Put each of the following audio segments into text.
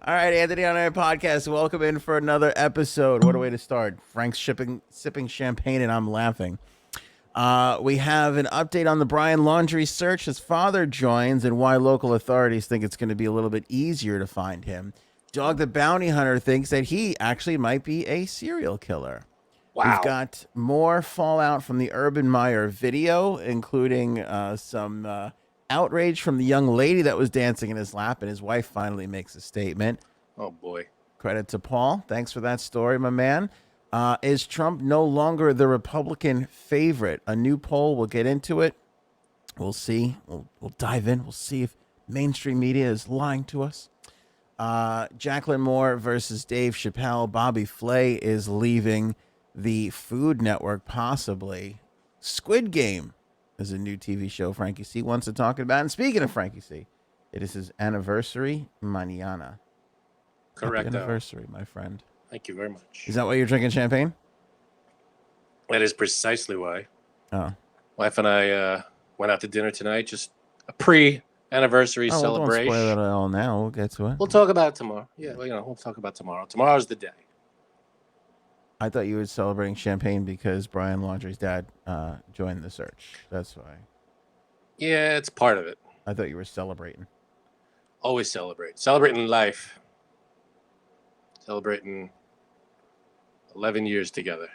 All right, Anthony on our podcast. Welcome in for another episode. What a way to start. Frank's sipping champagne and I'm laughing. We have an update on the Brian Laundrie search. His father joins and why local authorities think it's going to be a little bit easier to find him. Dog the Bounty Hunter thinks that he actually might be a serial killer. We've Wow. got more fallout from the Urban Meyer video, including some outrage from the young lady that was dancing in his lap, and his wife finally makes a statement. Oh, boy. Credit to Paul. Thanks for that story, my man. Is Trump no longer the Republican favorite? A new poll. We'll get into it. We'll see. We'll dive in. We'll see if mainstream media is lying to us. Jaclyn Moore versus Dave Chappelle. Bobby Flay is leaving the Food Network, possibly. Squid Game is a new TV show Frankie C wants to talk about. And speaking of Frankie C, it is his anniversary mañana. Correct. Happy anniversary, my friend. Thank you very much. Is that why you're drinking champagne? That is precisely why. Oh. Wife and I went out to dinner tonight, just a pre-anniversary Well, celebration. don't spoil it all now. We'll get to it. We'll talk about it tomorrow. Yeah, well, we'll talk about tomorrow. Tomorrow's the day. I thought you were celebrating champagne because Brian Laundrie's dad joined the search. That's why. Yeah, it's part of it. I thought you were celebrating. Always celebrate. Celebrating life. Celebrating 11 years together.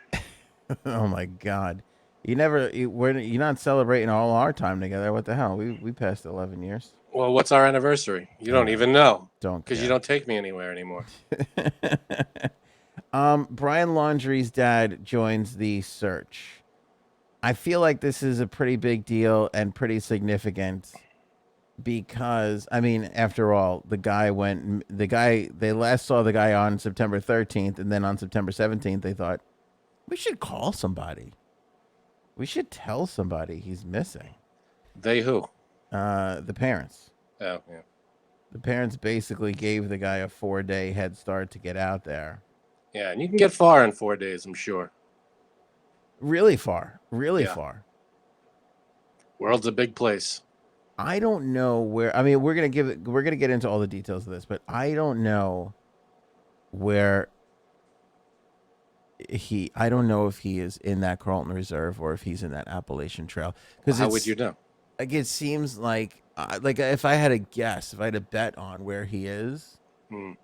Oh my God, you're not celebrating all our time together. What the hell? We passed 11 years. Well, what's our anniversary? You don't even know. Don't, because you don't take me anywhere anymore. Brian Laundrie's dad joins the search. I feel like this is a pretty big deal and pretty significant because, I mean, after all, they last saw the guy on September 13th, and then on September 17th, they thought, we should call somebody. We should tell somebody he's missing. They who? The parents. Oh, yeah. The parents basically gave the guy a 4-day head start to get out there. Yeah, and you can get far in 4 days, I'm sure. Really far. Really far. World's a big place. I don't know where. I mean, we're gonna get into all the details of this, but I don't know where I don't know if he is in that Carlton Reserve or if he's in that Appalachian Trail. Because how would you know? Like, it seems like if I had a guess, if I had a bet on where he is,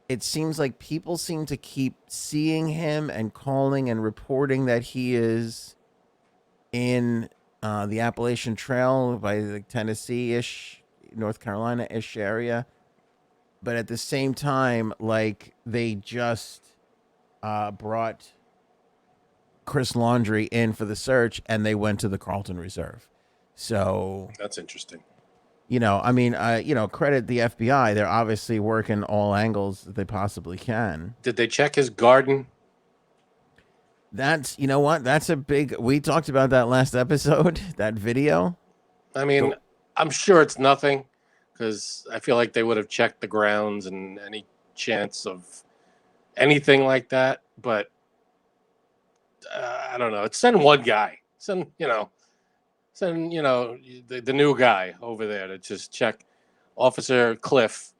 it seems like people seem to keep seeing him and calling and reporting that he is in the Appalachian Trail by the Tennessee-ish, North Carolina-ish area. But at the same time, like, they just brought Chris Laundrie in for the search, and they went to the Carlton Reserve. So that's interesting. I mean, credit the FBI. They're obviously working all angles that they possibly can. Did they check his garden? That's, that's a big, we talked about that last episode, that video. I mean, I'm sure it's nothing because I feel like they would have checked the grounds and any chance of anything like that. But I don't know. Send one guy. Send the new guy over there to just check. Officer Cliff.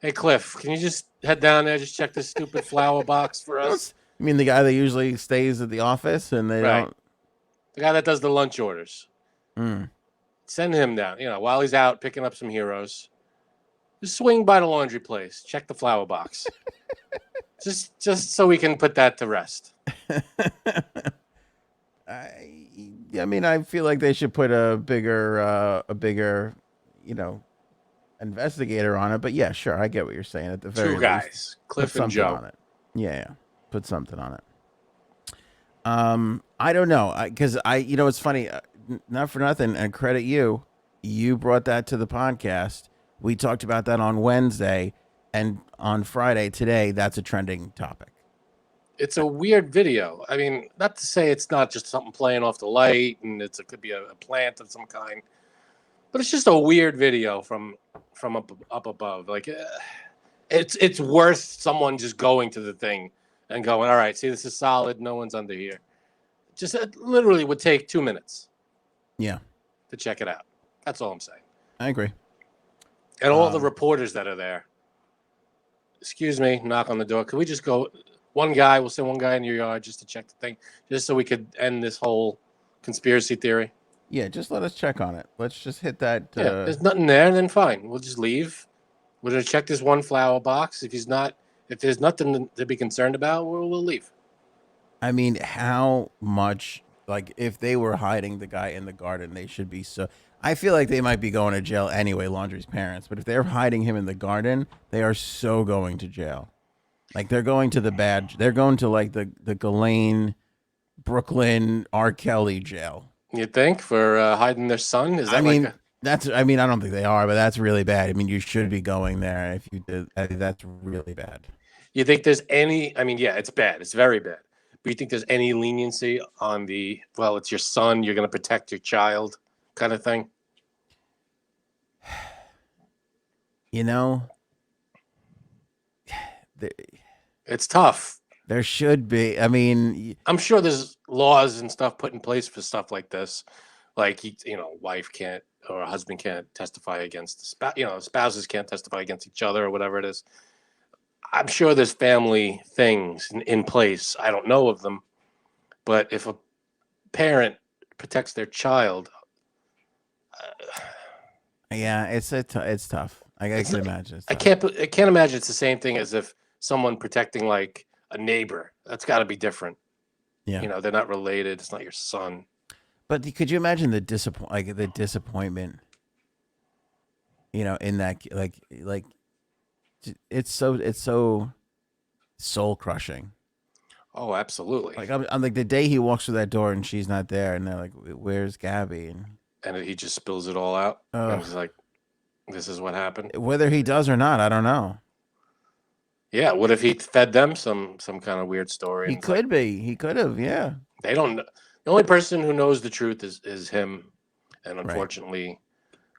Hey, Cliff, can you just head down there, just check this stupid flower box for us? You mean the guy that usually stays at the office and they don't? The guy that does the lunch orders. Send him down, while he's out picking up some heroes. Just swing by the laundry place. Check the flower box. just so we can put that to rest. I mean, I feel like they should put a bigger, investigator on it. But yeah, sure, I get what you're saying. At the very two guys, least, Cliff and Joe. On it. Yeah, put something on it. I don't know, because it's funny. Not for nothing, and credit you. You brought that to the podcast. We talked about that on Wednesday, and on Friday today, that's a trending topic. It's a weird video. I mean, not to say it's not just something playing off the light and it could be a plant of some kind, but it's just a weird video from up above. Like, it's worth someone just going to the thing and going, all right, see, this is solid. No one's under here. Just it literally would take 2 minutes. Yeah. To check it out. That's all I'm saying. I agree. And all the reporters that are there. excuse me, knock on the door. Could we just go? One guy, we'll send one guy in your yard just to check the thing, just so we could end this whole conspiracy theory. Yeah, just let us check on it. Let's just hit that. Yeah, there's nothing there, then fine. We'll just leave. We're gonna check this one flower box. If there's nothing to be concerned about, we'll leave. I mean, how much, like, if they were hiding the guy in the garden, they should be so. I feel like they might be going to jail anyway, Laundrie's parents. But if they're hiding him in the garden, they are so going to jail. Like, they're going to they're going to, like, the Ghislaine, Brooklyn, R. Kelly jail. You think for hiding their son? Is that I don't think they are, but that's really bad. I mean, you should be going there if you did. That's really bad. You think there's any? I mean, yeah, it's bad. It's very bad. But you think there's any leniency on the, well, it's your son, you're going to protect your child kind of thing? You know, it's tough. There should be. I mean, I'm sure there's laws and stuff put in place for stuff like this. Like, wife can't or a husband can't testify against the spouse, spouses can't testify against each other or whatever it is. I'm sure there's family things in place. I don't know of them. But if a parent protects their child. Yeah, it's tough. I can imagine. I can't imagine it's the same thing as if someone protecting like a neighbor. That's got to be different. Yeah. They're not related. It's not your son. But could you imagine the disappointment? In that, like it's so soul crushing. Oh, absolutely. Like I'm like the day he walks through that door and she's not there, and they're like, "Where's Gabby?" And he just spills it all out. And he's like, "This is what happened." Whether he does or not, I don't know. Yeah. What if he fed them some kind of weird story? He could be. He could have. Yeah. They don't. The only person who knows the truth is him, and unfortunately,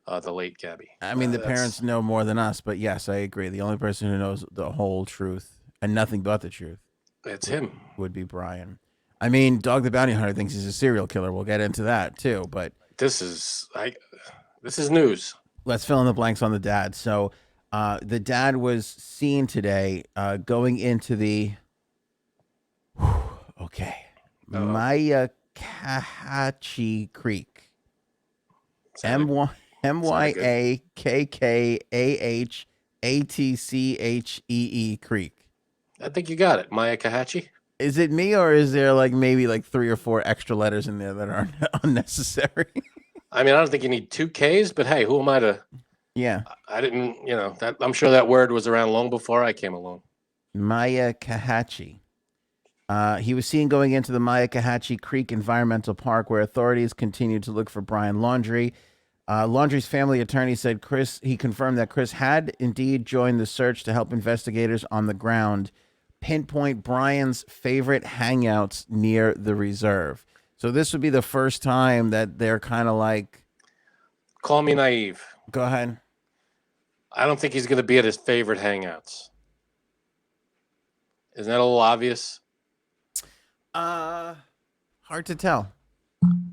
the late Gabby. I mean, the parents know more than us, but yes, I agree. The only person who knows the whole truth and nothing but the truth, it's him. Would be Brian. I mean, Dog the Bounty Hunter thinks he's a serial killer. We'll get into that too, but this is news. Let's fill in the blanks on the dad. So, the dad was seen today going into the Myakkahatchee Creek. Myakkahatchee Creek. I think you got it. Myakkahatchee. Is it me, or is there maybe 3 or 4 extra letters in there that are unnecessary? I mean, I don't think you need 2 Ks, but hey, who am I to? Yeah. I didn't, I'm sure that word was around long before I came along. Myakkahatchee. He was seen going into the Myakkahatchee Creek Environmental Park, where authorities continued to look for Brian Laundrie. Laundrie's family attorney said he confirmed that Chris had indeed joined the search to help investigators on the ground pinpoint Brian's favorite hangouts near the reserve. So this would be the first time that they're kind of like... Call me naive. Go ahead. I don't think he's going to be at his favorite hangouts. Isn't that a little obvious? Hard to tell.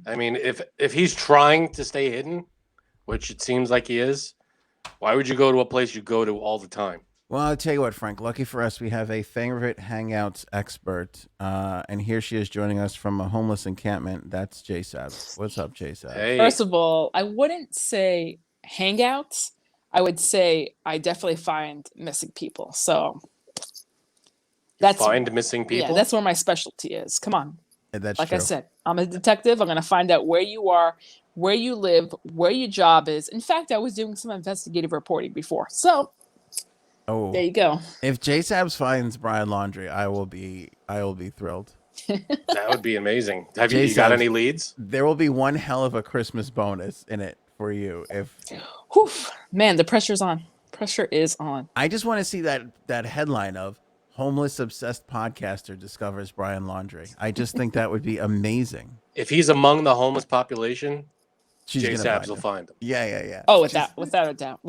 I mean, if he's trying to stay hidden, which it seems like he is, why would you go to a place you go to all the time? Well, I'll tell you what, Frank. Lucky for us, we have a favorite hangouts expert, and here she is joining us from a homeless encampment. That's J-Sabs. What's up, J-Sabs? Hey. First of all, I wouldn't say hangouts. I would say I definitely find missing people. So find missing people. Yeah, that's where my specialty is. Come on. That's like true. I said, I'm a detective. I'm going to find out where you are, where you live, where your job is. In fact, I was doing some investigative reporting before. So there you go. If J-Sabs finds Brian Laundrie, I will be thrilled. That would be amazing. Have you got any leads? There will be one hell of a Christmas bonus in it for you. Whew, man, the pressure's on. Pressure is on. I just want to see that headline of homeless obsessed podcaster discovers Brian Laundrie. I just think that would be amazing. If he's among the homeless population, J-Sabs will find him. Yeah. Oh, without a doubt.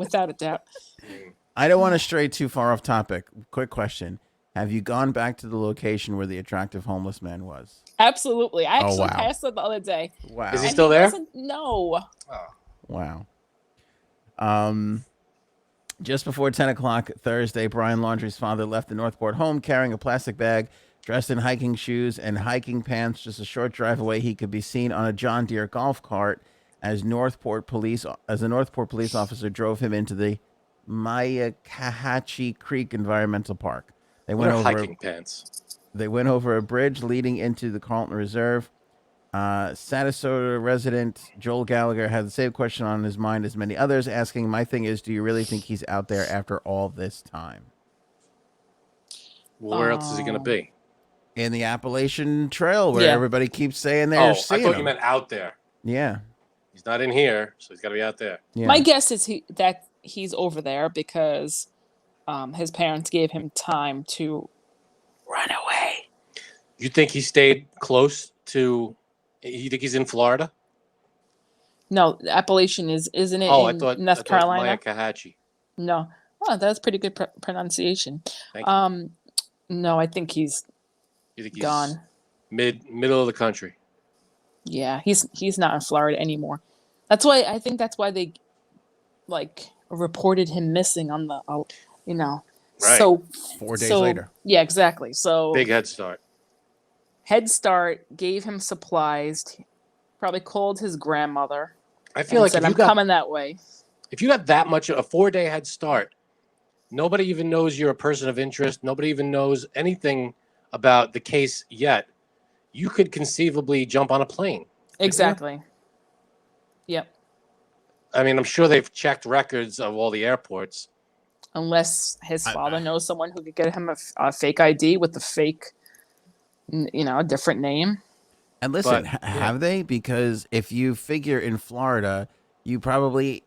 I don't want to stray too far off topic. Quick question. Have you gone back to the location where the attractive homeless man was? Absolutely. I actually passed it the other day. Wow. Is he still there? No. Wow. Just before 10 o'clock Thursday, Brian Laundrie's father left the Northport home carrying a plastic bag, dressed in hiking shoes and hiking pants. Just a short drive away, he could be seen on a John Deere golf cart as a Northport police officer drove him into the Myakkahatchee Creek Environmental Park. They What went are over hiking pants? They went over a bridge leading into the Carlton Reserve. Sarasota resident Joel Gallagher had the same question on his mind as many others, asking, "My thing is, do you really think he's out there after all this time?" Well, where else is he going to be? In the Appalachian Trail, where Yeah. everybody keeps saying they're I seeing thought him. you meant out there. Yeah. He's not in here, so he's got to be out there. Yeah. My guess is that he's over there because his parents gave him time to run away. You think he stayed close to? You think he's in Florida? No, Appalachian isn't it? Oh, in I thought North Carolina. Myakkahatchee. No, oh, that's pretty good pronunciation. Thank you. No, I think he's You think he's gone. middle of the country? Yeah, he's not in Florida anymore. That's why they like reported him missing on the Right. So 4 days later. Yeah, exactly. So Big head start. Head Start gave him supplies. Probably called his grandmother. I feel like said, I'm coming that way. If you got that much, a 4-day head start, nobody even knows you're a person of interest. Nobody even knows anything about the case yet. You could conceivably jump on a plane. Exactly. Yep. I mean, I'm sure they've checked records of all the airports. Unless his father knows someone who could get him a fake ID with the fake, a different name. And listen, have they? Because if you figure in Florida, you probably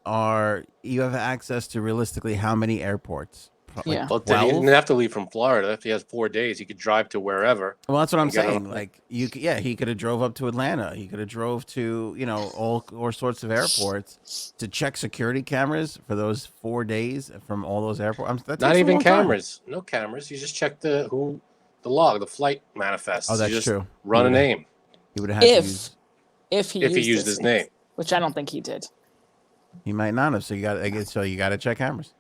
you have access to realistically how many airports? Yeah. Well, he didn't have to leave from Florida. If he has 4 days, he could drive to wherever. Well, that's what I'm saying. Like he could have drove up to Atlanta. He could have drove to, all sorts of airports to check security cameras for those 4 days from all those airports. Not even cameras. No cameras. You just check the log, the flight manifest. Oh, that's you just true. Run a name. He would have had to use, if he used his name, which I don't think he did. He might not have. So you got to check cameras.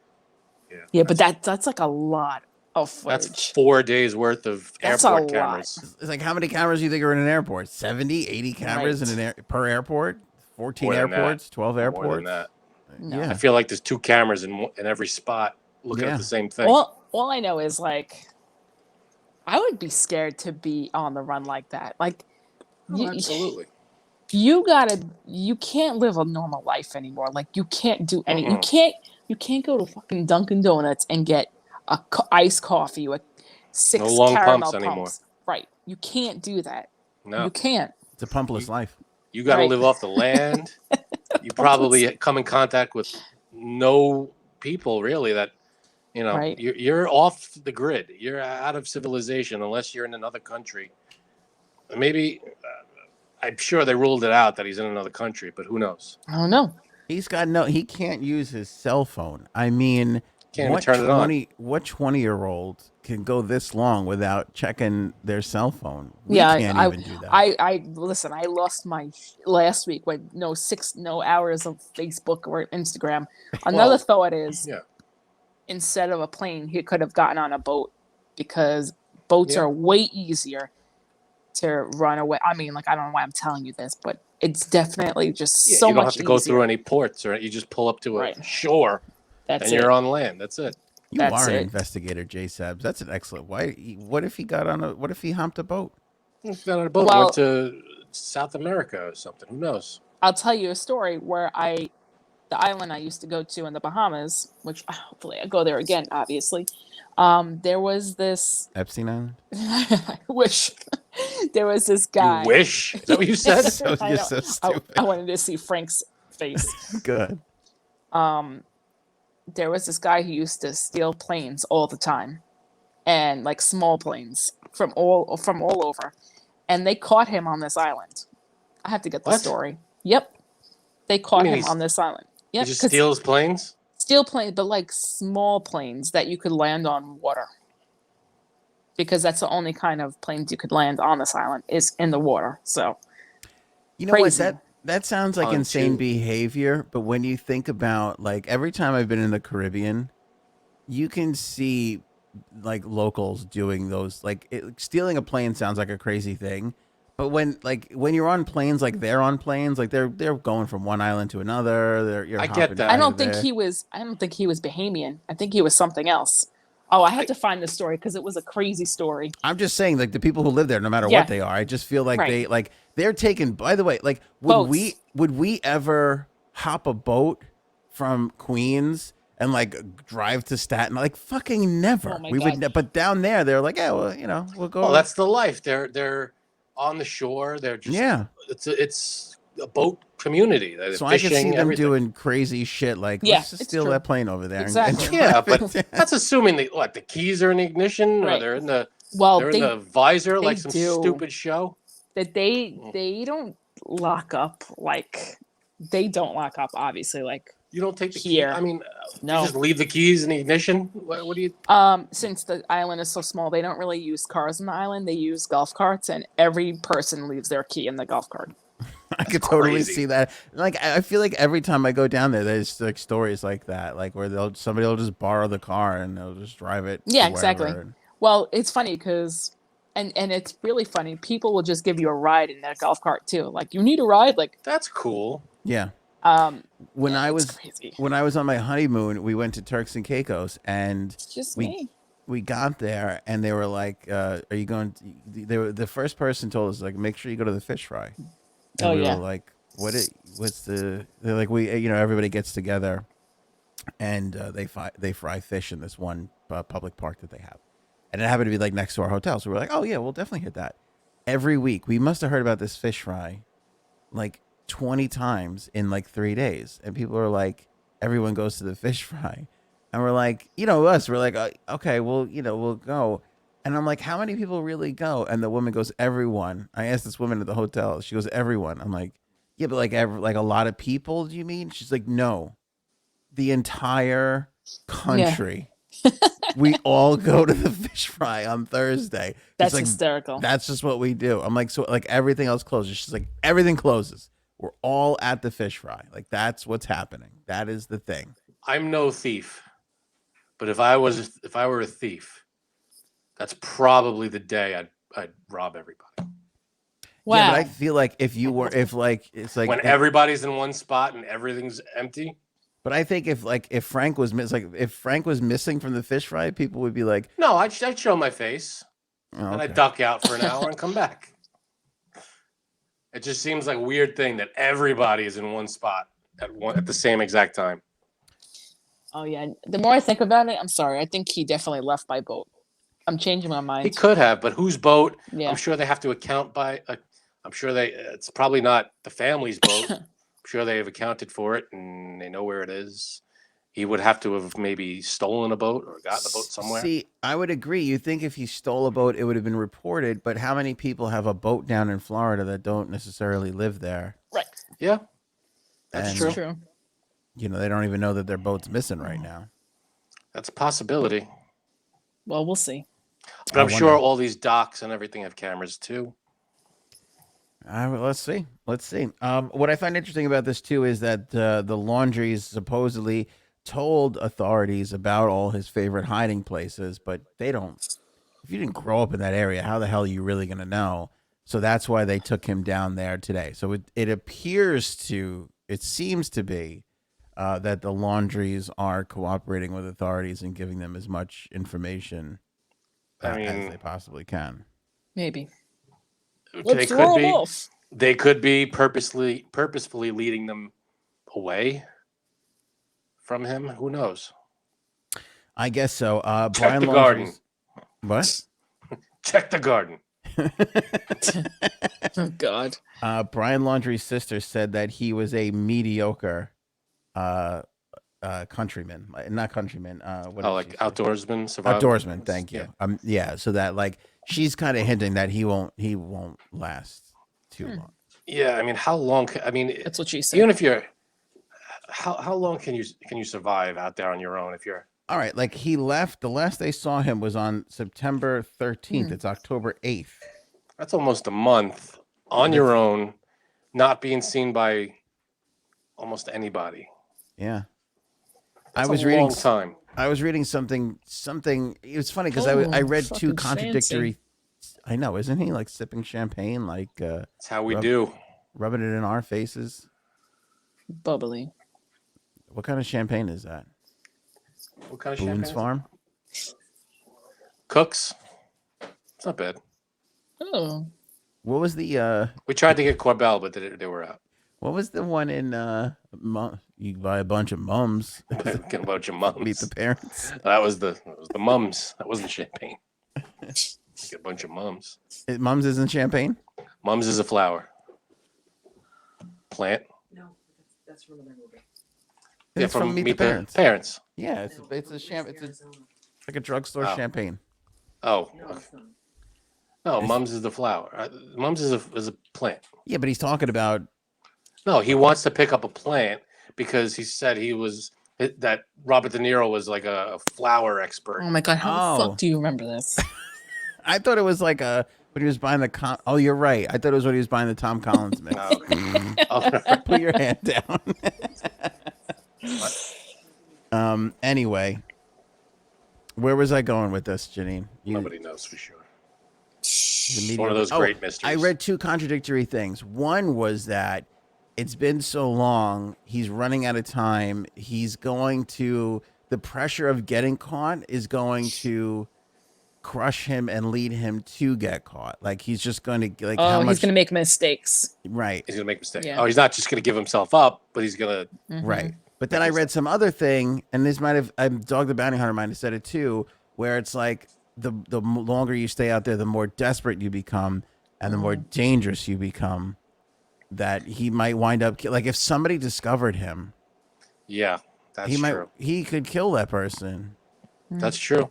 Yeah, but that's like a lot of footage. That's 4 days worth of airport cameras. It's like, how many cameras do you think are in an airport? 70, 80 cameras per airport? 14 airports? 12 airports? More than that. No. Yeah. I feel like there's 2 cameras in every spot looking at the same thing. All I know is, like, I would be scared to be on the run like that. Like, absolutely. You can't live a normal life anymore. Like, you can't do any. You can't go to fucking Dunkin' Donuts and get a iced coffee with 6 no long caramel pumps anymore. Right. You can't do that. No. You can't. It's a pumpless life. You got to live off the land. You probably come in contact with no people really that, you're off the grid. You're out of civilization unless you're in another country. Maybe I'm sure they ruled it out that he's in another country, but who knows? I don't know. He can't use his cell phone. I mean, Can't turn it on. What 20-year-old can go this long without checking their cell phone? We can't even do that. Listen, I lost my last week with no hours of Facebook or Instagram. Another thought is, instead of a plane, he could have gotten on a boat, because boats are way easier to run away. I mean, like, I don't know why I'm telling you this, but it's definitely just so much easier. You don't have to go through any ports, or you just pull up to a shore. You're on land. That's it. You are an investigator, J. Sabs. That's an excellent. What if he hopped a boat? He got on a boat, went to South America or something. Who knows? I'll tell you a story where the island I used to go to in the Bahamas, which hopefully I go there again, obviously. There was this Epstein Island. I wish. There was this guy. You wish? Is that what you said? You're so stupid. I wanted to see Frank's face. Good. There was this guy who used to steal planes all the time, and like small planes from all over, and they caught him on this island. I have to get the story. Yep, they caught him on this island. Yep, he just steals planes. Steal planes, but like small planes that you could land on water, because that's the only kind of planes you could land on this island is in the water. So, you know what? That sounds like insane behavior, but when you think about, like, every time I've been in the Caribbean, you can see like locals doing those. Like stealing a plane sounds like a crazy thing, but when you're on planes, like they're on planes, like they're going from one island to another. You're I get hopping that. I here don't to think there. he was. I don't think he was Bahamian. I think he was something else. Oh, I have to find the story because it was a crazy story. I'm just saying, like the people who live there, no matter Yeah. what they are, I just feel like Right. they're taking. By the way, like Boats. would we ever hop a boat from Queens and like drive to Staten? Like fucking never. Oh my We God. would. But down there, they're like, yeah, well, you know, we'll go. Well, that's the life. They're on the shore. They're just Yeah. It's a boat community. They're So fishing, I could see them everything. doing crazy shit like Yeah, let's just it's steal true. that plane over there. Exactly. Yeah, but drive it. that's assuming the keys are in the ignition or Right. they're in the Well, they're in the visor they like some do. stupid show. That they don't lock up like they don't lock up. Obviously, like You don't take the key. Here. I mean, No. you just leave the keys in the ignition. What do you? Since the island is so small, they don't really use cars on the island. They use golf carts, and every person leaves their key in the golf cart. I could totally crazy. see that. Like I feel like every time I go down there, there's like stories like that, like where somebody will just borrow the car and they'll just drive it. Yeah, to exactly. wherever. Well, it's funny because, and it's really funny. People will just give you a ride in their golf cart too. Like, you need a ride. Like, That's cool. Yeah. When yeah, I it's was crazy. when I was on my honeymoon, we went to Turks and Caicos, and It's just we me. we got there, and they were like, "Are you going?" They were the first person told us like, "Make sure you go to the fish fry." And Oh, we yeah. were like, what's the? They're like, everybody gets together, and they fry fish in this one public park that they have, and it happened to be like next to our hotel, so we were like, oh yeah, we'll definitely hit that. Every week, we must have heard about this fish fry, like 20 times in like 3 days, and people are like, everyone goes to the fish fry, and we're like, we're like, okay, well, we'll go. And I'm like, how many people really go? And the woman goes, everyone. I asked this woman at the hotel. She goes, everyone. I'm like, yeah, but like a lot of people, do you mean? She's like, no, the entire country. We all go to the fish fry on Thursday. That's like, hysterical. That's just what we do. I'm like, so like everything else closes. She's like, everything closes. We're all at the fish fry. Like that's what's happening. That is the thing. I'm no thief, but if I were a thief, that's probably the day I'd rob everybody. Wow. Yeah, but I feel like if it's like when everybody's in one spot and everything's empty. But I think if Frank was missing from the fish fry, people would be like, no, I'd show my face oh, and I'd duck out for an hour and come back. It just seems like a weird thing that everybody is in one spot at the same exact time. Oh yeah. The more I think about it, I'm sorry. I think he definitely left by boat. I'm changing my mind. He could have, but whose boat? Yeah. I'm sure they have to account by. I'm sure it's probably not the family's boat. I'm sure they have accounted for it and they know where it is. He would have to have maybe stolen a boat or gotten a boat somewhere. See, I would agree. You think if he stole a boat, it would have been reported. But how many people have a boat down in Florida that don't necessarily live there? Right. Yeah, that's true. They don't even know that their boat's missing right now. That's a possibility. Well, we'll see. But I'm sure all these docks and everything have cameras too. Let's see. What I find interesting about this too is that the Laundries supposedly told authorities about all his favorite hiding places, but they don't. If you didn't grow up in that area, how the hell are you really going to know? So that's why they took him down there today. So it seems to be that the Laundries are cooperating with authorities and giving them as much information as they possibly can. Maybe. They could be purposefully leading them away from him. Who knows? I guess so. Check the garden. What? Check the garden. Oh God. Brian Laundrie's sister said that he was a mediocre countryman, not countryman. Outdoorsman, survival. Outdoorsman. Thank you. Yeah. So that like she's kind of hinting that he won't last too long. Yeah, I mean, how long? That's what she said. Even if you're, how long can you survive out there on your own if you're? All right, like he left. The last they saw him was on September 13th. It's October 8th. That's almost a month on your own, not being seen by almost anybody. Yeah. That's a long time. I was reading something. It was funny because I read two fucking contradictory. fancy. I know, isn't he like sipping champagne, like That's how we do. rubbing it in our faces? Bubbly. What kind of champagne is that? What kind of Boone's champagne? Farm. Cooks. It's not bad. Oh. What was the? We tried to get Corbel, but they were out. What was the one in? You buy a bunch of mums. Get a bunch of mums. Meet the parents. That was the mums. That wasn't champagne. Get a bunch of mums. Mums isn't champagne. Mums is a flower. Plant. No, that's from another movie. Yeah, It's from Meet Meet the the Parents. Parents. Yeah, No, it's a champ. It's Arizona. like a drugstore Oh. champagne. Oh, No, it's not. no. Mums is the flower. Mums is a plant. Yeah, but he's talking about. No, he wants to pick up a plant because he said that Robert De Niro was like a flower expert. Oh my god, how the Oh. fuck do you remember this? I thought it was like when he was buying the. Oh, you're right. I thought it was when he was buying the Tom Collins mix. Oh, okay. Oh, Put your hand down. Anyway, where was I going with this, Janine? Nobody knows for sure. The It's media- one of those great mysteries. I read two contradictory things. One was that it's been so long, he's running out of time. He's going to, the pressure of getting caught is going to crush him and lead him to get caught. Like he's just going to, like, how Oh, much, he's gonna make mistakes. right, He's gonna make mistakes. Yeah. Oh, he's not just gonna give himself up, but he's gonna. Mhm. right. But then I read some other thing, and this might have, Dog the Bounty Hunter might have said it too, where it's like the longer you stay out there, the more desperate you become, and the more dangerous you become. That he might wind up like if somebody discovered him, Yeah, that's true. he could kill that person. That's true.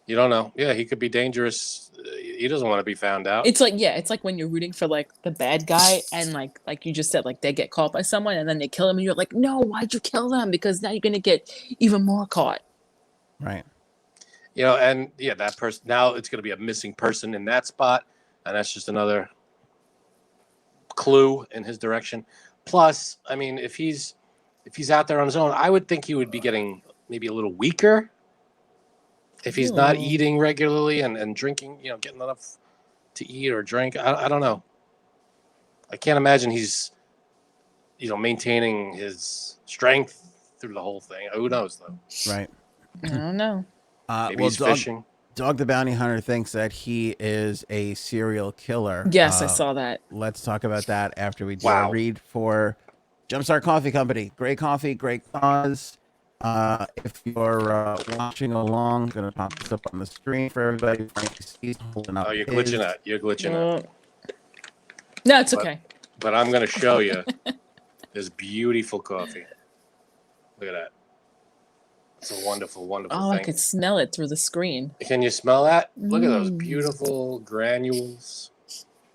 You don't know. Yeah, he could be dangerous. He doesn't want to be found out. It's like when you're rooting for like the bad guy and like you just said, like they get caught by someone and then they kill him and you're like, no, why'd you kill them? Because now you're gonna get even more caught. Right. And yeah, that person now it's gonna be a missing person in that spot, and that's just another clue in his direction. Plus, I mean, if he's out there on his own, I would think he would be getting maybe a little weaker if he's not eating regularly and drinking, getting enough to eat or drink. I don't know. I can't imagine he's maintaining his strength through the whole thing. Who knows though? Right. I don't know. Maybe he's fishing. Dog the Bounty Hunter thinks that he is a serial killer. Yes, I saw that. Let's talk about that after we do Wow. a read for Jumpstart Coffee Company. Great coffee, great cause. If you're watching along, I'm going to pop this up on the screen for everybody. Frankie C's holding up Oh, you're his. glitching out. You're glitching out. No, it's okay. But I'm going to show you this beautiful coffee. Look at that. It's a wonderful, wonderful Oh, thing. I could smell it through the screen. Can you smell that? Look at those Mm. beautiful granules.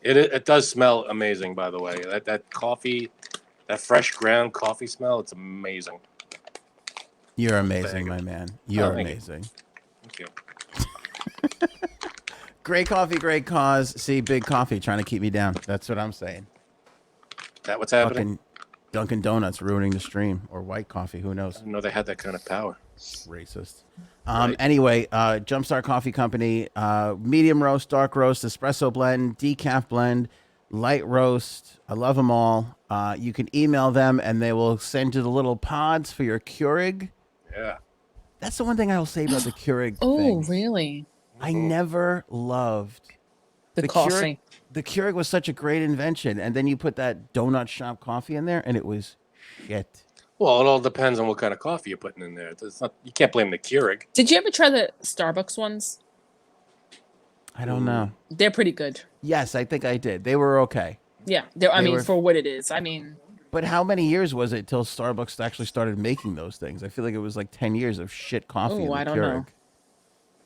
It does smell amazing, by the way. That coffee, that fresh ground coffee smell, it's amazing. You're amazing, Thank you. my man. You're thank you. amazing. Thank you. Great coffee, great cause. See, big coffee trying to keep me down. That's what I'm saying. Is that what's happening? Fucking Dunkin' Donuts ruining the stream, or white coffee. Who I knows? didn't know they had that kind of power. Racist. Right. Anyway, Jumpstart Coffee Company, medium roast, dark roast, espresso blend, decaf blend, light roast. I love them all. You can email them and they will send you the little pods for your Keurig. Yeah. That's the one thing I will say about the Keurig Oh, thing. really? I never loved The Keurig. coffee. The Keurig was such a great invention, and then you put that donut shop coffee in there, and it was shit. Well, it all depends on what kind of coffee you're putting in there. You can't blame the Keurig. Did you ever try the Starbucks ones? I don't know. They're pretty good. Yes, I think I did. They were okay. Yeah, They mean, were- for what it is. I mean, But how many years was it till Starbucks actually started making those things? I feel like it was like 10 years of shit coffee in Oh, the I don't Keurig. know.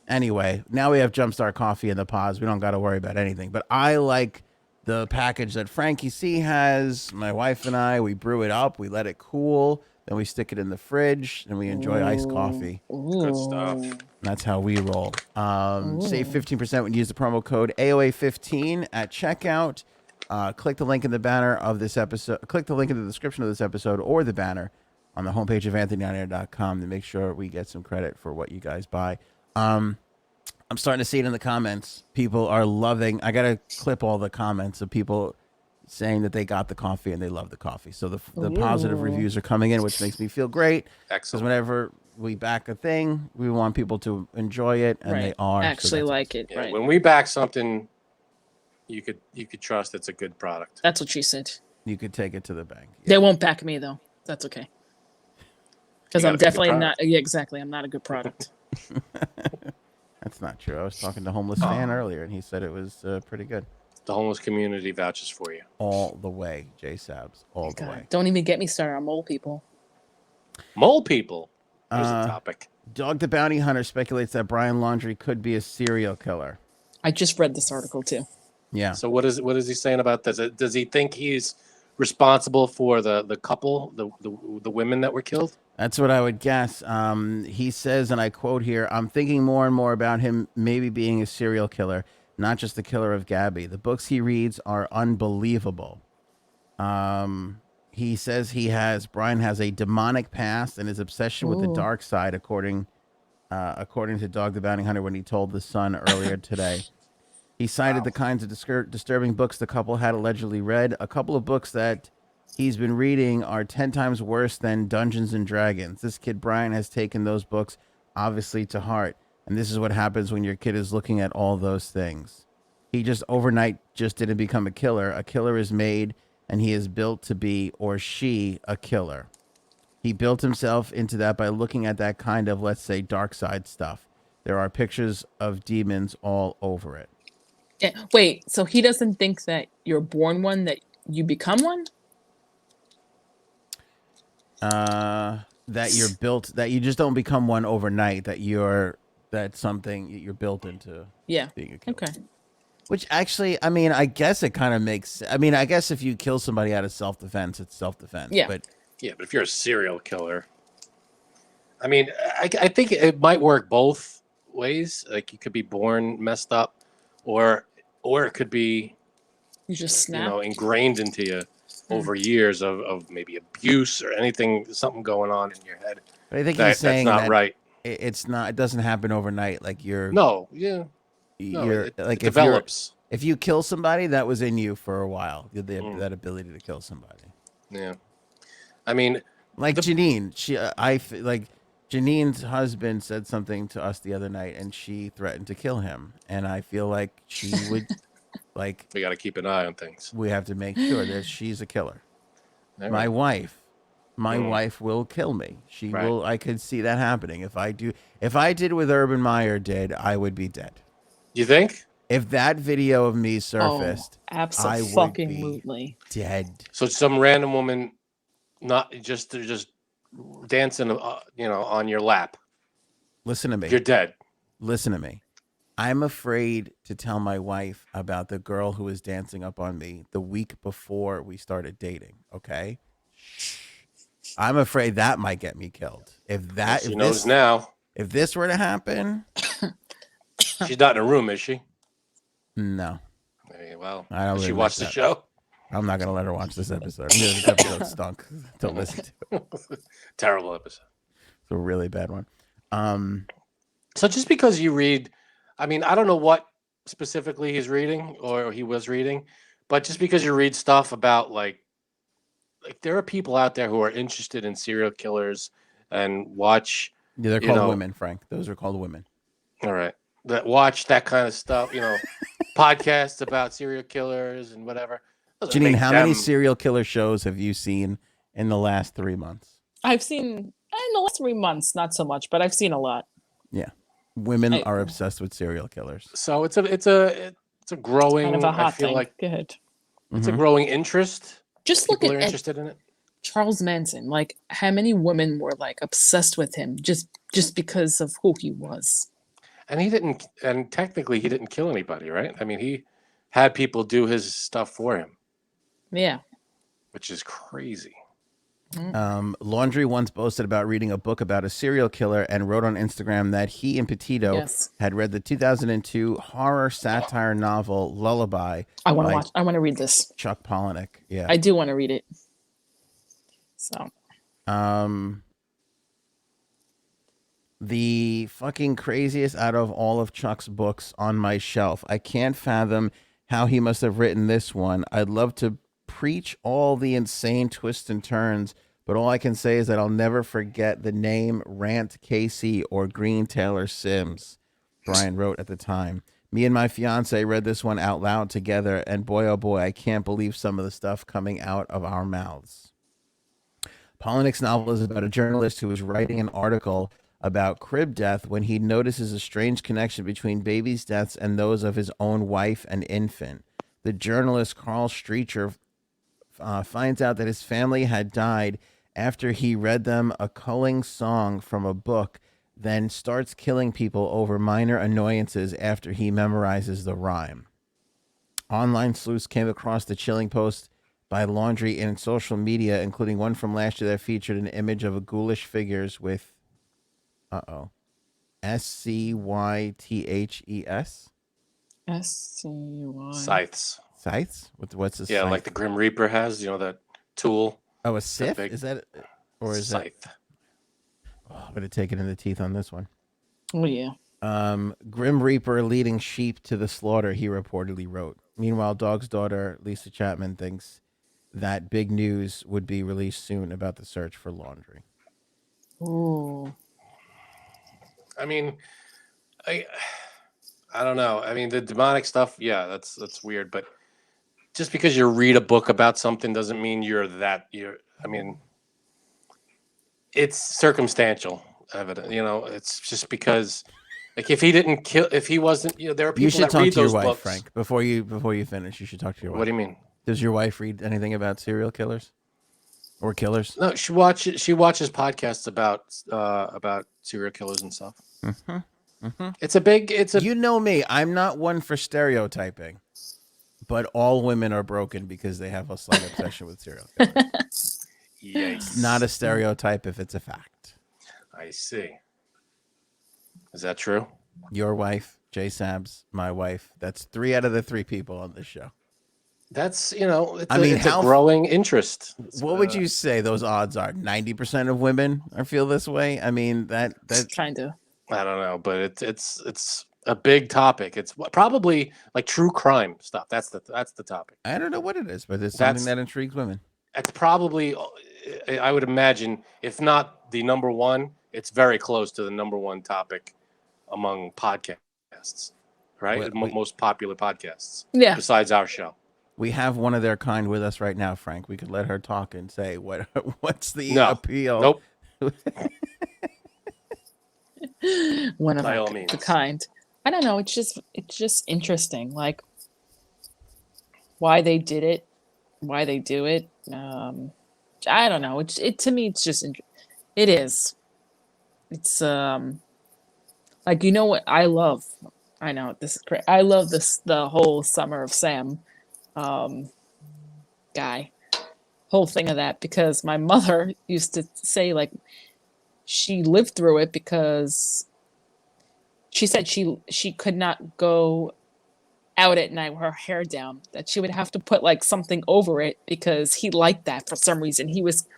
Anyway, now we have Jumpstart Coffee in the pods. We don't got to worry about anything. But I like the package that Frankie C has. My wife and I, we brew it up. We let it cool. Then we stick it in the fridge. And we enjoy iced coffee. Good stuff. That's how we roll. Save 15% when you use the promo code AOA15 at checkout. Click the link in the banner of this episode. Click the link in the description of this episode or the banner on the homepage of anthonyonair.com to make sure we get some credit for what you guys buy. I'm starting to see it in the comments. People are loving. I gotta clip all the comments of people saying that they got the coffee and they love the coffee. So the positive reviews are coming in, which makes me feel great. Excellent. Because whenever we back a thing, we want people to enjoy it, and they are. Actually like it. Yeah, right. when we back something, you could trust it's a good product. That's what she said. You could take it to the bank. They won't back me though. That's okay. Because I'm definitely not. Yeah, exactly. I'm not a good product. That's not true. I was talking to a homeless fan earlier, and he said it was pretty good. The homeless community vouches for you. All the way, J Sabs. All the way. Don't even get me started on mole people. Mole people. There's a topic. Dog the Bounty Hunter speculates that Brian Laundrie could be a serial killer. I just read this article too. Yeah. So what is he saying about this? Does he think he's responsible for the couple, the women that were killed? That's what I would guess. He says, and I quote here, "I'm thinking more and more about him maybe being a serial killer, not just the killer of Gabby. The books he reads are unbelievable." He says Brian has a demonic past and his obsession with the dark side, according to Dog the Bounty Hunter when he told The Sun earlier today. He cited the kinds of disturbing books the couple had allegedly read. A couple of books that he's been reading are 10 times worse than Dungeons and Dragons. This kid, Brian, has taken those books obviously to heart. And this is what happens when your kid is looking at all those things. He just overnight just didn't become a killer. A killer is made, and he is built to be, or she, a killer. He built himself into that by looking at that kind of, let's say, dark side stuff. There are pictures of demons all over it. Yeah. Wait, so he doesn't think that you're born one, that you become one? That you're built, that you just don't become one overnight, that's something you're built into being a killer. Okay. Which actually, I mean, I guess it kind of makes, I mean, I guess if you kill somebody out of self-defense, it's self-defense. Yeah. But if you're a serial killer, I mean, I think it might work both ways. Like you could be born messed up, or it could be, you just snap. ingrained into you over years of maybe abuse or anything, something going on in your head. I think he's saying that's not right. It's not. It doesn't happen overnight. Like you're. It develops. If you kill somebody, that was in you for a while. That ability to kill somebody. Yeah, I mean, like Janine. Janine's husband said something to us the other night, and she threatened to kill him. And I feel like she would. Like we got to keep an eye on things. We have to make sure that she's a killer. Right. My wife will kill me. She will. I could see that happening. If I did what Urban Meyer did, I would be dead. You think? If that video of me surfaced, I would be dead. So some random woman, not just dancing, on your lap. Listen to me. You're dead. Listen to me. I'm afraid to tell my wife about the girl who was dancing up on me the week before we started dating. Okay. I'm afraid that might get me killed. If this were to happen, she's not in a room, is she? No. Hey, well, I don't. She watched the show. I'm not gonna let her watch this episode. This episode stunk. Don't listen to it. Terrible episode. It's a really bad one. So just because you read, I mean, I don't know what specifically he's reading or he was reading, but just because you read stuff about like there are people out there who are interested in serial killers and watch. Yeah, they're called women, Frank. Those are called women. All right. That watch that kind of stuff, podcasts about serial killers and whatever. Janine, how many serial killer shows have you seen in the last 3 months? I've seen in the last 3 months, not so much, but I've seen a lot. Yeah, women are obsessed with serial killers. So it's a growing. Kind of a hot I feel thing. like Good. It's a growing interest. Just People look are at interested in it. Charles Manson. Like how many women were like obsessed with him just because of who he was. And technically he didn't kill anybody, right? I mean, he had people do his stuff for him. Yeah. Which is crazy. Laundrie once boasted about reading a book about a serial killer and wrote on Instagram that he and Petito had read the 2002 horror satire novel Lullaby. I want to read this. Chuck Palahniuk. Yeah. I do want to read it. So The fucking craziest out of all of Chuck's books on my shelf. I can't fathom how he must have written this one. I'd love to preach all the insane twists and turns, but all I can say is that I'll never forget the name Rant Casey or Green Taylor Sims, Brian wrote at the time. Me and my fiance read this one out loud together, and boy, oh boy, I can't believe some of the stuff coming out of our mouths. Polinick's novel is about a journalist who is writing an article about crib death when he notices a strange connection between babies' deaths and those of his own wife and infant. The journalist Carl Streecher finds out that his family had died after he read them a culling song from a book, then starts killing people over minor annoyances after he memorizes the rhyme. Online sleuths came across the chilling post by Laundrie in social media, including one from last year that featured an image of a ghoulish figures with SCYTHES? SCY. Scythes. Scythes? What's a Yeah, scythe? like the Grim Reaper has, that tool. Oh, a scythe? big Is that, or is scythe. that? Oh, I'm gonna take it in the teeth on this one. Oh yeah. Grim Reaper leading sheep to the slaughter, he reportedly wrote. Meanwhile, Dog's daughter, Lisa Chapman, thinks that big news would be released soon about the search for Laundrie. Ooh. I mean, I don't know. I mean, the demonic stuff, yeah, that's weird. But just because you read a book about something doesn't mean I mean, it's circumstantial evidence. It's just because, like, if he wasn't, there are people You should that talk read to your those wife, books. Frank. Before you finish, you should talk to your wife. What do you mean? Does your wife read anything about serial killers or killers? No, she watches podcasts about serial killers and stuff. Mm-hmm. Mm-hmm. You know me. I'm not one for stereotyping, but all women are broken because they have a slight obsession with serial killers. Yikes. Not a stereotype if it's a fact. I see. Is that true? Your wife, Jay Sabs, my wife. That's 3 out of the 3 people on this show. That's, it's a growing interest. What would you say those odds are? 90% of women feel this way? I mean, that's kind of. I don't know, but it's a big topic. It's probably like true crime stuff. That's the topic. I don't know what it is, but it's something that intrigues women. It's probably, I would imagine, if not the number one, it's very close to the number one topic among podcasts, right? Most popular podcasts. Yeah. Besides our show. We have one of their kind with us right now, Frank. We could let her talk and say what's the appeal. Nope. One of the kind. I don't know. It's just interesting, like why they did it, why they do it. I don't know. It to me, it's just it is. It's like, what I love. I know this is crazy. I love the whole Summer of Sam guy, whole thing of that, because my mother used to say, like, she lived through it because she said she could not go out at night with her hair down, that she would have to put like something over it because he liked that for some reason. He was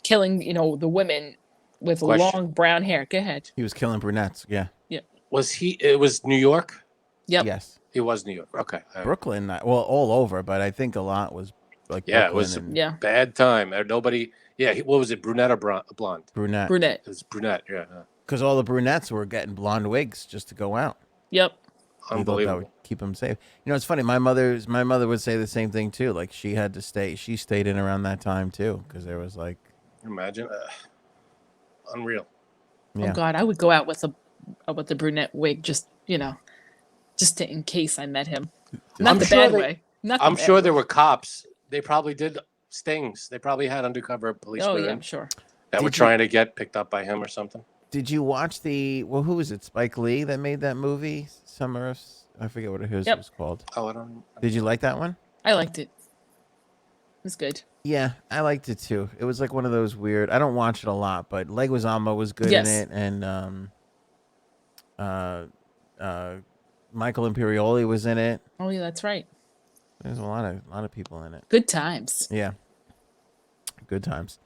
killing, the women with long brown hair. Go ahead. He was killing brunettes. Yeah. Yeah. It was New York? Yep. Yes. It was New York. Okay. Brooklyn. Well, all over, but I think a lot was like Brooklyn. It was a bad time. Nobody. Yeah. What was it? Brunette or blonde? Brunette. It was brunette. Yeah. Because all the brunettes were getting blonde wigs just to go out. Yep. Unbelievable. That would keep them safe. It's funny. My mother would say the same thing too. Like, she had to stay. She stayed in around that time too, because there was like. Imagine. Unreal. Yeah. Oh God, I would go out with the brunette wig, just in case I met him. Not the bad way. I'm sure there were cops. They probably did stings. They probably had undercover policemen. Oh yeah, I'm sure. That were trying to get picked up by him or something. Did you watch who was it? Spike Lee that made that movie? Summer of, I forget what it was called. Oh, I don't. Did you like that one? I liked it. It was good. Yeah, I liked it too. It was like one of those weird. I don't watch it a lot, but Leguizamo was good in it, and Michael Imperioli was in it. Oh yeah, that's right. There's a lot of people in it. Good times. Yeah, good times.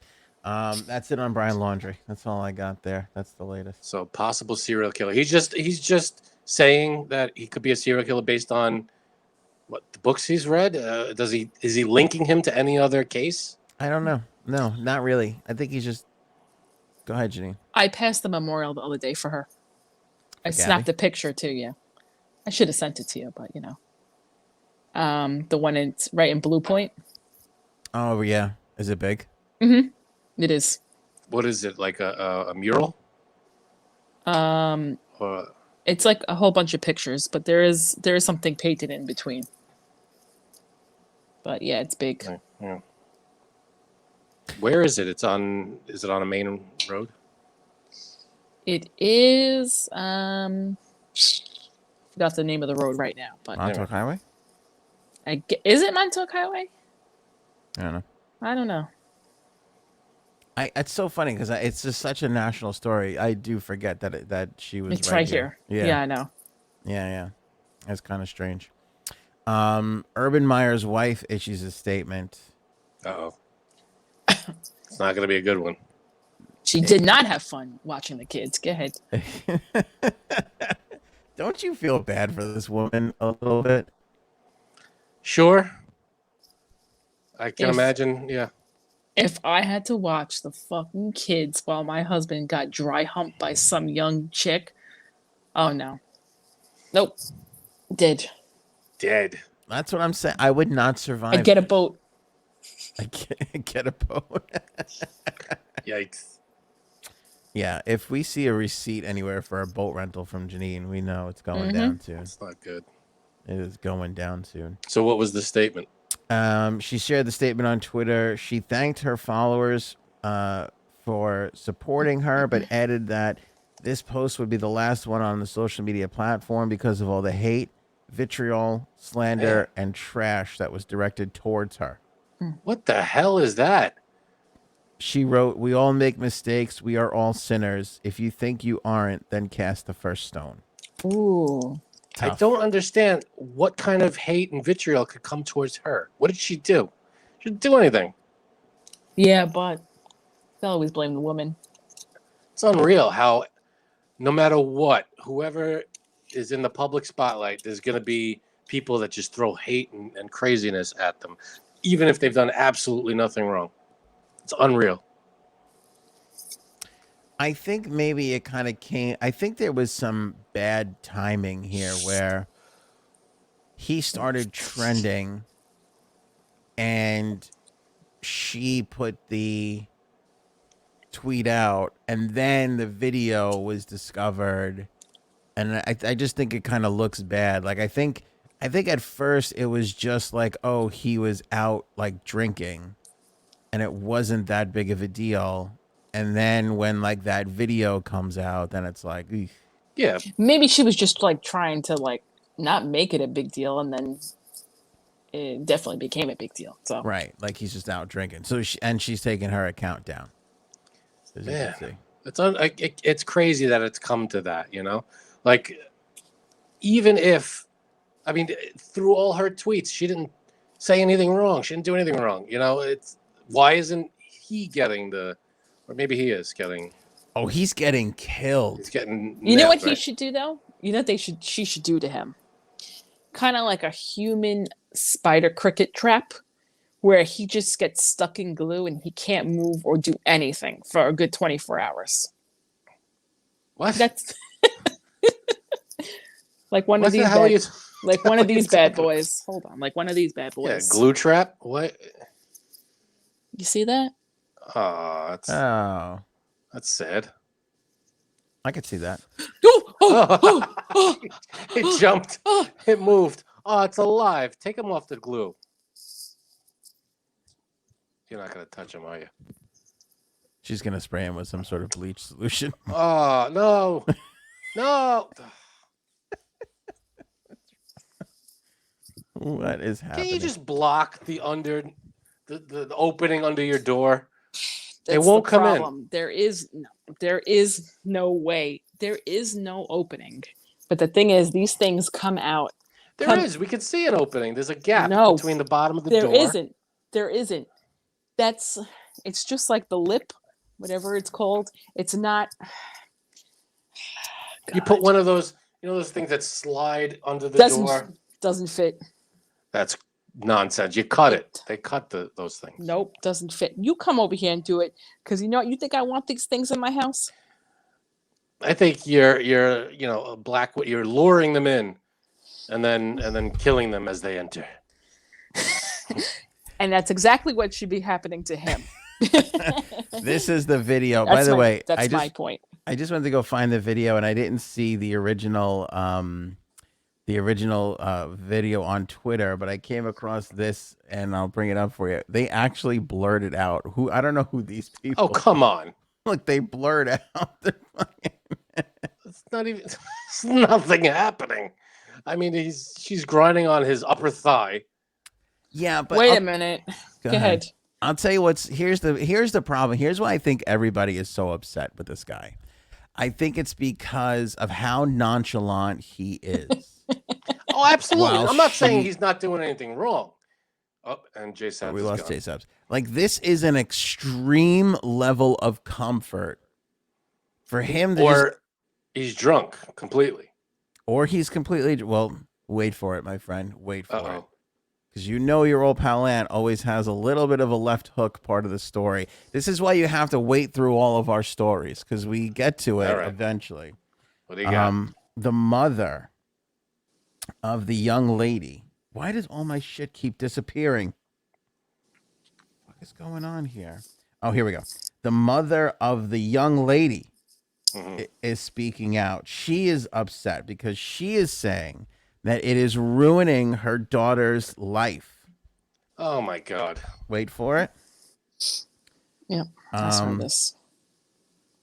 That's it on Brian Laundrie. That's all I got there. That's the latest. So possible serial killer. He's just saying that he could be a serial killer based on what the books he's read. Is he linking him to any other case? I don't know. No, not really. I think he's just. Go ahead, Janine. I passed the memorial the other day for her. I For snapped Gabby? a picture too. Yeah, I should have sent it to you, but the one right in Blue Point. Oh yeah, is it big? Mm-hmm. It is. What is it, like a mural? Or, It's like a whole bunch of pictures, but there is something painted in between. But yeah, it's big. yeah. Where is it? Is it on a main road? It is. Forgot the name of the road right now, but Montauk Highway? is it Montauk Highway? I don't know. I don't know. It's so funny because it's just such a national story. I do forget that she was. It's right here. Yeah, I know. Yeah. That's kind of strange. Urban Meyer's wife issues a statement. Uh-oh. It's not going to be a good one. She did not have fun watching the kids. Go ahead. Don't you feel bad for this woman a little bit? Sure. I can imagine, yeah. If I had to watch the fucking kids while my husband got dry humped by some young chick, oh no. Nope. Dead. That's what I'm saying. I would not survive. I'd get a boat. I get a boat. Yikes. Yeah, if we see a receipt anywhere for a boat rental from Janine, we know it's going down soon. It's not good. It is going down soon. So what was the statement? She shared the statement on Twitter. She thanked her followers for supporting her, but added that this post would be the last one on the social media platform because of all the hate, vitriol, slander, and trash that was directed towards her. What the hell is that? She wrote, "We all make mistakes. We are all sinners. If you think you aren't, then cast the first stone." Ooh. Tough. I don't understand what kind of hate and vitriol could come towards her. What did she do? She didn't do anything. Yeah, but they always blame the woman. It's unreal how no matter what, whoever is in the public spotlight, there's going to be people that just throw hate and craziness at them, even if they've done absolutely nothing wrong. It's unreal. I think maybe it kind of came. I think there was some bad timing here where he started trending and she put the tweet out and then the video was discovered. And I just think it kind of looks bad. Like, I think at first it was just like, oh, he was out like drinking and it wasn't that big of a deal. And then when like that video comes out, then it's like, eesh. Yeah. Maybe she was just like trying to like not make it a big deal, and then it definitely became a big deal. So Right, like he's just out drinking. So she's taking her account down. As you can see. It's crazy that it's come to that, you know? Like, even if, I mean, through all her tweets, she didn't say anything wrong. She didn't do anything wrong. You know, why isn't he getting or maybe he is getting. Oh, he's getting killed. He's getting. You know what right? he should do though? You know what she should do to him? Kind of like a human spider cricket trap, where he just gets stuck in glue and he can't move or do anything for a good 24 hours. What? That's like one of these bad boys. Hold on, like one of these bad boys. Yeah, glue trap. What? You see that? Oh, that's sad. I could see that. It jumped. It moved. Oh, it's alive. Take him off the glue. You're not going to touch him, are you? She's going to spray him with some sort of bleach solution. Oh, no. No. What is happening? Can you just block the opening under your door? That's it won't the come problem. in. There is no way. There is no opening. But the thing is, these things come out. There is. We can see an opening. There's a gap between the bottom of the door. There isn't. It's just like the lip, whatever it's called. It's not. You put one of those, those things that slide under the door. Doesn't fit. That's nonsense. You cut it. They cut those things. Nope, doesn't fit. You come over here and do it, because you think I want these things in my house? I think you're you're luring them in, and then killing them as they enter. And that's exactly what should be happening to him. This is the video. By the way, that's my point. I just went to go find the video, and I didn't see the original video on Twitter, but I came across this, and I'll bring it up for you. They actually blurred it out. I don't know who these people. Oh, come on! Look, they blurred out. It's not even. It's nothing happening. I mean, she's grinding on his upper thigh. Yeah, but wait a minute. Go ahead. I'll tell you here's the problem. Here's why I think everybody is so upset with this guy. I think it's because of how nonchalant he is. Oh, absolutely. I'm not saying he's not doing anything wrong. Oh, and J Subs. We lost J Subs. Like, this is an extreme level of comfort for him. He's drunk completely. Or he's completely, well, wait for it, my friend. Wait for it. Because your old pal Ant always has a little bit of a left hook part of the story. This is why you have to wait through all of our stories, because we get to it eventually. What do you got? The mother of the young lady. Why does all my shit keep disappearing? What is going on here? Oh, here we go. The mother of the young lady is speaking out. She is upset because she is saying that it is ruining her daughter's life. Oh my God! Wait for it. Yeah, I saw this.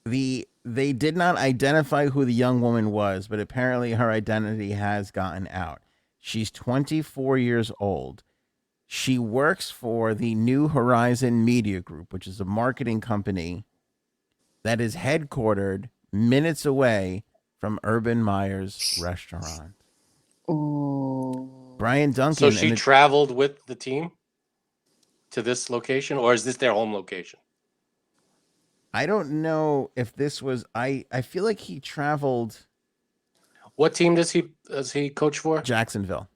They did not identify who the young woman was, but apparently her identity has gotten out. She's 24 years old. She works for the New Horizon Media Group, which is a marketing company that is headquartered minutes away from Urban Meyer's restaurant. Ooh. Brian Duncan. So she traveled with the team to this location, or is this their home location? I don't know if this was. I feel like he traveled. What team does he coach for? Jacksonville.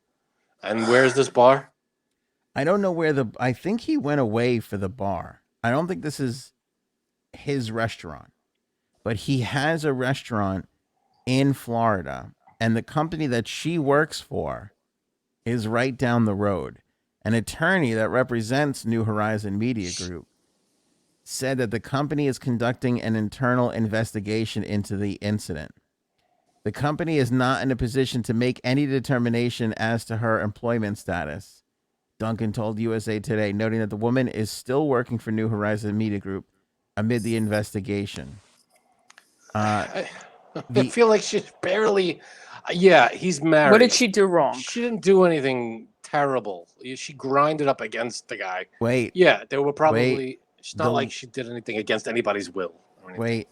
And where's this bar? I don't know where I think he went away for the bar. I don't think this is his restaurant, but he has a restaurant in Florida. And the company that she works for is right down the road. An attorney that represents New Horizon Media Group said that the company is conducting an internal investigation into the incident. The company is not in a position to make any determination as to her employment status, Duncan told USA Today, noting that the woman is still working for New Horizon Media Group amid the investigation. I feel like she's barely... Yeah, he's married. What did she do wrong? She didn't do anything terrible. She grinded up against the guy. Wait. Yeah, there were probably... It's not like she did anything against anybody's will. Wait.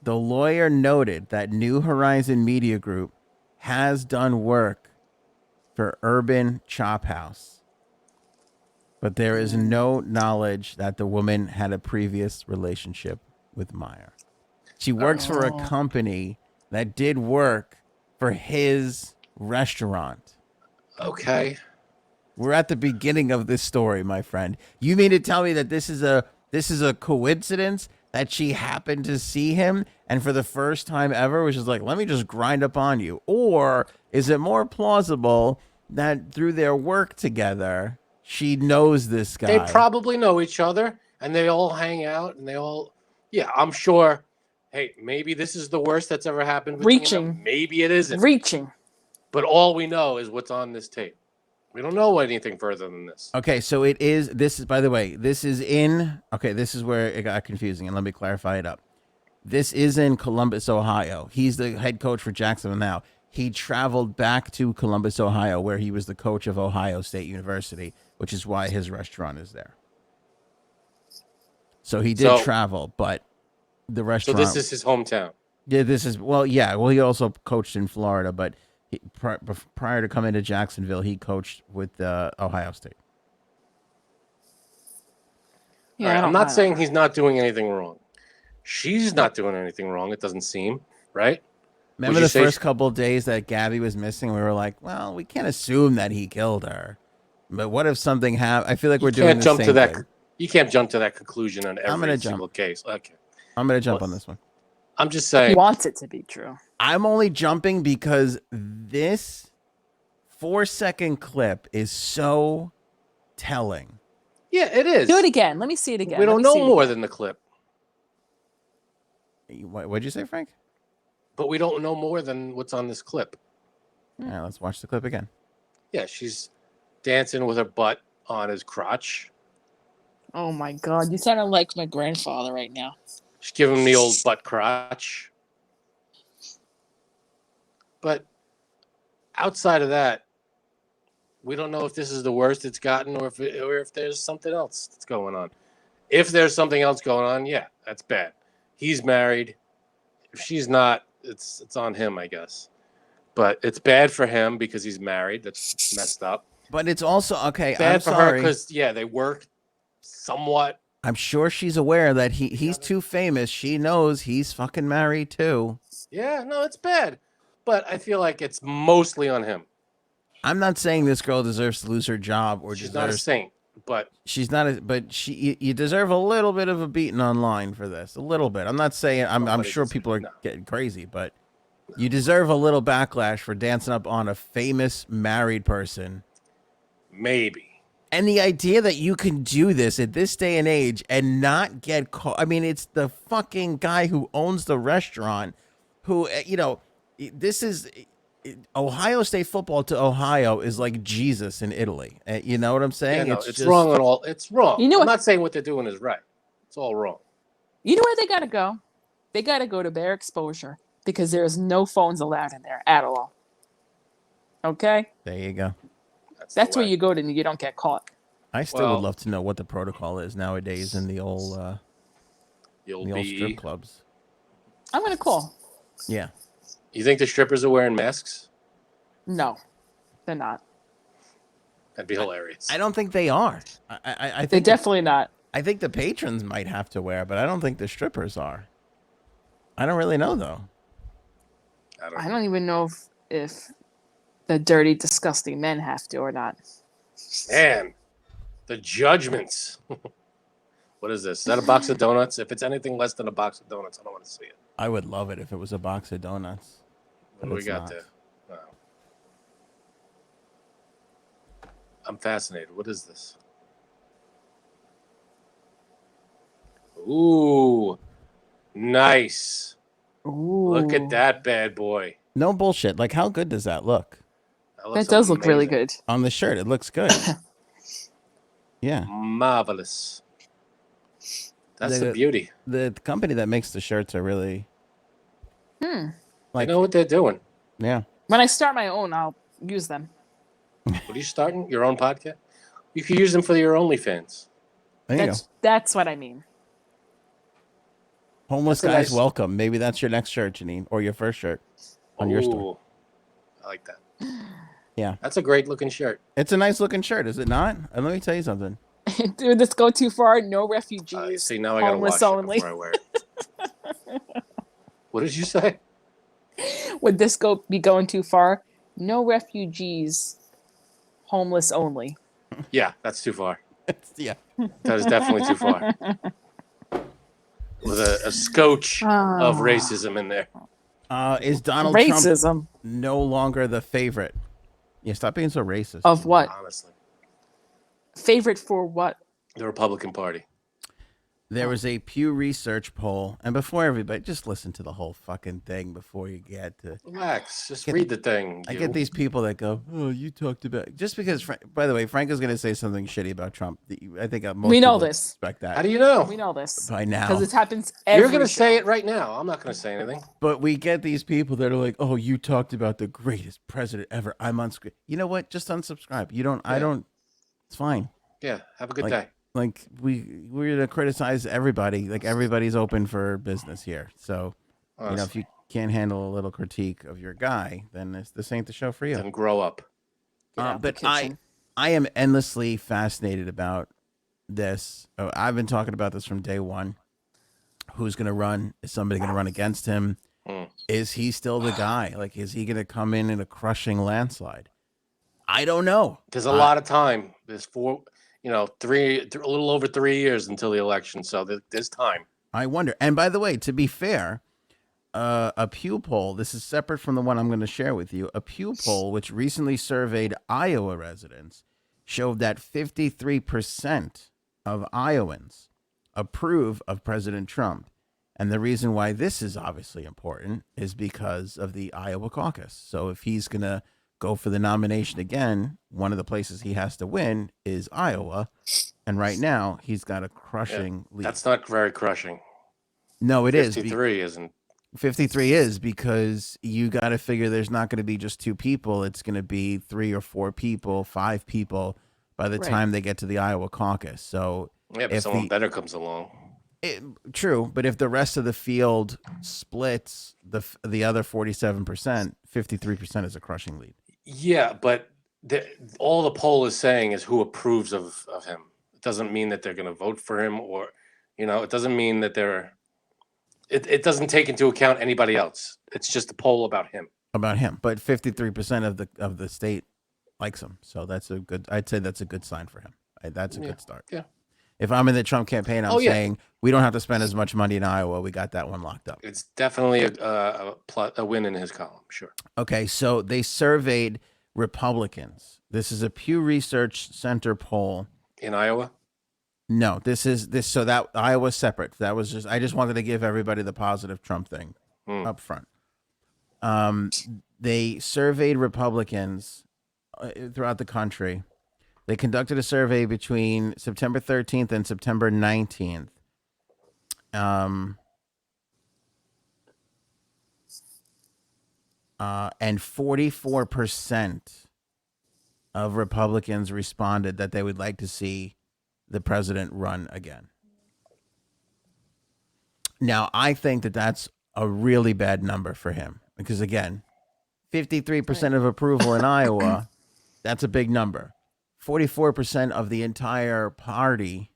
The lawyer noted that New Horizon Media Group has done work for Urban Chop House, but there is no knowledge that the woman had a previous relationship with Meyer. She works for a company that did work for his restaurant. Okay. We're at the beginning of this story, my friend. You mean to tell me that this is a coincidence that she happened to see him and for the first time ever was just like, let me just grind up on you? Or is it more plausible that through their work together, she knows this guy? They probably know each other and they all hang out and yeah, I'm sure. Hey, maybe this is the worst that's ever happened. Reaching. Maybe it isn't. Reaching. But all we know is what's on this tape. We don't know anything further than this. Okay, so this is, by the way, this is where it got confusing, and let me clarify it up. This is in Columbus, Ohio. He's the head coach for Jacksonville now. He traveled back to Columbus, Ohio, where he was the coach of Ohio State University, which is why his restaurant is there. So he did travel, but the restaurant... So this is his hometown. Yeah, well, he also coached in Florida, but prior to coming to Jacksonville, he coached with Ohio State. Yeah, All right, I I'm don't not mind. saying he's not doing anything wrong. She's not doing anything wrong. It doesn't seem right. Remember the first couple of days that Gabby was missing? We were like, well, we can't assume that he killed her. But what if something happened? I feel like we're doing the same thing. You can't jump to that conclusion on every single case. Okay. I'm going to jump on this one. I'm just saying. He wants it to be true. I'm only jumping because this 4-second clip is so telling. Yeah, it is. Do it again. Let me see it again. We don't know more than the clip. What'd you say, Frank? But we don't know more than what's on this clip. All right, let's watch the clip again. Yeah, she's dancing with her butt on his crotch. Oh my God, you sound like my grandfather right now. She's giving him the old butt crotch. But outside of that, we don't know if this is the worst it's gotten or if there's something else that's going on. If there's something else going on, yeah, that's bad. He's married. If she's not, it's on him, I guess. But it's bad for him because he's married. That's messed up. But it's also okay. Bad I'm for sorry. her because they work somewhat. I'm sure she's aware that he's too famous. She knows he's fucking married too. Yeah, no, it's bad. But I feel like it's mostly on him. I'm not saying this girl deserves to lose her job or she's not a saint, but she's not. You deserve a little bit of a beating online for this. A little bit. I'm not saying. I'm sure people are getting crazy, but you deserve a little backlash for dancing up on a famous married person. Maybe. And the idea that you can do this at this day and age and not get caught. I mean, it's the fucking guy who owns the restaurant who, this is Ohio State football to Ohio is like Jesus in Italy. You know what I'm saying? Yeah, no, it's wrong on all. It's wrong. I'm not saying what they're doing is right. It's all wrong. You know where they got to go? They got to go to Bear Exposure because there's no phones allowed in there at all. Okay? There you go. That's where you go to you don't get caught. I still would love to know what the protocol is nowadays in the old strip clubs. I'm going to call. Yeah. You think the strippers are wearing masks? No, they're not. That'd be hilarious. I don't think they are. I think they're definitely not. I think the patrons might have to wear, but I don't think the strippers are. I don't really know though. I don't even know if the dirty, disgusting men have to or not. Man, the judgments. What is this? Is that a box of donuts? If it's anything less than a box of donuts, I don't want to see it. I would love it if it was a box of donuts. What do we got there? Wow. I'm fascinated. What is this? Ooh, nice. Ooh. Look at that bad boy. No bullshit. Like, how good does that look? That does look really good. On the shirt, it looks good. Yeah. Marvelous. That's the beauty. The company that makes the shirts are really... Like, they know what they're doing. Yeah. When I start my own, I'll use them. What are you starting? Your own podcast? You could use them for your OnlyFans. That's what I mean. Homeless guys welcome. Maybe that's your next shirt, Janine, or your first shirt on your store. I like that. Yeah. That's a great looking shirt. It's a nice looking shirt, is it not? And let me tell you something. Dude, this go too far. No refugees. See, now I gotta wash it before I wear it. What did you say? Would this be going too far? No refugees. Homeless only. Yeah, that's too far. Yeah. That is definitely too far. With a scotch of racism in there. Is Donald Trump no longer the favorite? Yeah, stop being so racist. Of what? Honestly. Favorite for what? The Republican Party. There was a Pew Research poll, and before everybody, just listen to the whole fucking thing before you get to... Relax, just read the thing. I get these people that go, oh, you talked about... Just because, by the way, Frank is going to say something shitty about Trump. I think most we know people this. Expect that. How do you know? We know this. By now. Because it happens every You're going to say it right now. I'm not going to say anything. But we get these people that are like, oh, you talked about the greatest president ever. I'm unscripted. You know what? Just unsubscribe. You don't... Yeah. I don't... It's fine. Yeah, have a good day. Like we're gonna criticize everybody. Like everybody's open for business here. So honestly, if you can't handle a little critique of your guy, then this ain't the show for you. Then grow up. But I am endlessly fascinated about this. I've been talking about this from day one. Who's going to run? Is somebody going to run against him? Is he still the guy? Like, is he going to come in a crushing landslide? I don't know. There's a lot of time. There's a little over 3 years until the election. So there's time. I wonder. And by the way, to be fair, a Pew poll, this is separate from the one I'm going to share with you. A Pew poll, which recently surveyed Iowa residents, showed that 53% of Iowans approve of President Trump. And the reason why this is obviously important is because of the Iowa caucus. So if he's going to go for the nomination again, one of the places he has to win is Iowa. And right now, he's got a crushing lead. That's not very crushing. No, it 53 is. 53 isn't. 53 is because you got to figure there's not going to be just 2 people. It's going to be 3 or 4 people, 5 people by the time they get to the Iowa caucus. So but if someone better comes along. True, but if the rest of the field splits the other 47%, 53% is a crushing lead. Yeah, but all the poll is saying is who approves of him. It doesn't mean that they're going to vote for him, or it doesn't mean that they're. It doesn't take into account anybody else. It's just a poll about him. About him, but 53% of the state likes him, so that's a good. I'd say that's a good sign for him. That's a good start. Yeah. If I'm in the Trump campaign, I'm saying we don't have to spend as much money in Iowa. We got that one locked up. It's definitely a win in his column, sure. Okay, so they surveyed Republicans. This is a Pew Research Center poll. In Iowa? No, so that Iowa's separate. That was I just wanted to give everybody the positive Trump thing up front. They surveyed Republicans throughout the country. They conducted a survey between September 13th and September 19th. And 44% of Republicans responded that they would like to see the president run again. Now, I think that that's a really bad number for him because, again, 53% of approval in Iowa, that's a big number. 44% of the entire party,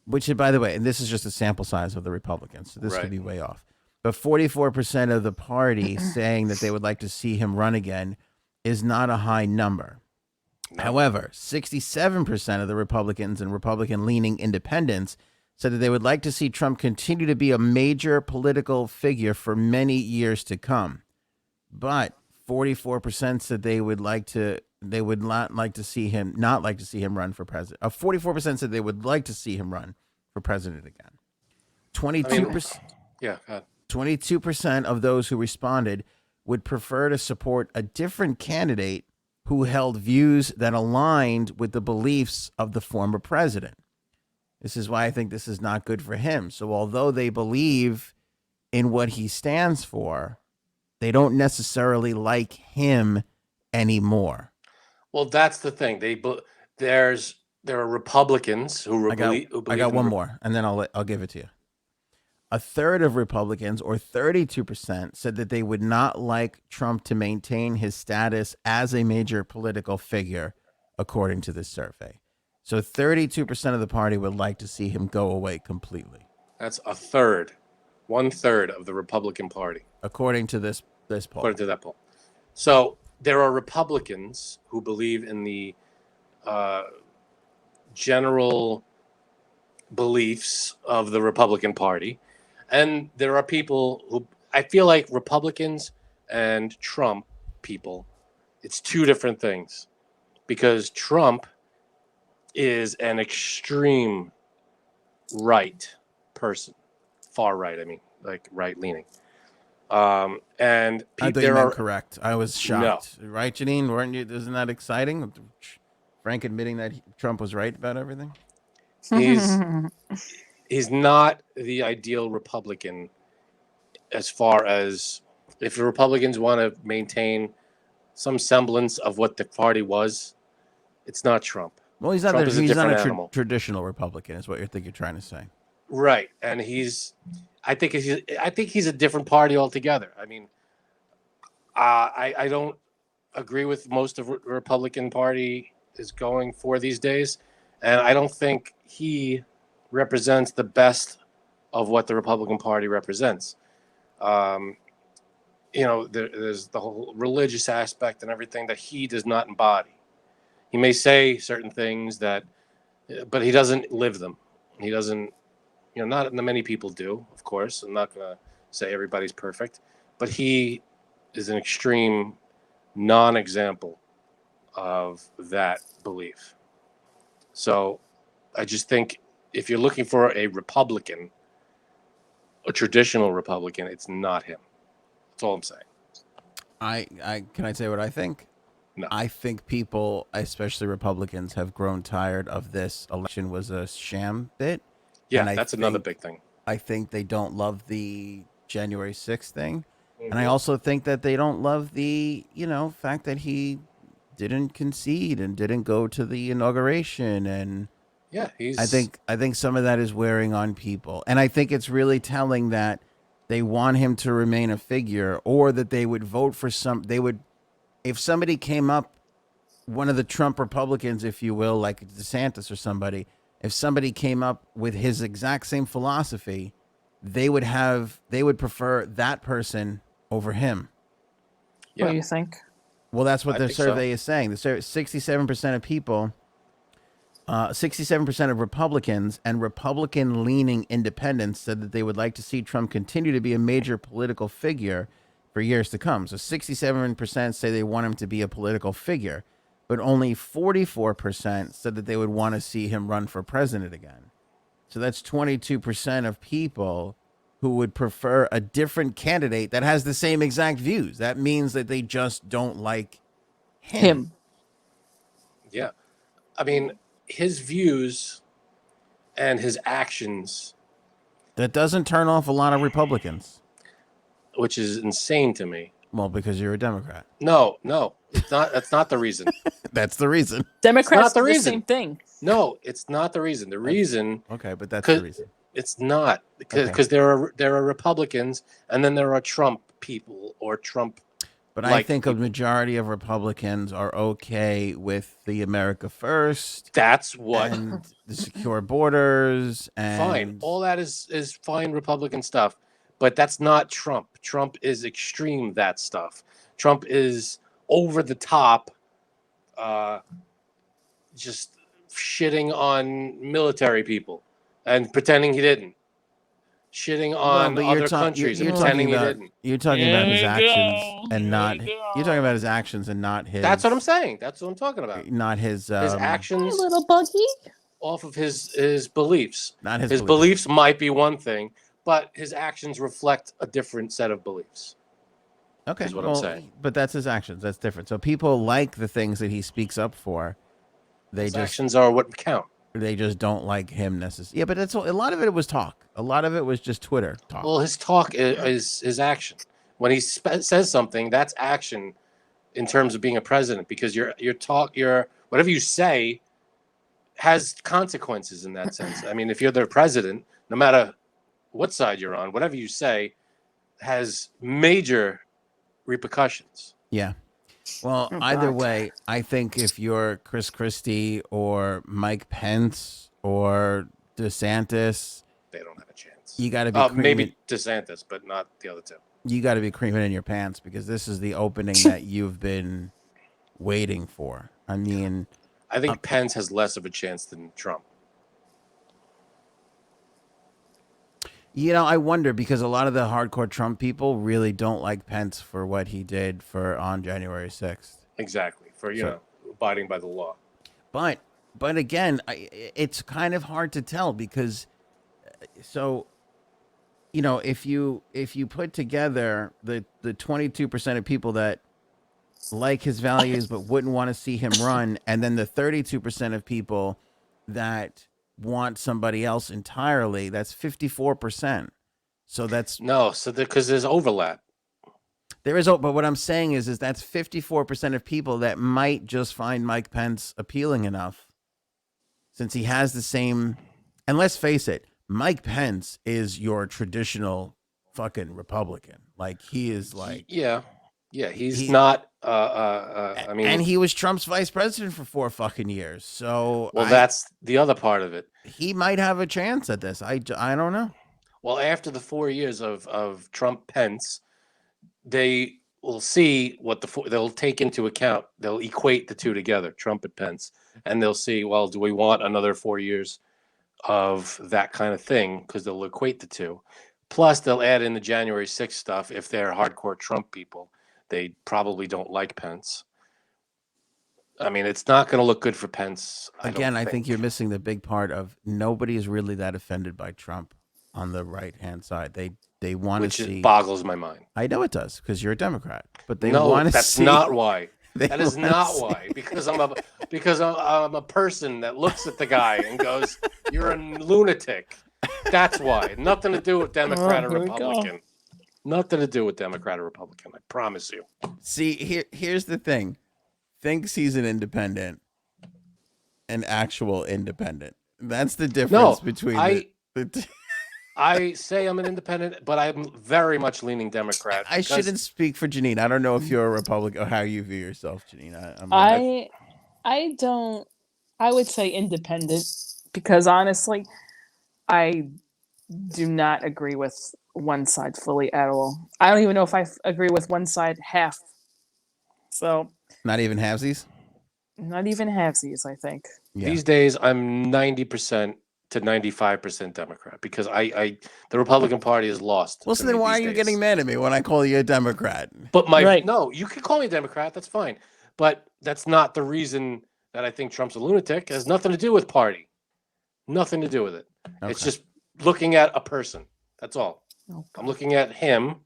which, by the way, and this is just a sample size of the Republicans, so this could be way off. But 44% of the party saying that they would like to see him run again is not a high number. No. However, 67% of the Republicans and Republican-leaning independents said that they would like to see Trump continue to be a major political figure for many years to come. But 44% said they would not like to see him run for president. 44% said they would like to see him run for president again. 22%. 22% of those who responded would prefer to support a different candidate who held views that aligned with the beliefs of the former president. This is why I think this is not good for him. So although they believe in what he stands for, they don't necessarily like him anymore. Well, that's the thing. There are Republicans who believe. I got one more, and then I'll give it to you. A third of Republicans, or 32%, said that they would not like Trump to maintain his status as a major political figure, according to this survey. So 32% of the party would like to see him go away completely. That's a third, 1/3 of the Republican Party, according to this poll. According to that poll. So there are Republicans who believe in the general beliefs of the Republican Party. And there are people who, I feel like Republicans and Trump people, it's 2 different things. Because Trump is an extreme right person. Far right, I mean, like right-leaning. And I thought you meant correct. I was shocked. No. Right, Janine? Weren't you? Isn't that exciting? Frank admitting that Trump was right about everything? He's not the ideal Republican as far as if the Republicans want to maintain some semblance of what the party was, it's not Trump. Well, he's not a traditional Republican is what you're trying to say. Right. And I think he's a different party altogether. I mean, I don't agree with most of the Republican Party is going for these days. And I don't think he represents the best of what the Republican Party represents. There's the whole religious aspect and everything that he does not embody. He may say certain things but he doesn't live them. He doesn't, not many people do, of course. I'm not going to say everybody's perfect, but he is an extreme non-example of that belief. So I just think if you're looking for a Republican, a traditional Republican, it's not him. That's all I'm saying. Can I say what I think? No. I think people, especially Republicans, have grown tired of this election was a sham bit. Yeah, that's another big thing. I think they don't love the January 6th thing. Mm-hmm. And I also think that they don't love the, fact that he didn't concede and didn't go to the inauguration. And yeah, I think some of that is wearing on people. And I think it's really telling that they want him to remain a figure, or that they would vote for if somebody came up, one of the Trump Republicans, if you will, like DeSantis or somebody, if somebody came up with his exact same philosophy, they would prefer that person over him. Yeah. What do you think? Well, that's what the survey is saying. The 67% of people, 67% of Republicans and Republican-leaning independents said that they would like to see Trump continue to be a major political figure for years to come. So 67% say they want him to be a political figure, but only 44% said that they would want to see him run for president again. So that's 22% of people who would prefer a different candidate that has the same exact views. That means that they just don't like him. Yeah. I mean, his views and his actions. That doesn't turn off a lot of Republicans. Which is insane to me. Well, because you're a Democrat. No, it's not. That's not the reason. That's the reason. Democrats do the same thing. No, it's not the reason. The reason. Okay, but that's the reason. It's not because there are Republicans and then there are Trump people or Trump. But I think a majority of Republicans are okay with the America First. That's what. And the secure borders. And fine. All that is fine Republican stuff. But that's not Trump. Trump is extreme, that stuff. Trump is over the top, just shitting on military people and pretending he didn't. Shitting on other countries and pretending he didn't. You're talking about his actions and not. You're talking about his actions and not his. That's what I'm saying. That's what I'm talking about. Not his actions. Hey, little buggy. Off of his beliefs. Not his beliefs might be one thing, but his actions reflect a different set of beliefs. Okay, is what I'm saying. But that's his actions. That's different. So people like the things that he speaks up for. His actions are what count. They just don't like him necessarily. Yeah, but that's a lot of it was talk. A lot of it was just Twitter talk. Well, his talk is his action. When he says something, that's action in terms of being a president, because your whatever you say has consequences in that sense. I mean, if you're the president, no matter what side you're on, whatever you say has major repercussions. Yeah. Well, either way, I think if you're Chris Christie or Mike Pence or DeSantis, they don't have a chance. You got to be maybe DeSantis, but not the other two. You got to be creaming in your pants, because this is the opening that you've been waiting for. I mean, I think Pence has less of a chance than Trump. I wonder, because a lot of the hardcore Trump people really don't like Pence for what he did on January 6th. Exactly. For, abiding by the law. But again, it's kind of hard to tell, because if you put together the 22% of people that like his values but wouldn't want to see him run, and then the 32% of people that want somebody else entirely, that's 54%. So that's because there's overlap. There is, but what I'm saying is that's 54% of people that might just find Mike Pence appealing enough, since he has the same. And let's face it, Mike Pence is your traditional fucking Republican. Like, he is like, yeah, Yeah, he's not. I mean, and he was Trump's vice president for 4 fucking years. So, well, that's the other part of it. He might have a chance at this. I don't know. Well, after the 4 years of Trump Pence, they will see what they'll take into account. They'll equate the two together, Trump and Pence, and they'll see, well, do we want another 4 years of that kind of thing? Because they'll equate the two. Plus, they'll add in the January 6th stuff if they're hardcore Trump people. They probably don't like Pence. I mean, it's not going to look good for Pence. I think you're missing the big part of nobody is really that offended by Trump on the right-hand side. They want to see. Which boggles my mind. I know it does because you're a Democrat, but they want to see. That's not why. That is not why. Because I'm a person that looks at the guy and goes, "You're a lunatic." That's why. Nothing to do with Democrat or Republican. Nothing to do with Democrat or Republican. I promise you. See, here's the thing. Thinks he's an independent, an actual independent. That's the difference between I say I'm an independent, but I'm very much leaning Democrat. I shouldn't speak for Janine. I don't know if you're a Republican or how you view yourself, Janine. I don't. I would say independent because honestly, I do not agree with one side fully at all. I don't even know if I agree with one side half. So not even halvesies? Not even halvesies, I think. Yeah. These days, I'm 90% to 95% Democrat because the Republican Party is lost. Well, so then why are you getting mad at me when I call you a Democrat? But no, you can call me a Democrat. That's fine. But that's not the reason that I think Trump's a lunatic. It has nothing to do with party. Nothing to do with it. Okay. It's just looking at a person. That's all. Okay. I'm looking at him.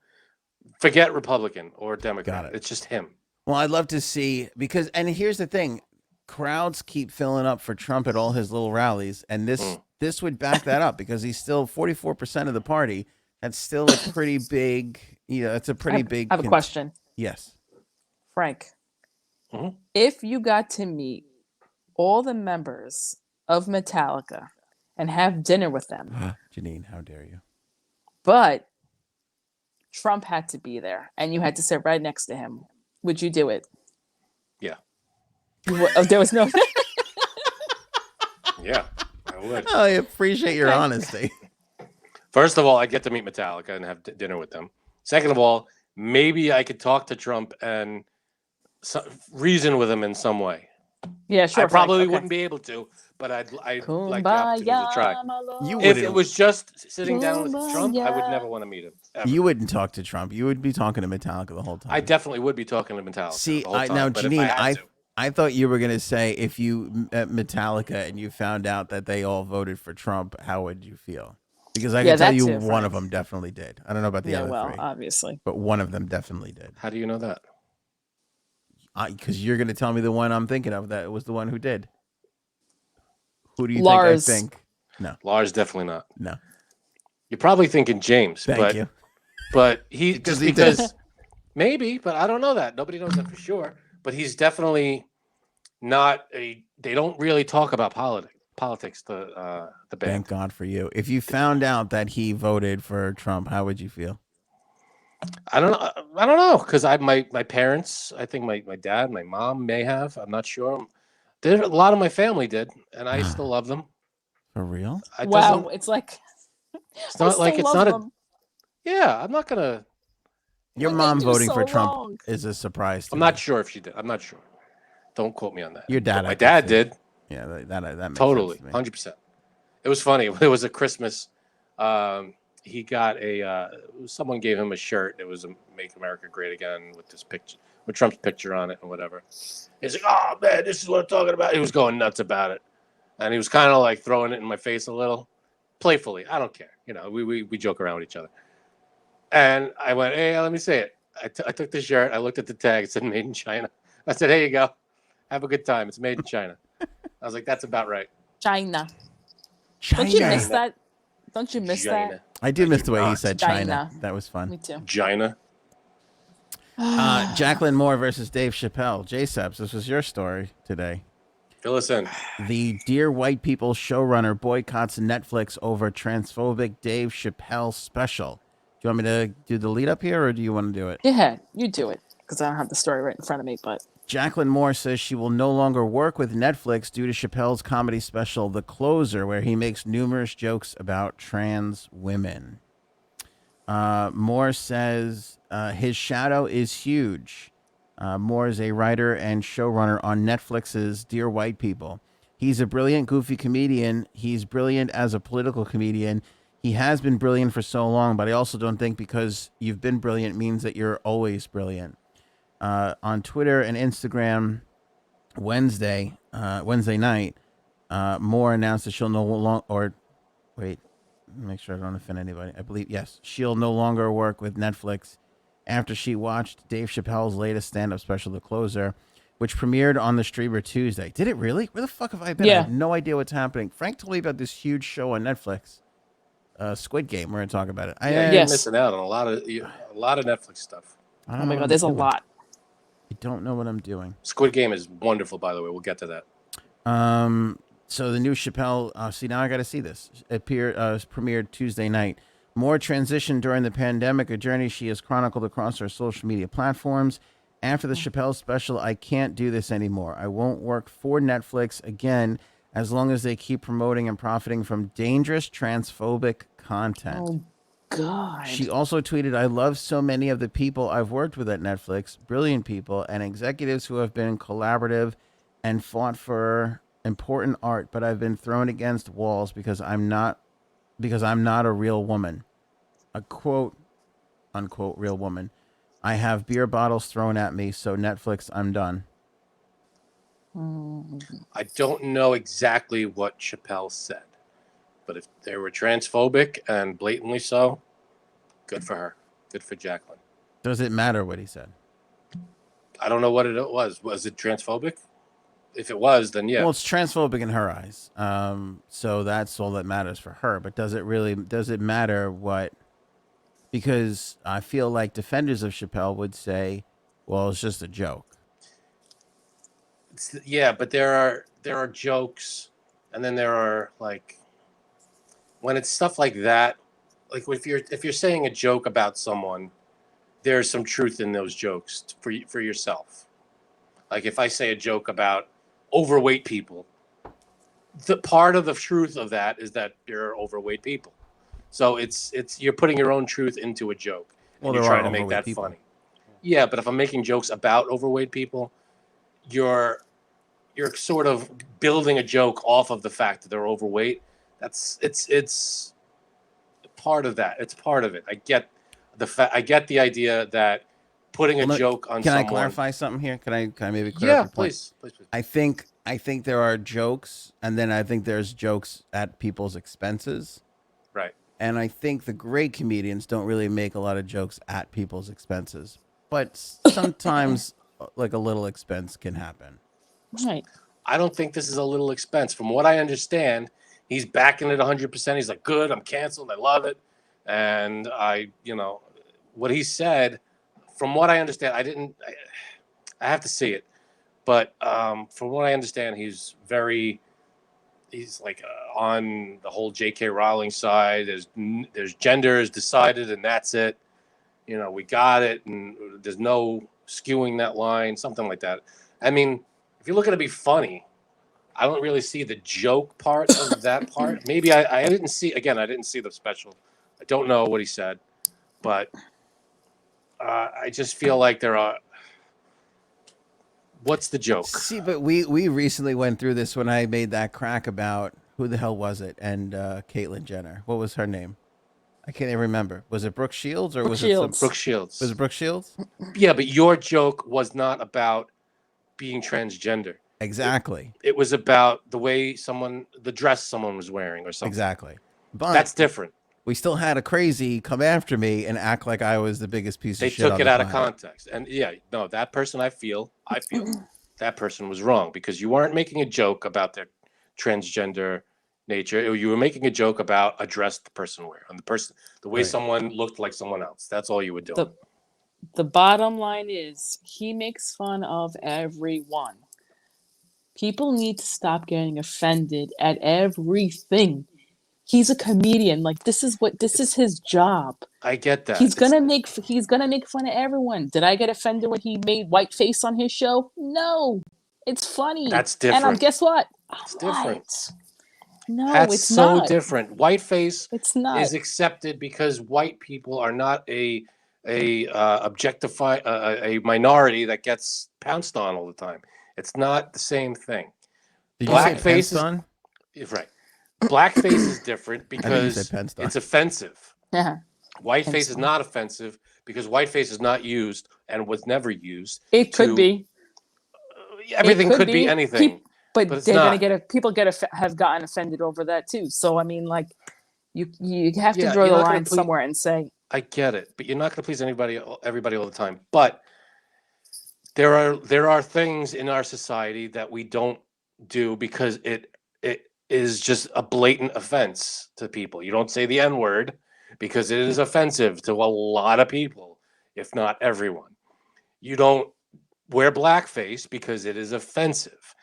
Forget Republican or Democrat. It's just him. Well, I'd love to see and here's the thing. Crowds keep filling up for Trump at all his little rallies, and this would back that up because he's still 44% of the party. That's still a pretty big, it's a pretty big. I have a question. Yes. Frank, if you got to meet all the members of Metallica and have dinner with them. Janine, how dare you? But Trump had to be there, and you had to sit right next to him. Would you do it? Yeah. There was no. Yeah, I would. I appreciate your honesty. First of all, I get to meet Metallica and have dinner with them. Second of all, maybe I could talk to Trump and reason with him in some way. Yeah, sure. I probably wouldn't be able to, but I'd like the opportunity to try. If it was just sitting down with Trump, I would never want to meet him. Ever. You wouldn't talk to Trump. You would be talking to Metallica the whole time. I definitely would be talking to Metallica. See, the whole time, now, Janine, I thought you were going to say if you met Metallica and you found out that they all voted for Trump, how would you feel? Because I can tell you one of them definitely did. I don't know about the other three. Obviously. But one of them definitely did. How do you know that? Because you're going to tell me the one I'm thinking of that was the one who did. Who do you Lars. think I think? No. Lars, definitely not. No. You're probably thinking James. Thank you. But because maybe, but I don't know that. Nobody knows that for sure. But he's definitely not they don't really talk about politics, the band. Thank God for you. If you found out that he voted for Trump, how would you feel? I don't know, because my parents, I think my dad, my mom may have. I'm not sure. A lot of my family did, and I still love them. For real? Wow, it's like it's not like it's not them. Yeah, I'm not gonna. Your mom voting for Trump is a surprise to me. I'm not sure if she did. I'm not sure. Don't quote me on that. Your dad, my dad did. Yeah, that makes totally, sense to me. 100%. It was funny. It was a Christmas. He got someone gave him a shirt. It was a "Make America Great Again" with this picture, with Trump's picture on it and whatever. He's like, "Oh man, this is what I'm talking about." He was going nuts about it, and he was kind of like throwing it in my face a little, playfully. I don't care, we joke around with each other. And I went, "Hey, let me see it." I took the shirt. I looked at the tag. It said "Made in China." I said, "Here you go. Have a good time. It's made in China." I was like, "That's about right." China. Don't you miss that? Don't you miss that? I did miss the way he said China. That was fun. Me too. China. Jaclyn Moore versus Dave Chappelle. J-Seps, this was your story today. Fill us in. The Dear White People showrunner boycotts Netflix over transphobic Dave Chappelle special. Do you want me to do the lead up here, or do you want to do it? Yeah, you do it. because I don't have the story right in front of me. But Jaclyn Moore says she will no longer work with Netflix due to Chappelle's comedy special, The Closer, where he makes numerous jokes about trans women. Moore says his shadow is huge. Moore is a writer and showrunner on Netflix's Dear White People. He's a brilliant, goofy comedian. He's brilliant as a political comedian. He has been brilliant for so long, but I also don't think because you've been brilliant means that you're always brilliant. On Twitter and Instagram Wednesday night, Moore announced that she'll no longer, or wait, make sure I don't offend anybody. I believe, yes, she'll no longer work with Netflix after she watched Dave Chappelle's latest stand-up special, The Closer, which premiered on the streamer Tuesday. Did it really? Where the fuck have I been? I have no idea what's happening. Frank told me about this huge show on Netflix, Squid Game. We're going to talk about it. You're missing out on a lot of Netflix stuff. Oh my God, there's a lot. I don't know what I'm doing. Squid Game is wonderful, by the way. We'll get to that. So the new Chappelle, see, now I got to see this. Premiered Tuesday night. Moore transitioned during the pandemic, a journey she has chronicled across her social media platforms. After the Chappelle special, I can't do this anymore. I won't work for Netflix again as long as they keep promoting and profiting from dangerous transphobic content. Oh, God. She also tweeted, I love so many of the people I've worked with at Netflix, brilliant people and executives who have been collaborative and fought for important art, but I've been thrown against walls because I'm not a real woman. A quote, unquote, real woman. I have beer bottles thrown at me, so Netflix, I'm done. I don't know exactly what Chappelle said, but if they were transphobic and blatantly so, good for her. Good for Jaclyn. Does it matter what he said? I don't know what it was. Was it transphobic? If it was, then yeah. Well, it's transphobic in her eyes. So that's all that matters for her. But does it matter what? Because I feel like defenders of Chappelle would say, well, it's just a joke. Yeah, but there are jokes, and then there are, like, when it's stuff like that, like if you're saying a joke about someone, there's some truth in those jokes for yourself. Like if I say a joke about overweight people, the part of the truth of that is that you're overweight people. So it's you're putting your own truth into a joke, and you're trying to make that funny. Yeah, but if I'm making jokes about overweight people, you're sort of building a joke off of the fact that they're overweight. It's part of that. It's part of it. I get the idea that putting a joke on Can someone. I clarify something here? Can I maybe clarify? Yeah, please. I think there are jokes, and then I think there's jokes at people's expenses. Right. And I think the great comedians don't really make a lot of jokes at people's expenses. But sometimes like a little expense can happen. Right. I don't think this is a little expense. From what I understand, he's backing it 100%. He's like, good, I'm canceled. I love it. And what he said, from what I understand, I have to see it. But from what I understand, he's like on the whole J.K. Rowling side. There's gender is decided, and that's it. We got it, and there's no skewing that line, something like that. I mean, if you're looking to be funny, I don't really see the joke part of that part. Maybe I didn't see the special. I don't know what he said, but I just feel like there are. What's the joke? See, but we recently went through this when I made that crack about who the hell was it and Caitlyn Jenner. What was her name? I can't even remember. Was it Brooke Shields or was it Brooke Shields? Was it Brooke Shields? Yeah, but your joke was not about being transgender. Exactly. It was about the way the dress someone was wearing or something. Exactly. But that's different. We still had a crazy come after me and act like I was the biggest piece of shit. They took it out of context. And that person, I feel that person was wrong because you weren't making a joke about their transgender nature. You were making a joke about a dress the person wear and the way someone looked like someone else. That's all you were doing. The bottom line is he makes fun of everyone. People need to stop getting offended at everything. He's a comedian. Like this is his job. I get that. He's gonna make fun of everyone. Did I get offended when he made whiteface on his show? No, it's funny. That's different. And guess what? It's different. No, that's it's so not. different. Whiteface it's not. is accepted because white people are not a minority that gets pounced on all the time. It's not the same thing. Blackface on? Right. Blackface is different because it's offensive. Yeah. Whiteface is not offensive because whiteface is not used and was never used. It could be. Everything could be anything. But they're gonna people have gotten offended over that too. So I mean, like, you have to draw the line somewhere and say. I get it, but you're not going to please everybody all the time. But there are things in our society that we don't do because it is just a blatant offense to people. You don't say the N-word because it is offensive to a lot of people, if not everyone. You don't wear blackface because it is offensive.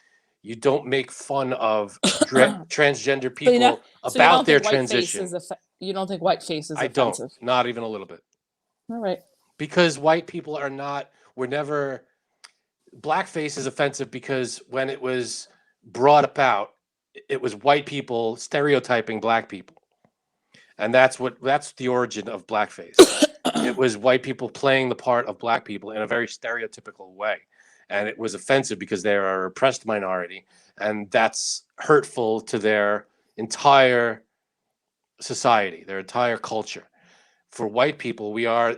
You don't make fun of transgender people about their transition. You don't think whiteface is offensive? I don't. Not even a little bit. All right. Because white people are not. Blackface is offensive because when it was brought about, it was white people stereotyping black people, and that's the origin of blackface. It was white people playing the part of black people in a very stereotypical way. And it was offensive because they are a oppressed minority, and that's hurtful to their entire society, their entire culture. For white people, we're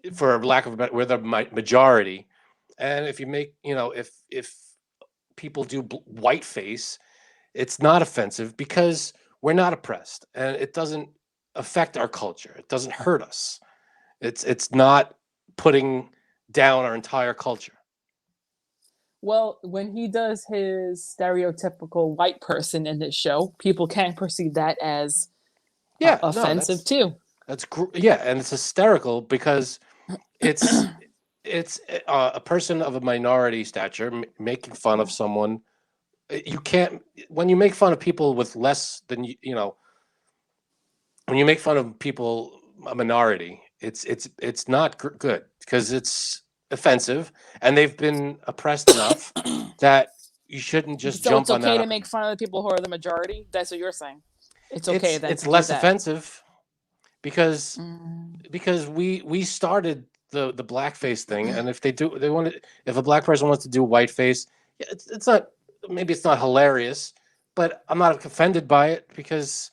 the majority, and if you make, if people do whiteface, it's not offensive because we're not oppressed, and it doesn't affect our culture. It doesn't hurt us. It's not putting down our entire culture. Well, when he does his stereotypical white person in this show, people can perceive that as offensive too. And it's hysterical because it's a person of a minority stature making fun of someone. You can't, when you make fun of people with less than when you make fun of people a minority, it's not good because it's offensive, and they've been oppressed enough that you shouldn't just jump on that. So it's okay to make fun of the people who are the majority? That's what you're saying. It's okay. It's less offensive because we started the blackface thing, and if if a black person wants to do whiteface, it's not, maybe it's not hilarious, but I'm not offended by it because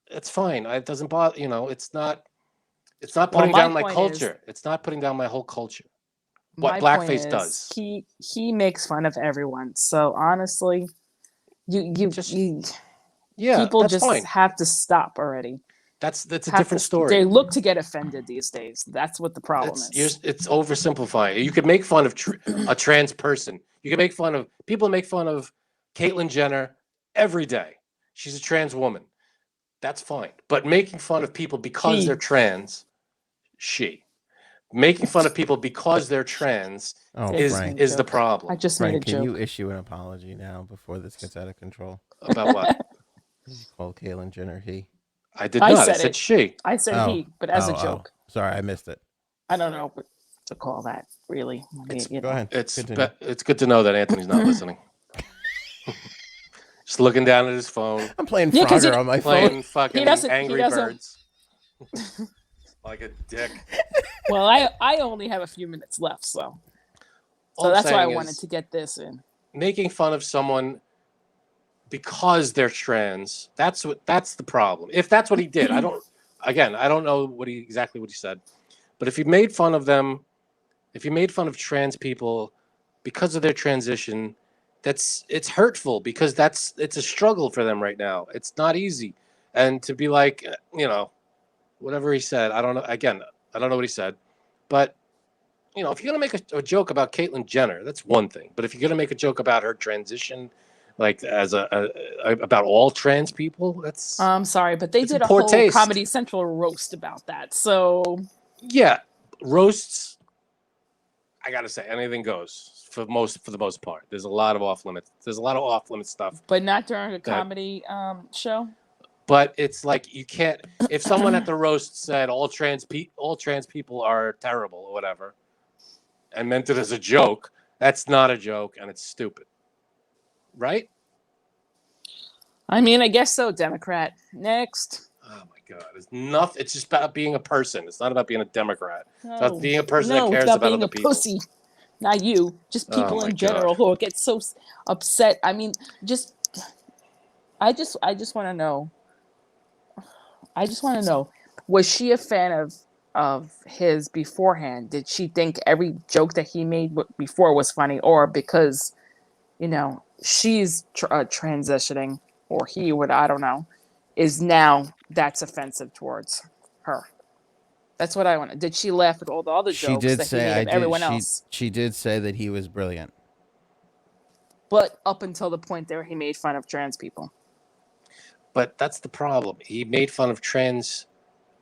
it's fine. It doesn't bother, it's not putting down my culture. It's not putting down my whole culture. What blackface does. He makes fun of everyone. So honestly, people just fine. have to stop already. That's a different story. They look to get offended these days. That's what the problem is. It's oversimplifying. You could make fun of a trans person. You can make fun of Caitlyn Jenner every day. She's a trans woman. That's fine. But making fun of people because they're trans, making fun of people because they're trans is the problem. I just made a joke. Can you issue an apology now before this gets out of control? About what? You called Caitlyn Jenner he. I did not. I said she. I said he, but as a joke. Sorry, I missed it. I don't know what to call that, really. Go ahead. It's good to know that Anthony's not listening. Just looking down at his phone. I'm playing Frogger on my phone. Playing fucking Angry Birds. Like a dick. Well, I only have a few minutes left, so that's why I wanted to get this in. Making fun of someone because they're trans, that's the problem. If that's what he did, I don't know exactly what he said, but if you made fun of them, if you made fun of trans people because of their transition, it's hurtful because it's a struggle for them right now. It's not easy, and to be like, whatever he said, I don't know. Again, I don't know what he said, but if you're gonna make a joke about Caitlyn Jenner, that's one thing. But if you're gonna make a joke about her transition, like about all trans people, that's. I'm sorry, but they did a whole taste. Comedy Central roast about that. So. Yeah, roasts. I gotta say, anything goes for the most part. There's a lot of off limits. There's a lot of off limit stuff. But not during a comedy show. But it's like you can't. If someone at the roast said all trans people are terrible or whatever, and meant it as a joke, that's not a joke and it's stupid, right? I mean, I guess so. Democrat. Next. Oh my God! It's nothing. It's just about being a person. It's not about being a Democrat. No, It's about being a person that it's cares about about being other a people. pussy. Not you. Just people my in general God. who get so upset. I mean, I just want to know. I just want to know, was she a fan of his beforehand? Did she think every joke that he made before was funny, or because she's transitioning, or he would, I don't know, is now that's offensive towards her? That's what I want. Did she laugh at all the other She jokes did that he say made I of did. everyone else? She did say that he was brilliant. But up until the point there, he made fun of trans people. But that's the problem. He made fun of trans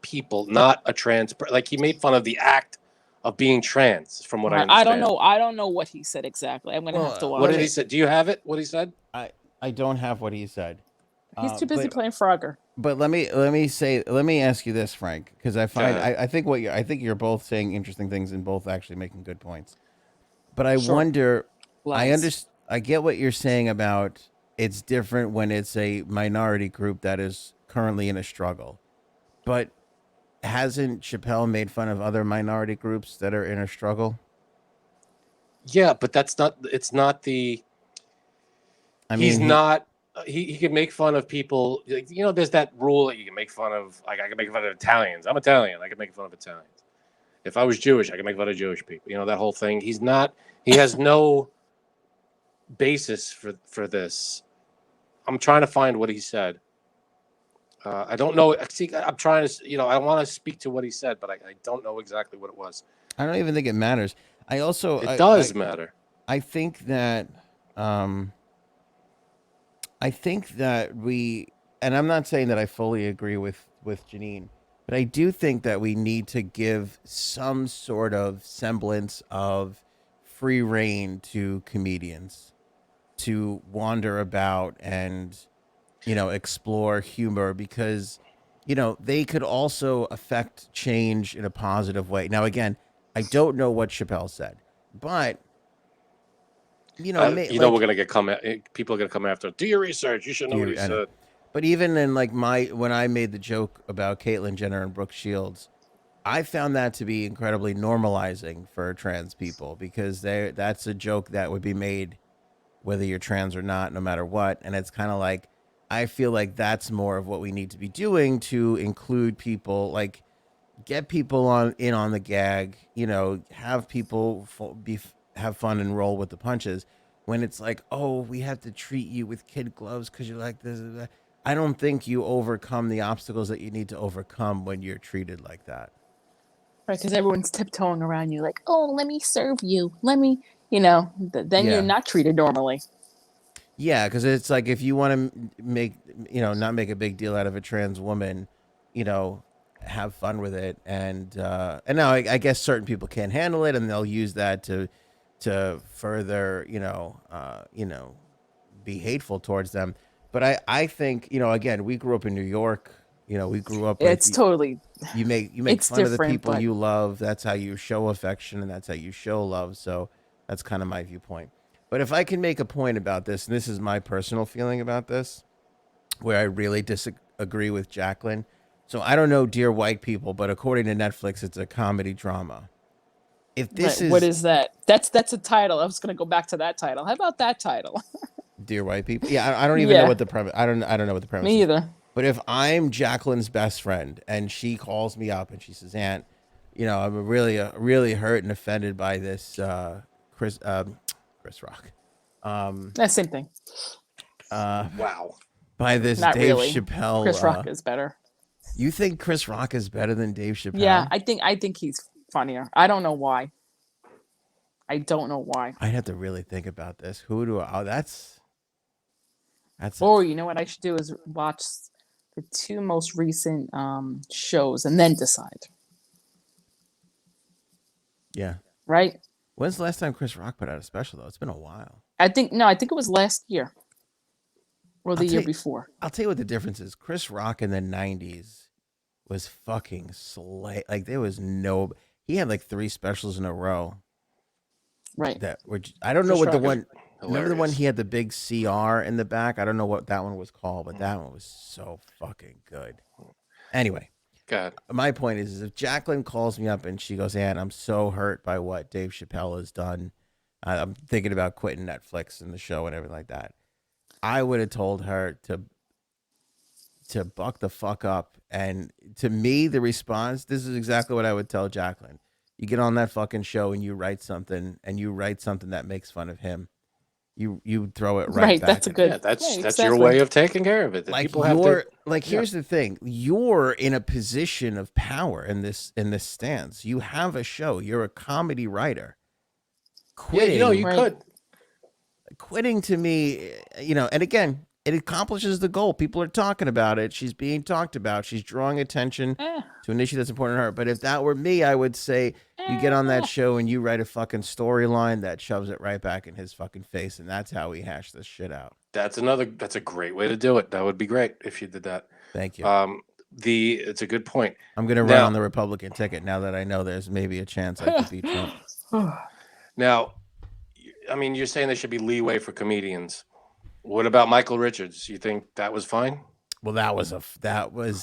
people, not a trans. Like he made fun of the act of being trans, from what I understand. I don't know. I don't know what he said exactly. I'm gonna have to watch. What did he say? Do you have it? What he said? I don't have what he said. He's too busy playing Frogger. But let me ask you this, Frank, because I think you're both saying interesting things and both actually making good points. But I wonder, I get what you're saying about it's different when it's a minority group that is currently in a struggle. But hasn't Chappelle made fun of other minority groups that are in a struggle? Yeah, but it's not the. I mean, he's not. He can make fun of people. There's that rule that you can make fun of. Like I can make fun of Italians. I'm Italian. I can make fun of Italians. If I was Jewish, I can make fun of Jewish people. That whole thing. He's not. He has no basis for this. I'm trying to find what he said. I don't know. See, I'm trying to. I want to speak to what he said, but I don't know exactly what it was. I don't even think it matters. It does matter. I think that. I think that and I'm not saying that I fully agree with Janine, but I do think that we need to give some sort of semblance of free reign to comedians to wander about and, explore humor because, they could also affect change in a positive way. Now, again, I don't know what Chappelle said, but we're gonna people are gonna come after. Do your research. You should know what he said. But even in when I made the joke about Caitlyn Jenner and Brooke Shields, I found that to be incredibly normalizing for trans people because that's a joke that would be made whether you're trans or not, no matter what. And it's kind of like I feel like that's more of what we need to be doing to include people, like get people on the gag, have people have fun and roll with the punches. When it's like, oh, we have to treat you with kid gloves because you're like this. I don't think you overcome the obstacles that you need to overcome when you're treated like that. Right, because everyone's tiptoeing around you like, oh, let me serve you. Let me, then you're not treated normally. Yeah, because it's like if you want to make, not make a big deal out of a trans woman, have fun with it. And now I guess certain people can't handle it and they'll use that to further, be hateful towards them. But I think, again, we grew up in New York. We grew up. It's totally. You make fun of the people you love. That's how you show affection, and that's how you show love. So that's kind of my viewpoint. But if I can make a point about this, and this is my personal feeling about this, where I really disagree with Jaclyn. So I don't know, Dear White People, but according to Netflix, it's a comedy drama. If this what is that? That's a title. I was going to go back to that title. How about that title? Dear White People. Yeah, I don't even know what the premise. I don't know what the premise. Me either. But if I'm Jaclyn's best friend and she calls me up and she says, "Aunt, I'm really hurt and offended by this Chris Rock." That same thing. Wow. By this Not Dave really. Chappelle. Chris Rock is better. You think Chris Rock is better than Dave Chappelle? Yeah, I think he's funnier. I don't know why. I'd have to really think about this. That's. Or you know what I should do is watch the two most recent shows and then decide. Yeah. Right? When's the last time Chris Rock put out a special though? It's been a while. I think it was last year. Or the year before. I'll tell you what the difference is. Chris Rock in the 90s was fucking slay. Like there was no. He had like 3 specials in a row. Right. That were. I don't know Chris what the Rock one. is Remember the one hilarious. he had the big CR in the back? I don't know what that one was called, but that one was so fucking good. Anyway, God. my point is if Jaclyn calls me up and she goes, "Ann, I'm so hurt by what Dave Chappelle has done. I'm thinking about quitting Netflix and the show and everything like that." I would have told her to buck the fuck up. And to me, the response, this is exactly what I would tell Jaclyn. You get on that fucking show and you write something that makes fun of him. You throw it right back. That's a good. Yeah, that's exactly. your way of taking care of it. Like people have to. Like here's the thing. You're in a position of power in this stance. You have a show. You're a comedy writer. Quitting, Yeah, you could. Quitting to me, and again, it accomplishes the goal. People are talking about it. She's being talked about. She's drawing attention to an issue that's important to her. But if that were me, I would say you get on that show and you write a fucking storyline that shoves it right back in his fucking face, and that's how we hash this shit out. That's a great way to do it. That would be great if you did that. Thank you. It's a good point. I'm gonna run on the Republican ticket now that I know there's maybe a chance I could beat Trump. Now, I mean, you're saying there should be leeway for comedians. What about Michael Richards? You think that was fine? Well, that was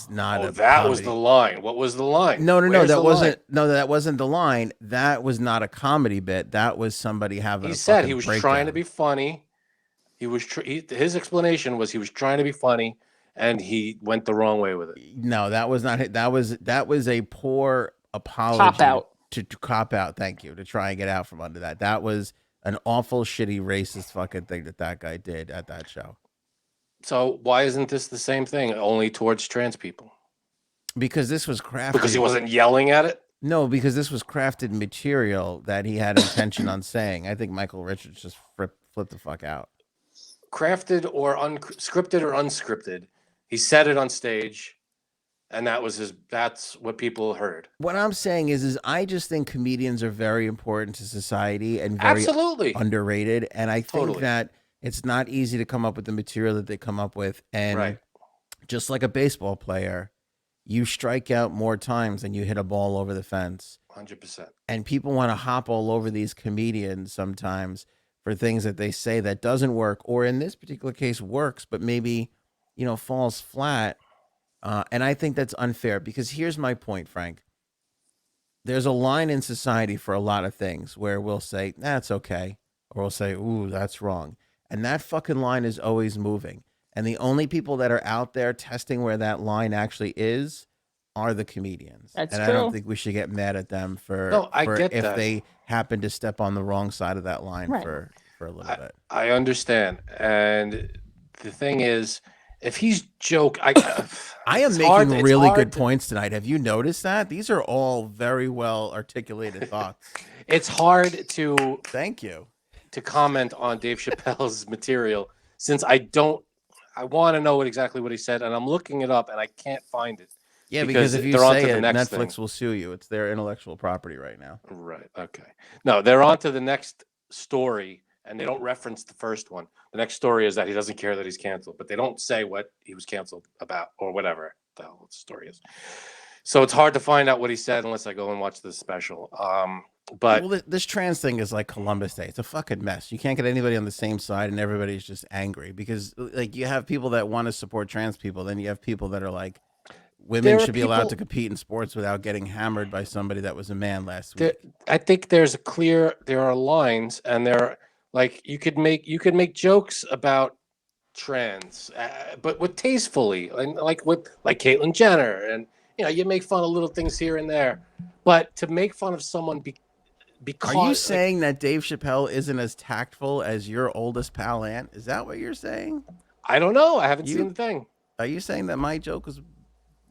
not a. That comedy. was the line. What was the line? No, Where's that the wasn't. line? No, that wasn't the line. That was not a comedy bit. That was somebody having. He a said fucking he was breakdown. trying to be funny. He was. His explanation was he was trying to be funny, and he went the wrong way with it. No, that was not. That was a poor apology. Cop out. To cop out. Thank you. To try and get out from under that. That was an awful, shitty, racist fucking thing that guy did at that show. So why isn't this the same thing, only towards trans people? Because this was crafted. Because he wasn't yelling at it? No, because this was crafted material that he had intention on saying. I think Michael Richards just flipped the fuck out. Crafted or scripted or unscripted, he said it on stage, and that's what people heard. What I'm saying is I just think comedians are very important to society and very Absolutely underrated. And I think that it's not easy to come up with the material that they come up with. And just like a baseball player, you strike out more times than you hit a ball over the fence. 100%. And people want to hop all over these comedians sometimes for things that they say that doesn't work, or in this particular case works, but maybe, falls flat. And I think that's unfair because here's my point, Frank. There's a line in society for a lot of things where we'll say, that's okay. Or we'll say, ooh, that's wrong. And that fucking line is always moving. And the only people that are out there testing where that line actually is are the comedians. That's and true. I don't think we should get mad at them if they happen to step on the wrong side of that line for a little bit. I understand. And the thing is, if he's joke, I am making really good points tonight. Have you noticed that? These are all very well articulated thoughts. It's hard to thank you to comment on Dave Chappelle's material since I want to know exactly what he said, and I'm looking it up and I can't find it. Yeah, because if you say it, Netflix will sue you. It's their intellectual property right now. Right. Okay. No, they're on to the next story, and they don't reference the first one. The next story is that he doesn't care that he's canceled, but they don't say what he was canceled about or whatever the hell the story is. So it's hard to find out what he said unless I go and watch the special. But this trans thing is like Columbus Day. It's a fucking mess. You can't get anybody on the same side, and everybody's just angry because, like, you have people that want to support trans people, then you have people that are like, women should be allowed to compete in sports without getting hammered by somebody that was a man last week. I think there are lines, and you could make jokes about trans, but tastefully, and like Caitlyn Jenner, and you make fun of little things here and there, but to make fun of someone because are you saying that Dave Chappelle isn't as tactful as your oldest pal Aunt? Is that what you're saying? I don't know. I haven't seen the thing. Are you saying that my joke was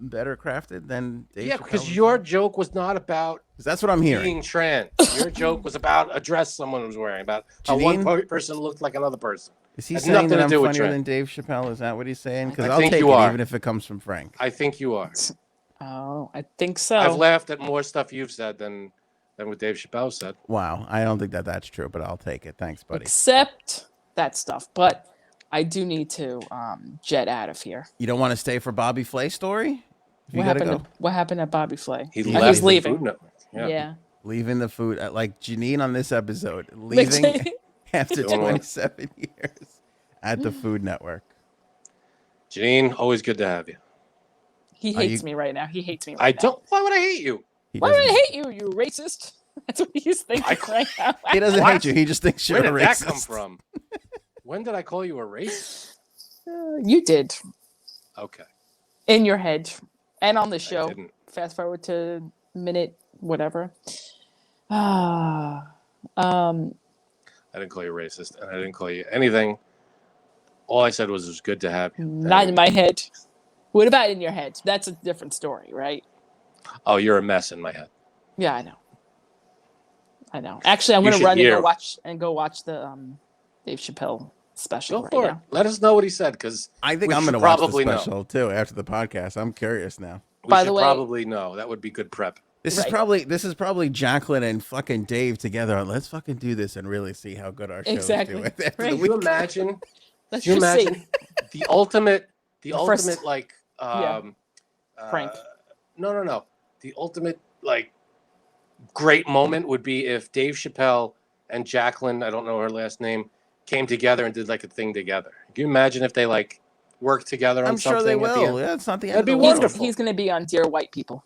better crafted than Dave Chappelle? Because your joke was not about that's what I'm hearing. Being trans. Your joke was about a dress someone was wearing, about how one person looked like another person. Is he saying that I'm funnier than Dave Chappelle? Is that what he's saying? Because I'll take it even if it comes from Frank. I think you are. Oh, I think so. I've laughed at more stuff you've said than what Dave Chappelle said. Wow. I don't think that's true, but I'll take it. Thanks, buddy. Except that stuff. But I do need to jet out of here. You don't want to stay for Bobby Flay story? If you What gotta happened? go, What happened at Bobby Flay? He He's left leaving. the Food Network. Yeah. leaving the food like Janine on this episode, leaving after Doing what? 27 years at the Food Network. Janine, always good to have you. He hates me right now. He hates me right now. don't. Why would I hate you? Why would I hate you, you racist? That's what he's thinking right now. He doesn't What? hate you. He just thinks you're Where a did racist. that come from? When did I call you a racist? You did. Okay. In your head. And on the I show. didn't. Fast forward to minute whatever. I didn't call you racist, and I didn't call you anything. All I said was it was good to have you. Not in my head. What about in your head? That's a different story, right? Oh, you're a mess in my head. Yeah, I know. Actually, I'm You going to should run hear- and go watch the Dave Chappelle special Go right for it. now. Let us know what he said, because I think We I'm should going to watch the probably know. special too after the podcast. I'm curious now. we By should the way- probably know. That would be good prep. This Right. is probably Jaclyn and fucking Dave together. Let's fucking do this and really see how good our shows Exactly. do. After Right. the Can you week. imagine? Let's Can you just imagine see. the ultimate first- like Prank. No. The ultimate like great moment would be if Dave Chappelle and Jaclyn, I don't know her last name, came together and did like a thing together. Can you imagine if they like worked together on I'm something? sure they at the will. end? Yeah, it's not the end That'd of be the He's, world. wonderful. he's going to be on Dear White People.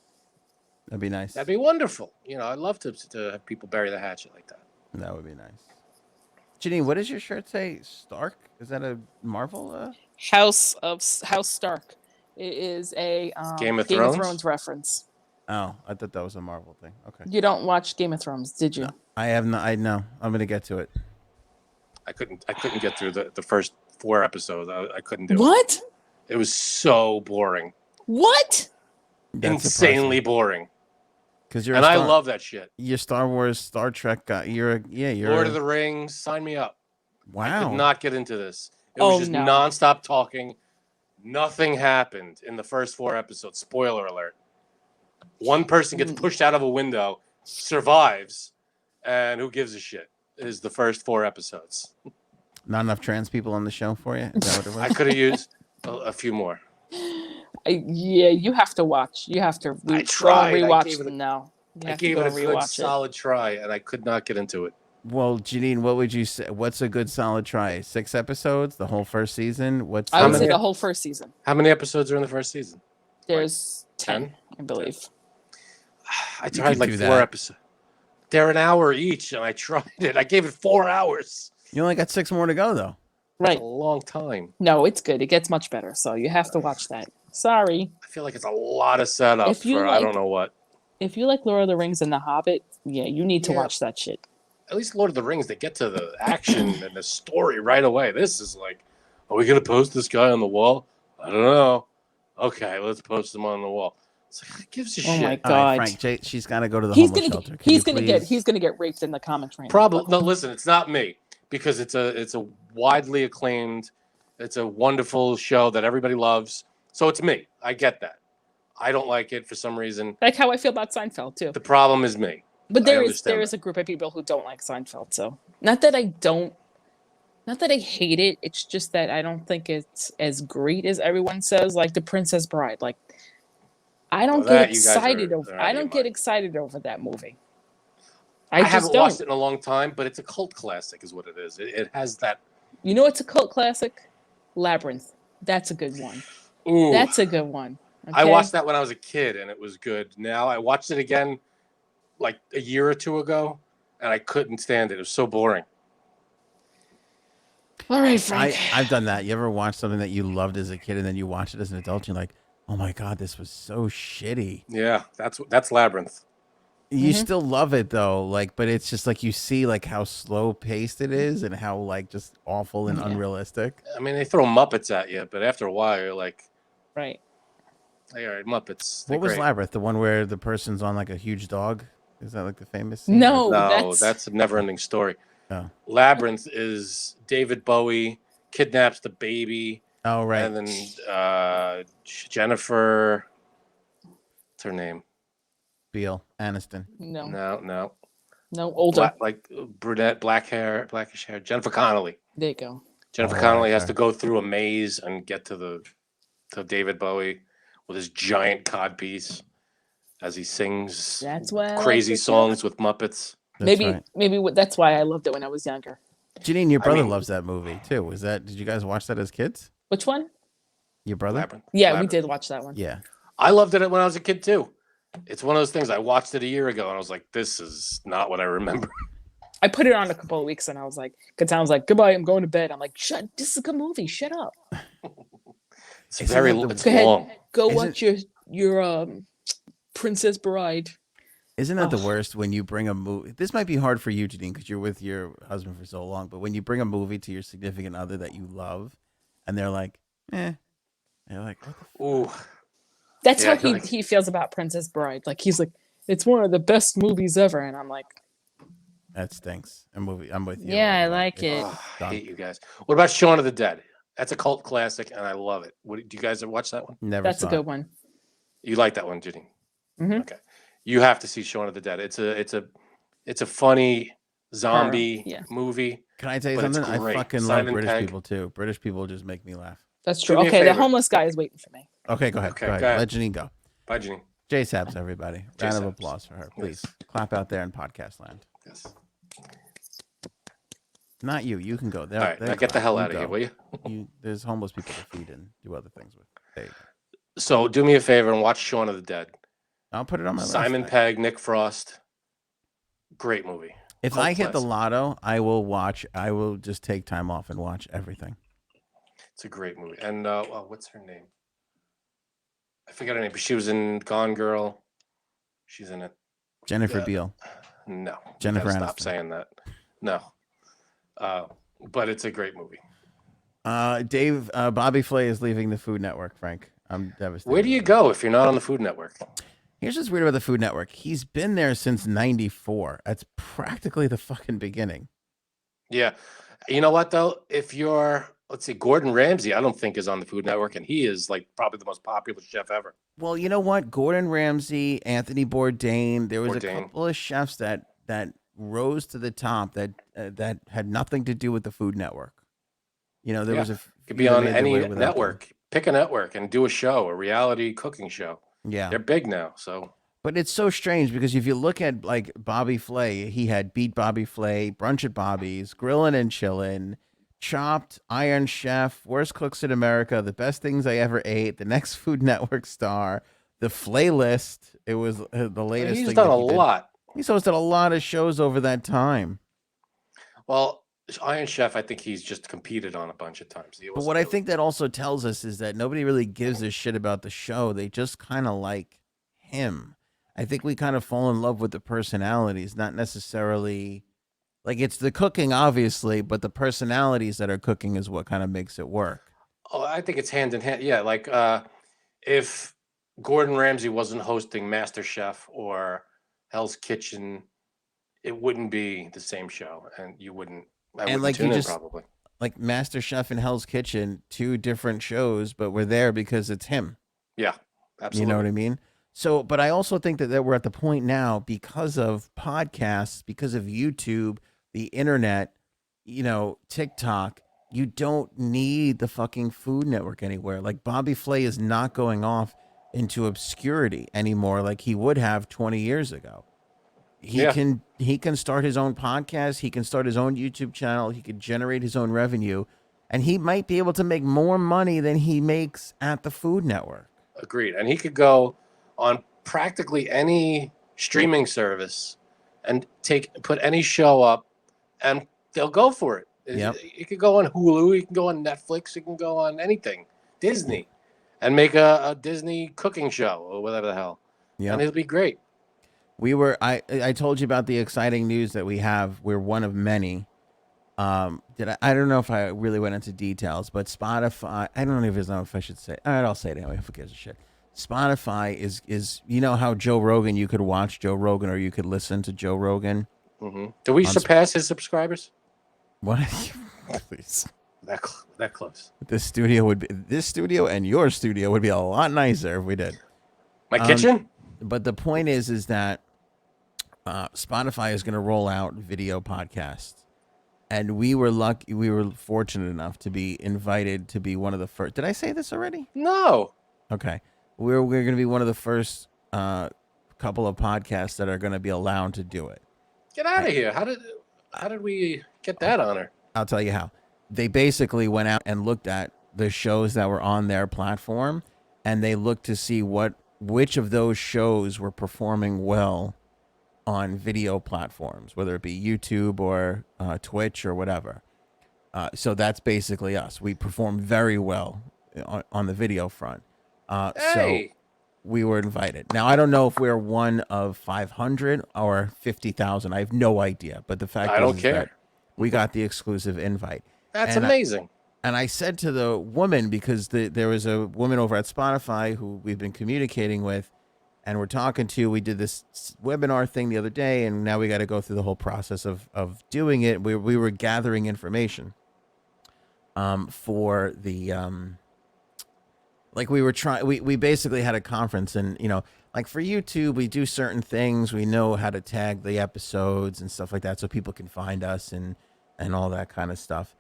That'd be nice. That'd be wonderful. You know, I'd love to have people bury the hatchet like that. That would be nice. Janine, what does your shirt say? Stark? Is that a Marvel? House Stark. It is a Game of Thrones? reference. Oh, I thought that was a Marvel thing. Okay. You don't watch Game of Thrones, did you? I have not. I know. I'm gonna get to it. I couldn't get through the first 4 episodes. I couldn't do it. What? It was so boring. What? Insanely boring. Because you're. And a I Star, love that shit. You're Star Wars, Star Trek guy. You're. Lord of the Rings, sign me up. I Wow. could not get into this. It was just no. nonstop talking. Nothing happened in the first 4 episodes. Spoiler alert. One person gets pushed out of a window, survives, and who gives a shit? Is the first 4 episodes. Not enough trans people on the show for you. Is that what it was? I could have used a few more. Yeah, you have to watch. You have to I tried. I rewatch gave it a- them now. You I have gave to it go a good, rewatch it. solid try, and I could not get into it. Well, Janine, what would you say? What's a good solid try? 6 episodes, the whole first season. What's I would How say many- the whole first season. How many episodes are in the first season? There's 10, 10? I believe. I could tried like do 4 that. episodes. They're an hour each, and I tried it. I gave it 4 hours. You only got 6 more to go, though. Right. That's a long time. No, it's good. It gets much better. So you have to watch that. Sorry. I feel like it's a lot of setup If you for I like- don't know what. If you like Lord of the Rings and The Hobbit, yeah, you need to Yeah. watch that shit. At least Lord of the Rings, they get to the action and the story right away. This is like, are we gonna post this guy on the wall? I don't know. Okay, let's post him on the wall. It's like, who gives a Oh shit? my All right, God. Frank, she's got to go to the He's homeless gonna shelter. get, Can he's you gonna please- get raped in the comic train. Probably no. Listen, it's not me because it's a widely acclaimed, it's a wonderful show that everybody loves. So it's me. I get that. I don't like it for some reason. Like how I feel about Seinfeld too. The problem is me. But I there understand is a group of people who don't like Seinfeld. So not that I hate it. It's just that I don't think it's as great as everyone says. Like The Princess Bride. Like I don't Well, that get you guys excited are over. out I of your don't get mind. excited over that movie. I just haven't don't. watched it in a long time, but it's a cult classic, is what it is. It has that. You know what's a cult classic? Labyrinth. That's a good one. Ooh, That's a good one. I okay? watched that when I was a kid, and it was good. Now I watched it again, like a year or 2 ago, and I couldn't stand it. It was so boring. All right, Frank. I've done that. You ever watch something that you loved as a kid and then you watch it as an adult? And you're like, oh my God, this was so shitty. Yeah, that's Labyrinth. You Mhm. still love it though, like, but it's just like you see like how slow paced it is and how like just awful and Yeah. unrealistic. I mean, they throw Muppets at you, but after a while, you're like, Right. hey, all right, Muppets. They're What was great. Labyrinth? The one where the person's on like a huge dog? Is that like the famous scene? No, No, that's a never-ending story. Oh. Labyrinth is David Bowie kidnaps the baby, Oh right. and then Jennifer. What's her name? Beale Aniston. No. No. Older. Like brunette, blackish hair. Jennifer Connelly. There you go. Jennifer Connelly has to go through a maze and get to David Bowie with his giant codpiece as he sings That's why crazy songs with Muppets. Maybe that's why I loved it when I was younger. Janine, your brother loves that movie too. Did you guys watch that as kids? Which one? Your brother? Labyrinth. Yeah, Labyrinth. we did watch that one. Yeah. I loved it when I was a kid too. It's one of those things. I watched it a year ago and I was like, this is not what I remember. I put it on a couple of weeks and I was like, Katan's like, goodbye, I'm going to bed. I'm like, this is a good movie. Shut up. It's long. Go watch your Princess Bride. Isn't that the worst when you bring a movie? This might be hard for you, Janine, because you're with your husband for so long. But when you bring a movie to your significant other that you love, and they're like, and you're like, what the fuck? Ooh. That's how he feels about Princess Bride. Like he's like, it's one of the best movies ever, and I'm like, that stinks. I'm with you. Yeah, I like it. I hate you guys. What about Shaun of the Dead? That's a cult classic, and I love it. Do you guys ever watch that one? Never. That's a good one. You like that one, Janine? Mm-hmm. Okay. You have to see Shaun of the Dead. It's a funny zombie movie. Can I tell you something? I fucking love British people too. British people just make me laugh. That's true. Okay, the homeless guy is waiting for me. Okay, go ahead. Go ahead. Let Janine go. Bye, Janine. J Sabs, everybody. Round of applause for her, please. Yes. Clap out there in podcast land. Yes. Not you. You can go. All right, now get the hell out of here, will you? There's homeless people to feed and do other things with. There you go. So do me a favor and watch Shaun of the Dead. I'll put it on my list. Simon Pegg, Nick Frost. Great movie. If I hit the lotto, I will just take time off and watch everything. It's a great movie. And what's her name? I forget her name, but she was in Gone Girl. She's in it. Jennifer Beal. No. Jennifer Aniston. Stop saying that. No. But it's a great movie. Bobby Flay is leaving the Food Network, Frank. I'm devastated. Where do you go if you're not on the Food Network? Here's what's weird about the Food Network. He's been there since 94. That's practically the fucking beginning. Yeah. You know what, though? If you're, let's see, Gordon Ramsay, I don't think is on the Food Network, and he is like probably the most popular chef ever. Well, you know what? Gordon Ramsay, Anthony Bourdain, there was a couple of chefs that rose to the top that had nothing to do with the Food Network. You know, there was a could be on any network. Pick a network and do a show, a reality cooking show. Yeah, they're big now. So, but it's so strange because if you look at like Bobby Flay, he had Beat Bobby Flay, Brunch at Bobby's, Grillin' and Chillin', Chopped, Iron Chef, Worst Cooks in America, The Best Things I Ever Ate, The Next Food Network Star, The Flay List. It was the latest. He's done a lot. He's hosted a lot of shows over that time. Well, Iron Chef, I think he's just competed on a bunch of times. But what I think that also tells us is that nobody really gives a shit about the show. They just kind of like him. I think we kind of fall in love with the personalities, not necessarily like it's the cooking, obviously, but the personalities that are cooking is what kind of makes it work. Oh, I think it's hand in hand. Yeah, like if Gordon Ramsay wasn't hosting MasterChef or Hell's Kitchen, it wouldn't be the same show, and you wouldn't. And like you just probably like MasterChef and Hell's Kitchen, two different shows, but we're there because it's him. Yeah, absolutely. You know what I mean? So, but I also think that we're at the point now because of podcasts, because of YouTube, the internet, you know, TikTok. You don't need the fucking Food Network anywhere. Like Bobby Flay is not going off into obscurity anymore like he would have 20 years ago. He can start his own podcast. He can start his own YouTube channel. He can generate his own revenue, and he might be able to make more money than he makes at the Food Network. Agreed. And he could go on practically any streaming service and put any show up, and they'll go for it. Yep. It could go on Hulu. It can go on Netflix. It can go on anything, Disney, and make a Disney cooking show or whatever the hell. Yeah, and it'll be great. I told you about the exciting news that we have. We're one of many. I don't know if I really went into details, but Spotify, I don't even know if I should say. All right, I'll say it anyway. Who gives a shit? Spotify is you know how Joe Rogan, you could watch Joe Rogan or you could listen to Joe Rogan. Mm-hmm. Do we surpass his subscribers? What? Please. That close. This studio and your studio would be a lot nicer if we did. My kitchen? But the point is that Spotify is going to roll out video podcasts. and we were lucky. We were fortunate enough to be invited to be one of the first. Did I say this already? No. Okay, we're going to be one of the first couple of podcasts that are going to be allowed to do it. Get out of here! How did we get that honor? I'll tell you how. They basically went out and looked at the shows that were on their platform, and they looked to see which of those shows were performing well on video platforms, whether it be YouTube or Twitch or whatever. So that's basically us. We perform very well on the video front. Hey. So we were invited. Now, I don't know if we're one of 500 or 50,000. I have no idea. But the fact I don't is care. that we got the exclusive invite. That's And amazing. And I said to the woman, because there was a woman over at Spotify who we've been communicating with and we're talking to, we did this webinar thing the other day, and now we got to go through the whole process of doing it. We were gathering information for the, like we were trying, we basically had a conference, and, you know, like for YouTube, we do certain things. We know how to tag the episodes and stuff like that so people can find us and all that kind of stuff.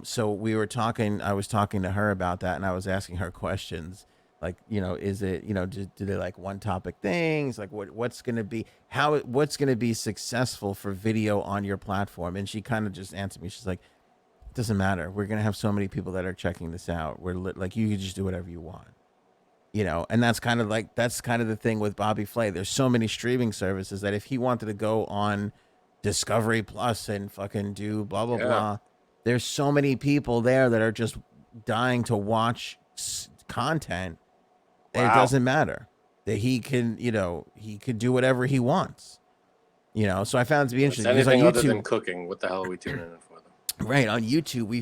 So we were talking, I was talking to her about that, and I was asking her questions like, you know, is it, you know, do they like one topic things? Like what's going to be, what's going to be successful for video on your platform? And she kind of just answered me. She's like, it doesn't matter. We're going to have so many people that are checking this out. Like, you can just do whatever you want, you know? And that's kind of the thing with Bobby Flay. There's so many streaming services that if he wanted to go on Discovery Plus and fucking do blah, blah, blah, there's so many people there that are just dying to watch content. Wow. It doesn't matter that he can, you know, he could do whatever he wants, you know? So I found it to be interesting. Anything other than cooking, what the hell are we tuning in for them? Right. On YouTube,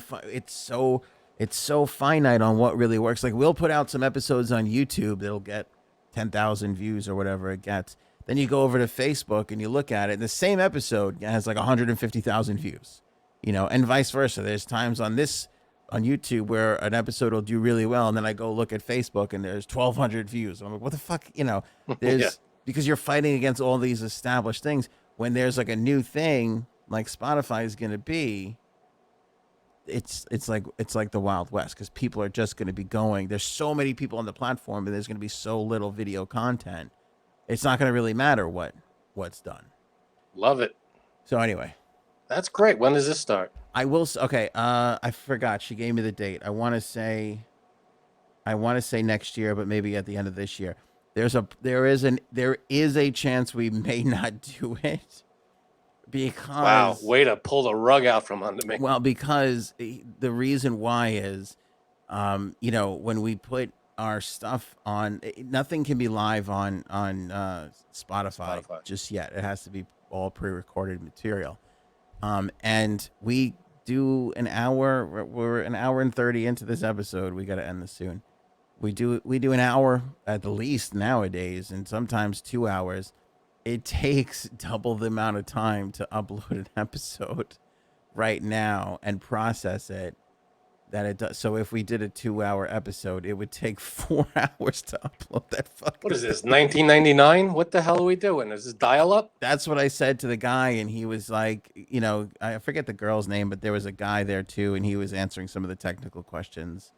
it's so finite on what really works. Like, we'll put out some episodes on YouTube that'll get 10,000 views or whatever it gets. Then you go over to Facebook and you look at it, and the same episode has like 150,000 views, you know, and vice versa. There's times on YouTube where an episode will do really well, and then I go look at Facebook and there's 1,200 views. I'm like, what the fuck, you know? There's because you're fighting against all these established things. When there's like a new thing like Spotify is going to be, it's like the Wild West, because people are just going to be going. There's so many people on the platform, and there's going to be so little video content. It's not going to really matter what's done. Love it. So anyway, that's great. When does this start? I will. Okay. I forgot. She gave me the date. I want to say next year, but maybe at the end of this year. There is a chance we may not do it. Because, wow, way to pull the rug out from under me. Well, because the reason why is, you know, when we put our stuff on, nothing can be live on Spotify just yet. It has to be all pre-recorded material. And we do an hour. We're an hour and 30 into this episode. We got to end this soon. We do an hour at the least nowadays, and sometimes 2 hours. It takes double the amount of time to upload an episode right now and process it that it does. So if we did a 2-hour episode, it would take 4 hours to upload that fucking. What is this, 1999? What the hell are we doing? Is this dial-up? That's what I said to the guy, and he was like, you know, I forget the girl's name, but there was a guy there too, and he was answering some of the technical questions.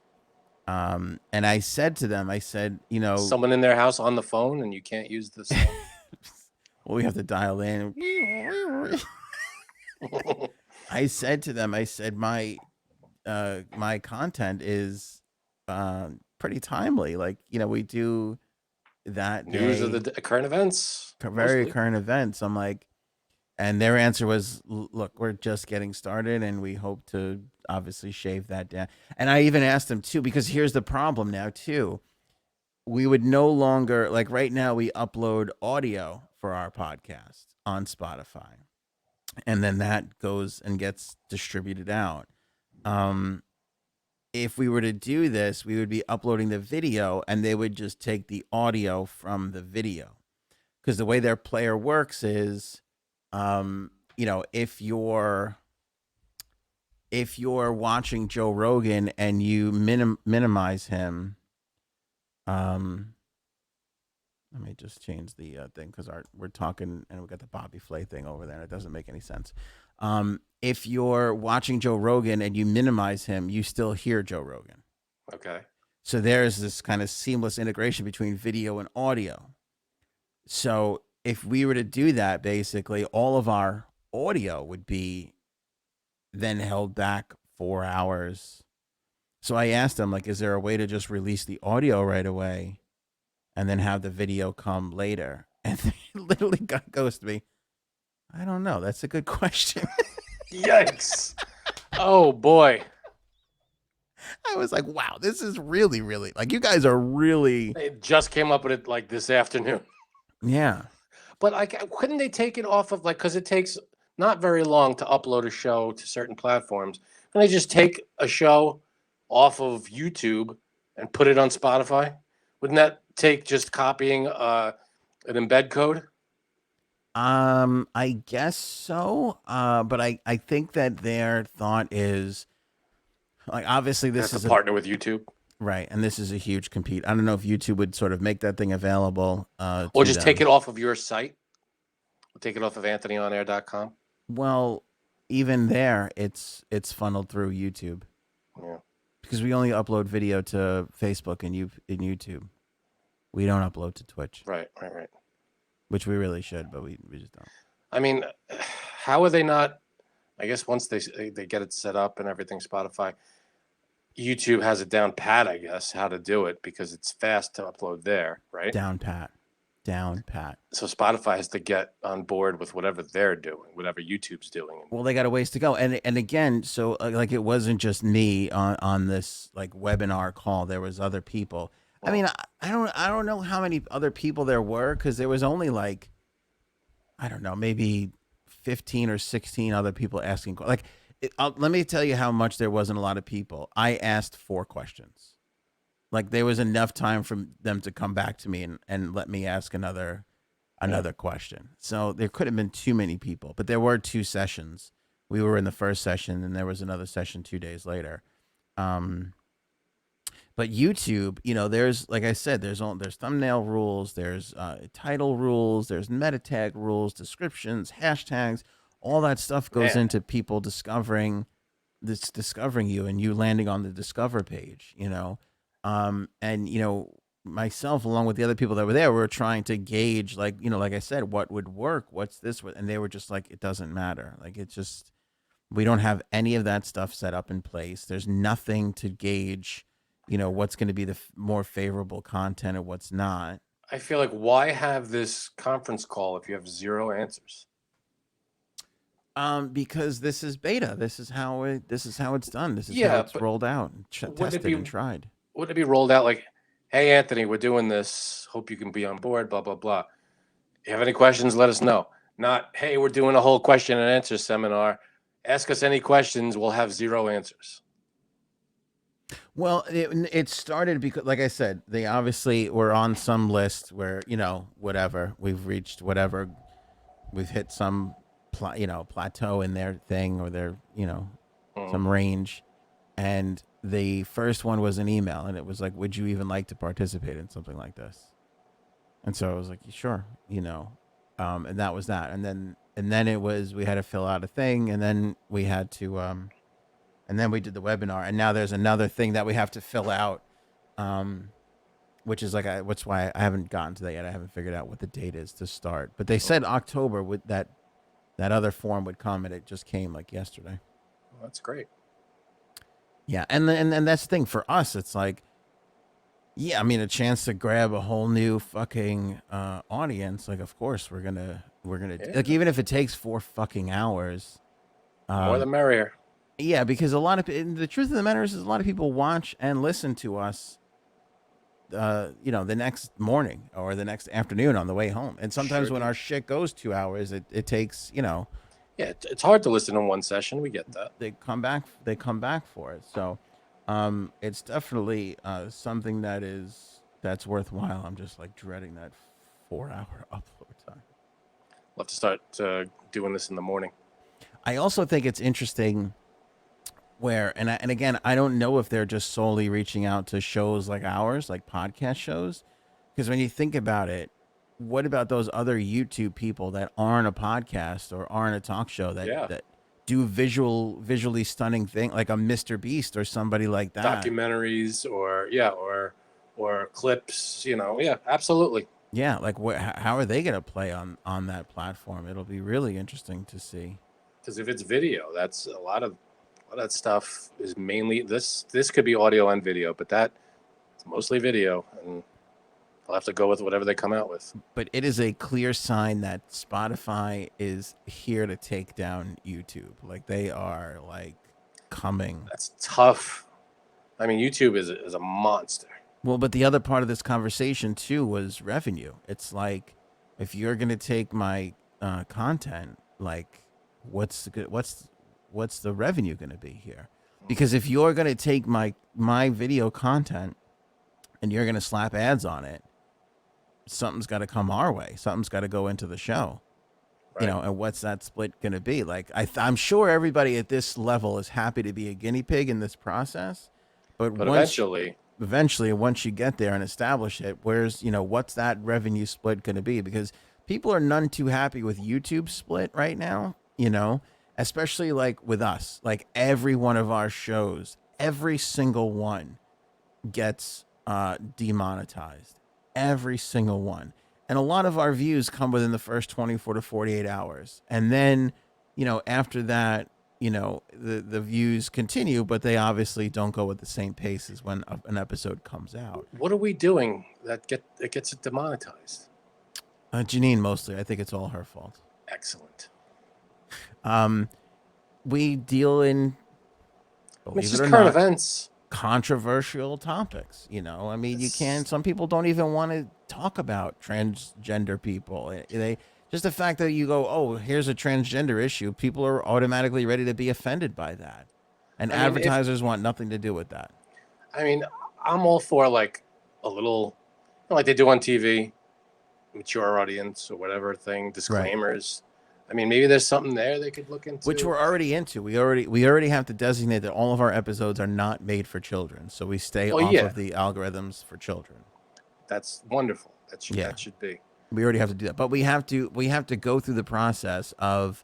And I said to them, I said, you know, someone in their house on the phone, and you can't use this. Well, we have to dial in. I said to them, I said, my content is pretty timely. Like, you know, we do that news of the current events, very mostly. Current events. I'm like, and their answer was, look, we're just getting started, and we hope to obviously shave that down. And I even asked them too, because here's the problem now too. We would no longer, like right now, we upload audio for our podcast on Spotify, and then that goes and gets distributed out. If we were to do this, we would be uploading the video, and they would just take the audio from the video, because the way their player works is, you know, if you're watching Joe Rogan and you minimize him, let me just change the thing, because we're talking and we got the Bobby Flay thing over there, and it doesn't make any sense. if you're watching Joe Rogan and you minimize him, you still hear Joe Rogan. Okay. So there's this kind of seamless integration between video and audio. So if we were to do that, basically all of our audio would be then held back 4 hours. So I asked him, like, is there a way to just release the audio right away and then have the video come later? And he literally goes to me, I don't know. That's a good question. Yikes. Oh, boy. I was like, wow, this is really, really, like, you guys are really. They just came up with it like this afternoon. Yeah. But like, couldn't they take it off of, like, because it takes not very long to upload a show to certain platforms. Can they just take a show off of YouTube and put it on Spotify? Wouldn't that take just copying an embed code? I guess so. But I think that their thought is, like, obviously this is a partner with YouTube. Right, and this is a huge compete. I don't know if YouTube would sort of make that thing available. Or just take it off of your site. Take it off of anthonyonair.com. Well, even there, it's funneled through YouTube. Yeah. Because we only upload video to Facebook and YouTube. We don't upload to Twitch. Right. Which we really should, but we just don't. I mean, how are they not? I guess once they get it set up and everything, Spotify, YouTube has it down pat, I guess, how to do it because it's fast to upload there, right? Down pat. So Spotify has to get on board with whatever they're doing, whatever YouTube's doing. Well, they got a ways to go, and again, so like it wasn't just me on this like webinar call. There was other people. I mean, I don't know how many other people there were because there was only like, I don't know, maybe 15 or 16 other people asking. Like, let me tell you how much there wasn't a lot of people. I asked 4 questions. Like there was enough time for them to come back to me and let me ask another question. So there could have been too many people, but there were 2 sessions. We were in the first session and there was another session 2 days later. But YouTube, you know, there's, like I said, there's thumbnail rules, there's title rules, there's meta tag rules, descriptions, hashtags, all that stuff goes into people discovering you and you landing on the discover page, you know. And you know, myself along with the other people that were there, we were trying to gauge, like, you know, like I said, what would work, what's this, and they were just like, it doesn't matter. Like, it's just, we don't have any of that stuff set up in place. There's nothing to gauge, you know, what's going to be the more favorable content and what's not. I feel like, why have this conference call if you have 0 answers? Because this is beta. This is how it's done. This is how it's rolled out, tested and tried. Would it be rolled out like, hey, Anthony, we're doing this. Hope you can be on board, blah, blah, blah. If you have any questions, let us know. Not, hey, we're doing a whole question and answer seminar. Ask us any questions. We'll have 0 answers. Well, it started because, like I said, they obviously were on some list where, you know, whatever, we've reached whatever, we've hit some, plateau in their thing or their, you know, some range. And the first one was an email, and it was like, would you even like to participate in something like this? And so I was like, sure, you know, and that was that. And then it was, we had to fill out a thing, and then we had to, and then we did the webinar, and now there's another thing that we have to fill out, which is like, what's why I haven't gotten to that yet. I haven't figured out what the date is to start, but they said October with that other form would come, and it just came like yesterday. Well, that's great. Yeah, and that's the thing for us. It's like, yeah, I mean, a chance to grab a whole new fucking audience. Like, of course, we're gonna like, even if it takes 4 fucking hours, more the merrier. Yeah, because the truth of the matter is a lot of people watch and listen to us, you know, the next morning or the next afternoon on the way home. And sometimes when our shit goes 2 hours, it takes, you know. Yeah, it's hard to listen in one session. We get that. They come back for it. So it's definitely something that's worthwhile. I'm just like dreading that 4-hour upload time. We'll have to start doing this in the morning. I also think it's interesting where, and again, I don't know if they're just solely reaching out to shows like ours, like podcast shows, because when you think about it, what about those other YouTube people that aren't a podcast or aren't a talk show that do visually stunning thing like a Mr. Beast or somebody like that. Documentaries or clips, yeah, absolutely. Yeah, like how are they going to play on that platform? It'll be really interesting to see. Because if it's video, that's a lot of that stuff is mainly this could be audio and video, but it's mostly video, and I'll have to go with whatever they come out with. But it is a clear sign that Spotify is here to take down YouTube. Like they are like coming. That's tough. I mean, YouTube is a monster. Well, but the other part of this conversation too was revenue. It's like if you're gonna take my content, like what's the revenue gonna be here? Because if you're gonna take my video content and you're gonna slap ads on it, something's got to come our way. Something's got to go into the show, right. And what's that split gonna be? Like I'm sure everybody at this level is happy to be a guinea pig in this process, but eventually once you get there and establish it, where's what's that revenue split going to be? Because people are none too happy with YouTube split right now, especially like with us. Like every one of our shows, every single one gets demonetized, every single one, and a lot of our views come within the first 24 to 48 hours, and then after that the views continue, but they obviously don't go at the same pace as when an episode comes out. What are we doing that gets it demonetized? Janine, mostly. I think it's all her fault. Excellent. We deal in, it's just current events, controversial topics. I mean, some people don't even want to talk about transgender people. Just the fact that you go, oh, here's a transgender issue, people are automatically ready to be offended by that. And advertisers want nothing to do with that. I mean, I'm all for like a little, like they do on TV, mature audience or whatever thing, disclaimers. Right. I mean, maybe there's something there they could look into. Which we're already into. We already have to designate that all of our episodes are not made for children. So we stay off of the algorithms for children. That's wonderful. That should be. We already have to do that, but we have to go through the process of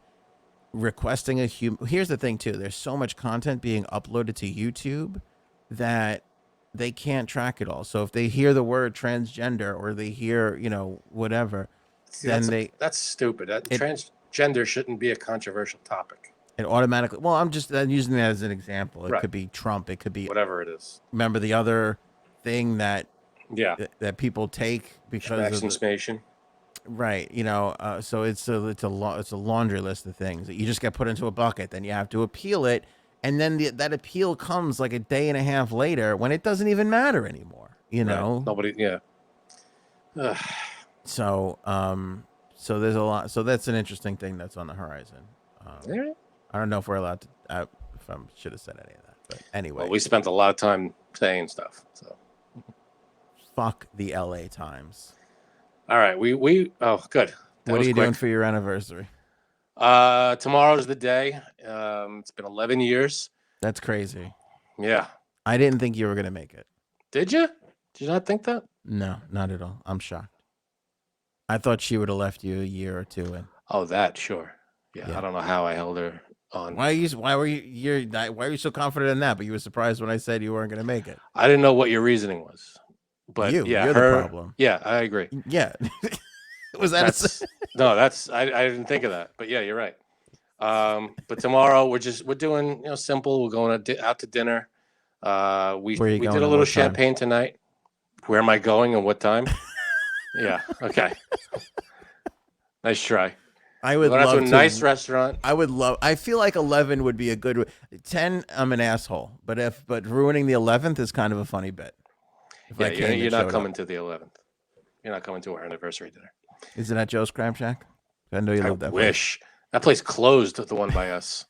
requesting a human. Here's the thing too: there's so much content being uploaded to YouTube that they can't track it all. So if they hear the word transgender or they hear whatever, that's stupid. Transgender shouldn't be a controversial topic. It automatically. Well, I'm using that as an example. It could be Trump. It could be whatever it is. Remember the other thing that people take because vaccination. Right, so it's a laundry list of things that you just get put into a bucket. Then you have to appeal it, and then that appeal comes like a day and a half later when it doesn't even matter anymore. Right. Nobody, yeah. So there's a lot. So that's an interesting thing that's on the horizon. I don't know if we're allowed to. If I should have said any of that, but anyway. Well, we spent a lot of time saying stuff. So. Fuck the LA Times. All right, oh good. What are you doing for your anniversary? Tomorrow's the day. It's been 11 years. That's crazy. Yeah. I didn't think you were gonna make it. Did you? Did you not think that? No, not at all. I'm shocked. I thought she would have left you a year or two in. Oh, that sure. Yeah. I don't know how I held her on. Why were you so confident in that? But you were surprised when I said you weren't gonna make it. I didn't know what your reasoning was. But you're the problem. Yeah, I agree. Yeah. Was that no, I didn't think of that. But yeah, you're right. But tomorrow we're doing simple. We're going out to dinner. We did a little champagne tonight. Where am I going and what time? Yeah. Okay. Nice try. I would love to a nice restaurant. I feel like 11 would be a good 10. I'm an asshole, but ruining the 11th is kind of a funny bit. You're not coming to the 11th. You're not coming to our anniversary dinner. Is it at Joe's Crab Shack? I know you love that. I wish. That place closed, the one by us.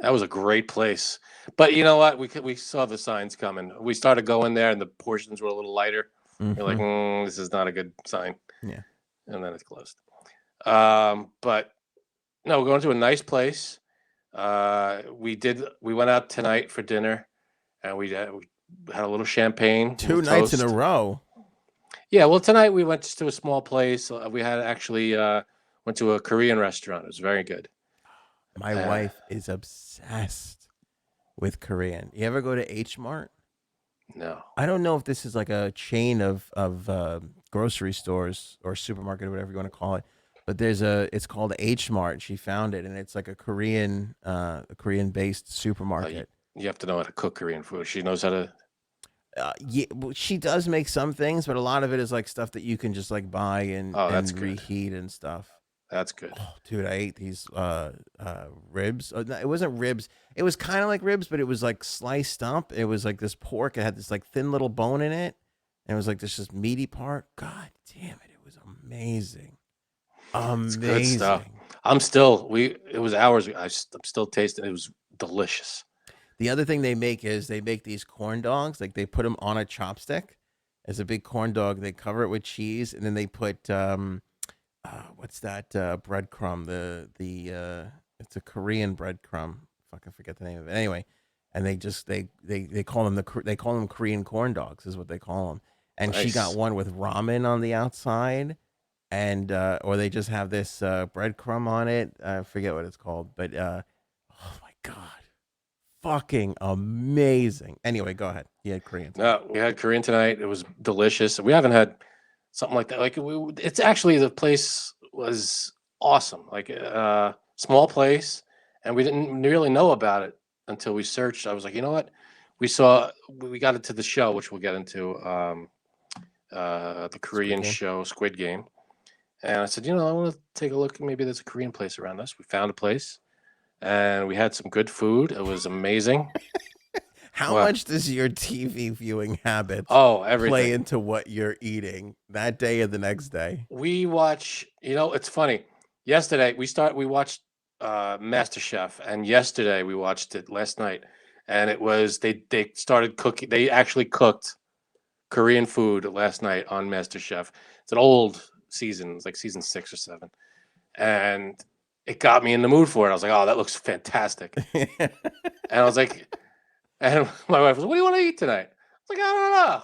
That was a great place. But you know what? We saw the signs coming. We started going there, and the portions were a little lighter. Mm-hmm. You're like, this is not a good sign. Yeah. And then it's closed. But no, we're going to a nice place. We went out tonight for dinner, and we had a little champagne. 2 nights in a row. Yeah, well, tonight we went to a small place. We had actually went to a Korean restaurant. It was very good. My wife is obsessed with Korean. You ever go to H Mart? No. I don't know if this is like a chain of grocery stores or supermarket or whatever you want to call it, but it's called H Mart. She found it, and it's like a Korean based supermarket. You have to know how to cook Korean food. She knows how to. Yeah, well, she does make some things, but a lot of it is like stuff that you can just like buy and reheat and stuff. That's good. Oh, dude, I ate these ribs. No, it wasn't ribs. It was kind of like ribs, but it was like sliced up. It was like this pork. It had this like thin little bone in it, and it was like this just meaty part. God damn it, it was amazing. Amazing. Good stuff. It was hours. I'm still tasting. It was delicious. The other thing they make is they make these corn dogs. Like they put them on a chopstick as a big corn dog. They cover it with cheese, and then they put what's that breadcrumb? It's a Korean breadcrumb. Fucking forget the name of it. Anyway, and they call them Korean corn dogs is what they call them. And nice. She got one with ramen on the outside, and or they just have this breadcrumb on it. I forget what it's called, but oh my god, fucking amazing. Anyway, go ahead. You had Korean. No, we had Korean tonight. It was delicious. We haven't had something like that. Like it's actually, the place was awesome. Like small place, and we didn't really know about it until we searched. I was like, you know what? We got into the show, which we'll get into, the Korean show Squid Game. And I said, I want to take a look. Maybe there's a Korean place around us. We found a place, and we had some good food. It was amazing. How much does your TV viewing habits everything play into what you're eating that day or the next day? We watch, it's funny. Yesterday we watched MasterChef, and yesterday we watched it last night, and it was they started cooking. They actually cooked Korean food last night on MasterChef. It's an old season. It's like season 6 or 7, and it got me in the mood for it. I was like, oh, that looks fantastic. And I was like, and my wife was, what do you want to eat tonight? I was like, I don't know.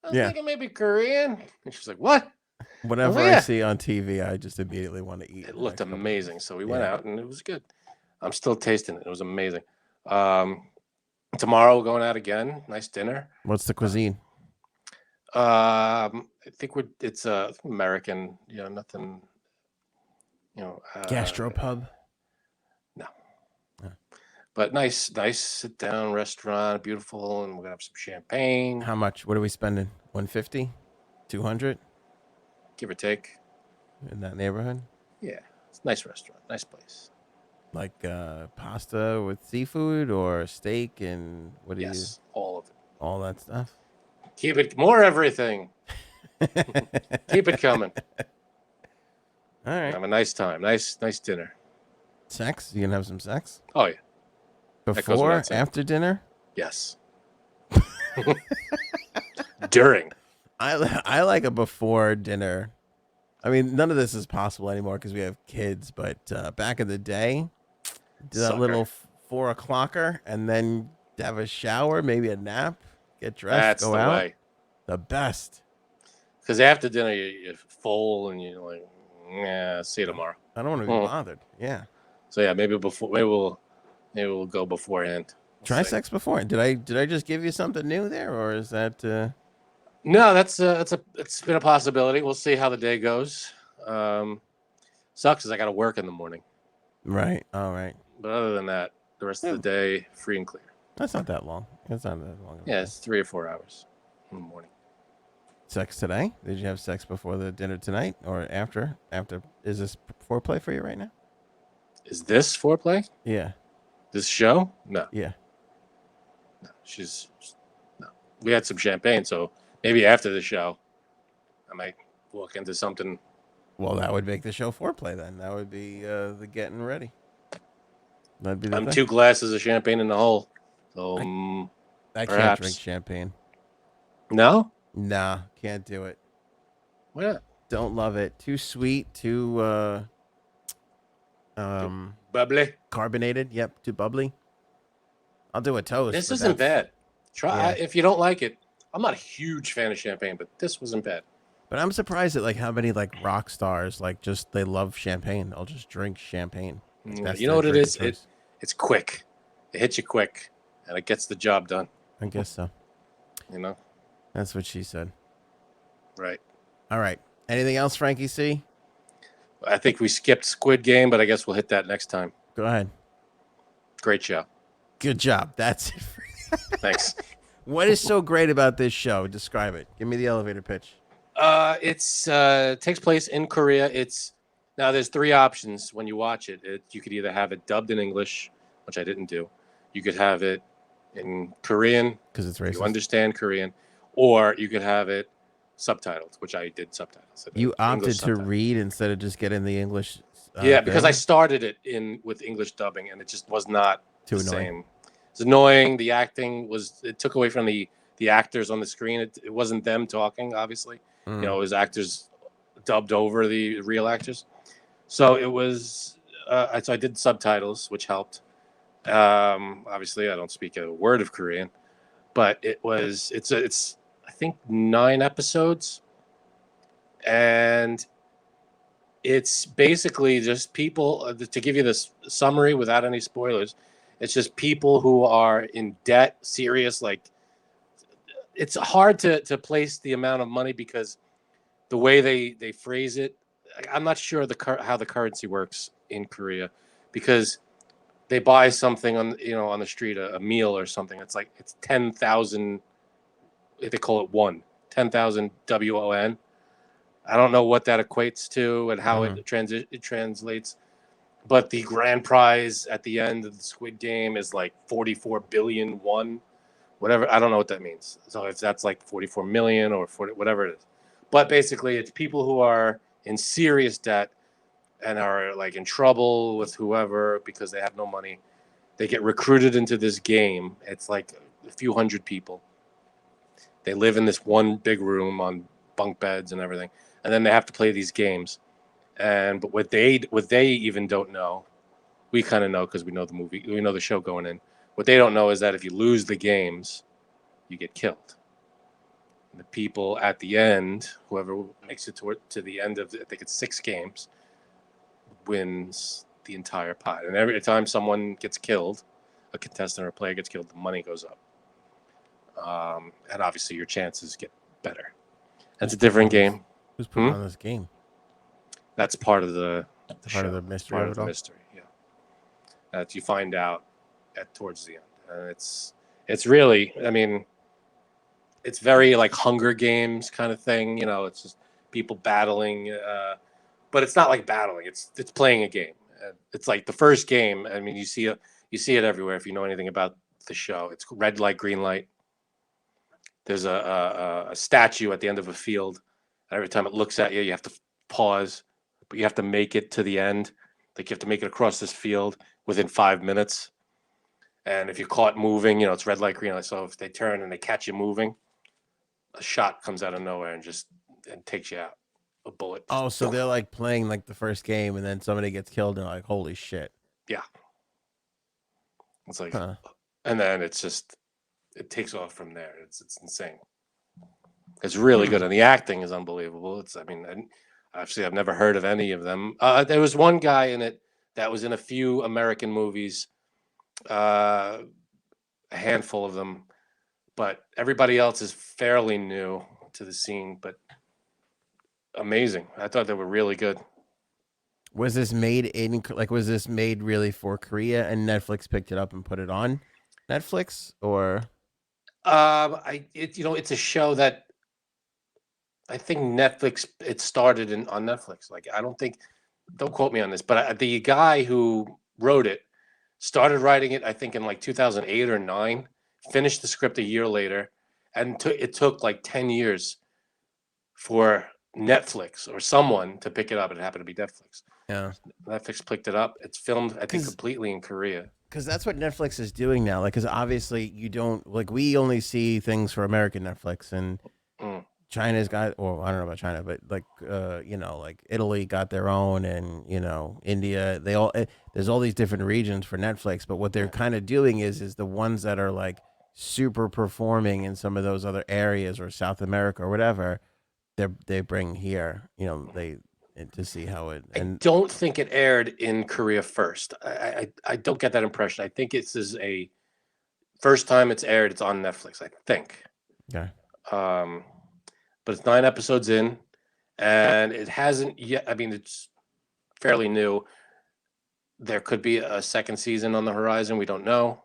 I was thinking maybe Korean. And she's like, what? Whatever I see on TV, I just immediately want to eat. It looked amazing. So we went out, and it was good. I'm still tasting it. It was amazing. Tomorrow we're going out again. Nice dinner. What's the cuisine? I think it's American, nothing, gastropub. No. But nice sit down restaurant, beautiful, and we're gonna have some champagne. How much? What are we spending? 150? 200? Give or take. In that neighborhood? Yeah. It's a nice restaurant, nice place. Like pasta with seafood or steak and what do you? Yes, all of it. All that stuff. Keep it more everything. Keep it coming. All right. Have a nice time. Nice dinner. Sex? You gonna have some sex? Oh yeah. Before? After dinner? Yes. During. I like a before dinner. I mean, none of this is possible anymore because we have kids. But back in the day, do that little 4 o'clocker and then have a shower, maybe a nap, get dressed, go out. Way. The best. Because after dinner, you're full and you're like, yeah, see you tomorrow. I don't want to be bothered. Yeah. So yeah, maybe we'll go beforehand. Try sex before. Did I just give you something new there, or is that? No, it's been a possibility. We'll see how the day goes. Sucks because I got to work in the morning. Right. All right. But other than that, the rest of the day free and clear. That's not that long. It's not that long. Yeah, it's 3 or 4 hours in the morning. Sex today? Did you have sex before the dinner tonight or after? Is this foreplay for you right now? Is this foreplay? Yeah. This show? No. Yeah. No, no. We had some champagne, so maybe after the show, I might walk into something. Well, that would make the show foreplay then. That would be the getting ready. That'd be the thing. 2 glasses of champagne in the hole. So I can't drink champagne. No? Nah, can't do it. Why not? Don't love it. Too sweet, too bubbly. Carbonated. Yep, too bubbly. I'll do a toast. This isn't bad. Try if you don't like it. I'm not a huge fan of champagne, but this wasn't bad. But I'm surprised at like how many like rock stars like just they love champagne. They'll just drink champagne. You know what it is? It's quick. It hits you quick, and it gets the job done. I guess so. You know? That's what she said. Right. All right. Anything else, Frankie C? I think we skipped Squid Game, but I guess we'll hit that next time. Go ahead. Great show. Good job. That's it. Thanks. What is so great about this show? Describe it. Give me the elevator pitch. It's takes place in Korea. Now there's three options when you watch it. You could either have it dubbed in English, which I didn't do. You could have it in Korean because it's racist. You understand Korean, or you could have it subtitled, which I did subtitles. You opted to read instead of just getting the English. Yeah, because I started it with English dubbing, and it just was not too the annoying. Same. It's annoying. The acting it took away from the actors on the screen. It wasn't them talking, obviously. You know, it was actors dubbed over the real actors. So it was. So I did subtitles, which helped. Obviously, I don't speak a word of Korean, but it's I think 9 episodes, and it's basically just people. To give you this summary without any spoilers, it's just people who are in debt, serious. Like, it's hard to place the amount of money because the way they phrase it, I'm not sure how the currency works in Korea, because they buy something on the street, a meal or something. It's 10,000. They call it 10,000 WON. I don't know what that equates to and how it translates, but the grand prize at the end of the Squid Game is like 44 billion won, whatever. I don't know what that means. So if that's like 44 million or 40, whatever it is, but basically it's people who are in serious debt and are like in trouble with whoever because they have no money. They get recruited into this game. It's like a few hundred people. They live in this one big room on bunk beds and everything, and then they have to play these games. But what they even don't know, we kind of know because we know the movie, we know the show going in. What they don't know is that if you lose the games, you get killed. And the people at the end, whoever makes it to the end of I think it's 6 games, wins the entire pot. And every time someone gets killed, a contestant or a player gets killed, the money goes up. And obviously your chances get better. That's a different game. Who's putting on this game? That's part of the part of the mystery. Part of the mystery, yeah. That you find out towards the end. And it's really, I mean, it's very like Hunger Games kind of thing. You know, it's just people battling, but it's not like battling. It's playing a game. It's like the first game. I mean, you see it everywhere if you know anything about the show. It's red light, green light. There's a statue at the end of a field. Every time it looks at you, you have to pause, but you have to make it to the end. Like you have to make it across this field within 5 minutes. And if you're caught moving, it's red light, green light. So if they turn and they catch you moving, a shot comes out of nowhere and takes you out. A bullet. Oh, so they're like playing like the first game, and then somebody gets killed, and like, holy shit. Yeah. It's like, and then it takes off from there. It's insane. It's really good, and the acting is unbelievable. Actually, I've never heard of any of them. There was one guy in it that was in a few American movies, a handful of them, but everybody else is fairly new to the scene, but amazing. I thought they were really good. Was this made really for Korea and Netflix picked it up and put it on Netflix, or? It's a show that I think Netflix, it started on Netflix. Like, don't quote me on this, but the guy who wrote it started writing it, I think in like 2008 or 9, finished the script a year later, and it took like 10 years for Netflix or someone to pick it up. It happened to be Netflix. Yeah. Netflix picked it up. It's filmed, I think, completely in Korea. Because that's what Netflix is doing now. Like, because obviously you don't, like, we only see things for American Netflix, and China's got, well, I don't know about China, but like, like Italy got their own, and, India, there's all these different regions for Netflix. But what they're kind of doing is the ones that are like super performing in some of those other areas or South America or whatever, they bring here, and to see how it. I don't think it aired in Korea first. I don't get that impression. I think it's a first time it's aired. It's on Netflix, I think. Okay. But it's 9 episodes in, and it hasn't yet. I mean, it's fairly new. There could be a second season on the horizon. We don't know,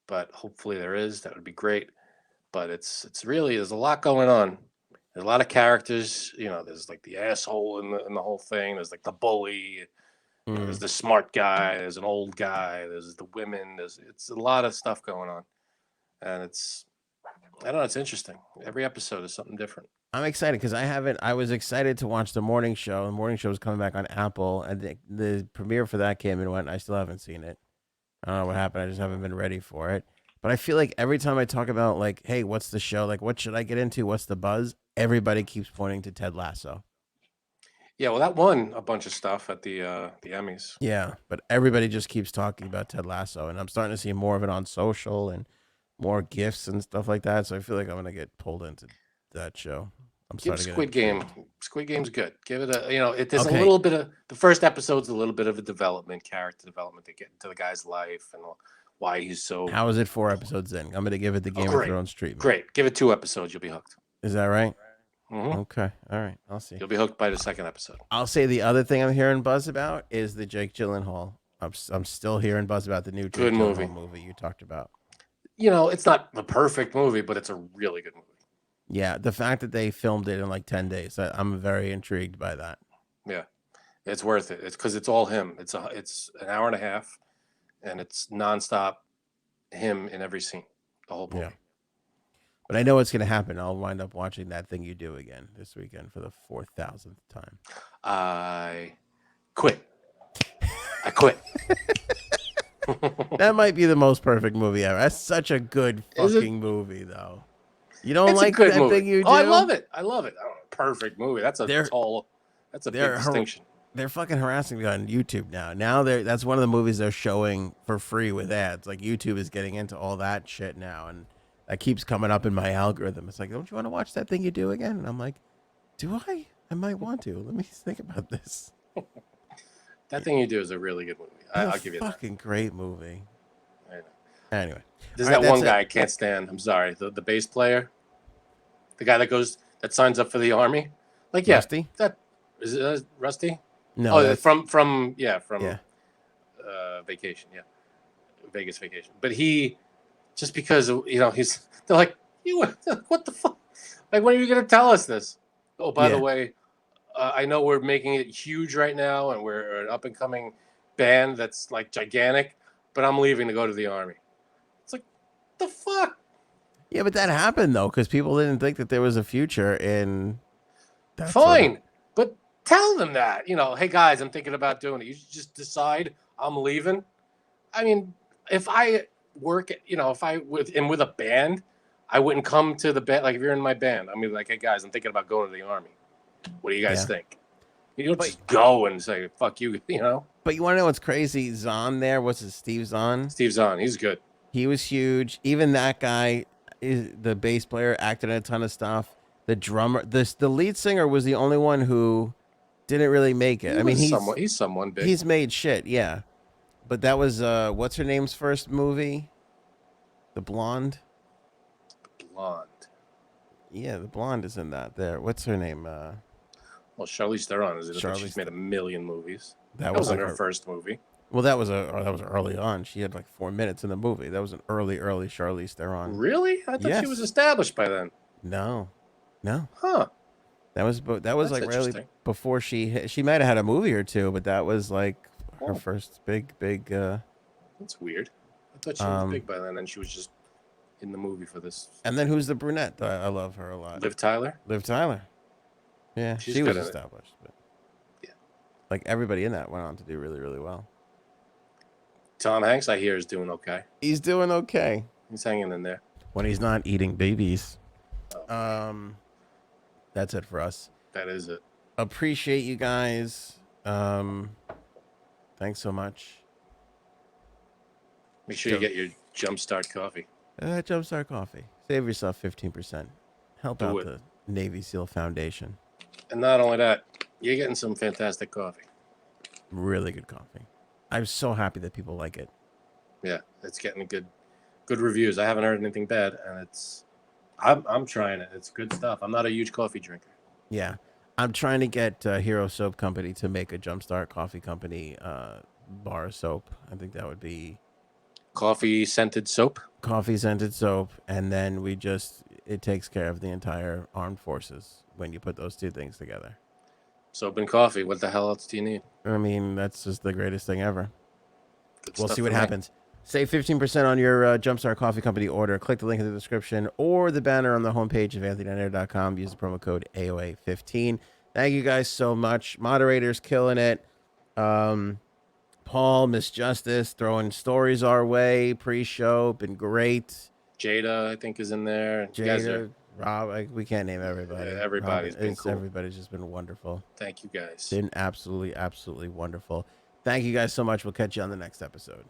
but hopefully there is. That would be great. But it's really, there's a lot going on. There's a lot of characters. You know, there's like the asshole in the whole thing. There's like the bully. You know, there's the smart guy. There's an old guy. There's the women. It's a lot of stuff going on, and I don't know. It's interesting. Every episode is something different. I'm excited because I was excited to watch the morning show. The morning show is coming back on Apple, and the premiere for that came and went. I still haven't seen it. I don't know what happened. I just haven't been ready for it. But I feel like every time I talk about like, hey, what's the show? Like, what should I get into? What's the buzz? Everybody keeps pointing to Ted Lasso. Yeah, well, that won a bunch of stuff at the Emmys. Yeah, but everybody just keeps talking about Ted Lasso, and I'm starting to see more of it on social and more gifts and stuff like that. So I feel like I'm gonna get pulled into that show. Give Squid Game. Squid Game's good. Give it a, there's a little bit of, the first episode's a little bit of a character development to get into the guy's life and why he's so. How is it 4 episodes in? I'm going to give it the Game of Thrones treatment. Great. Give it 2 episodes. You'll be hooked. Is that right? Mm-hmm. Okay. All right. I'll see. You'll be hooked by the second episode. I'll say the other thing I'm hearing buzz about is the Jake Gyllenhaal. I'm still hearing buzz about the new Jake Gyllenhaal movie you talked about. You know, it's not the perfect movie, but it's a really good movie. Yeah, the fact that they filmed it in like 10 days, I'm very intrigued by that. Yeah, it's worth it. It's because it's all him. It's an hour and a half, and it's nonstop him in every scene, the whole movie. Yeah. But I know what's going to happen. I'll wind up watching That Thing You Do again this weekend for the 4,000th time. I quit. That might be the most perfect movie ever. That's such a good fucking movie, though. You don't like That Thing You Do? Oh, I love it. Oh, perfect movie. That's a big distinction. They're fucking harassing me on YouTube now. That's one of the movies they're showing for free with ads. Like YouTube is getting into all that shit now, and that keeps coming up in my algorithm. It's like, don't you want to watch That Thing You Do again? And I'm like, do I? I might want to. Let me think about this. That Thing You Do is a really good movie. I'll give you that. Fucking great movie. I know. Anyway. There's that one guy I can't stand. I'm sorry. The bass player. The guy that signs up for the army. Like, yeah. Rusty? Is it Rusty? No. Oh, from Vacation. Yeah. Vegas Vacation. But he, just because, they're like, what the fuck? Like, when are you going to tell us this? Oh, by the way, I know we're making it huge right now, and we're an up-and-coming band that's, like, gigantic, but I'm leaving to go to the army. It's like, the fuck? Yeah, but that happened, though, because people didn't think that there was a future in that. Fine, but tell them that. Hey, guys, I'm thinking about doing it. You just decide I'm leaving. I mean, if I work, if I am with a band, I wouldn't come to the band. Like, if you're in my band, I mean, like, hey, guys, I'm thinking about going to the army. What do you guys think? You don't just go and say, fuck you, But you want to know what's crazy? Zahn there, Steve Zahn? Steve Zahn, he's good. He was huge. Even that guy, the bass player, acted in a ton of stuff. The drummer, the lead singer was the only one who didn't really make it. He's someone big. He's made shit, yeah. But that was, what's her name's first movie? The blonde? Blonde. Yeah, the blonde is in that there. What's her name? Well, Charlize Theron is in it. She's made a million movies. That was like her first movie. Well, that was early on. She had like 4 minutes in the movie. That was an early Charlize Theron. Really? I thought she was established by then. No. Huh. That was like really before she might have had a movie or two, but that was like her first big. That's weird. I thought she was big by then, and she was just in the movie for this. And then who's the brunette? I love her a lot. Liv Tyler. Yeah, she was established, but yeah, like everybody in that went on to do really, really well. Tom Hanks, I hear, is doing okay. He's doing okay. He's hanging in there when he's not eating babies. That's it for us. That is it. Appreciate you guys. Thanks so much. Make sure you get your Jumpstart coffee. Jumpstart coffee. Save yourself 15%. Help out the Navy SEAL Foundation. And not only that, You're getting some fantastic coffee. Really good coffee. I'm so happy that people like it. Yeah, it's getting good reviews. I haven't heard anything bad, and I'm trying it. It's good stuff. I'm not a huge coffee drinker. Yeah. I'm trying to get Hero Soap Company to make a Jumpstart Coffee Company bar soap. I think that would be Coffee scented soap. coffee scented soap, and then it takes care of the entire armed forces when you put those two things together. Soap and coffee. What the hell else do you need? I mean, that's just the greatest thing ever. Good We'll stuff see what for me. happens. Save 15% on your Jumpstart Coffee Company order. Click the link in the description or the banner on the homepage of anthonyair.com. Use the promo code AOA15. Thank you guys so much. Moderators killing it. Paul, Miss Justice, throwing stories our way. Pre-show, been great. Jada, I think, is in there. You guys are, Rob, we can't name everybody. everybody's been cool. Everybody's just been wonderful. Thank you, guys. Been absolutely, absolutely wonderful. Thank you guys so much. We'll catch you on the next episode.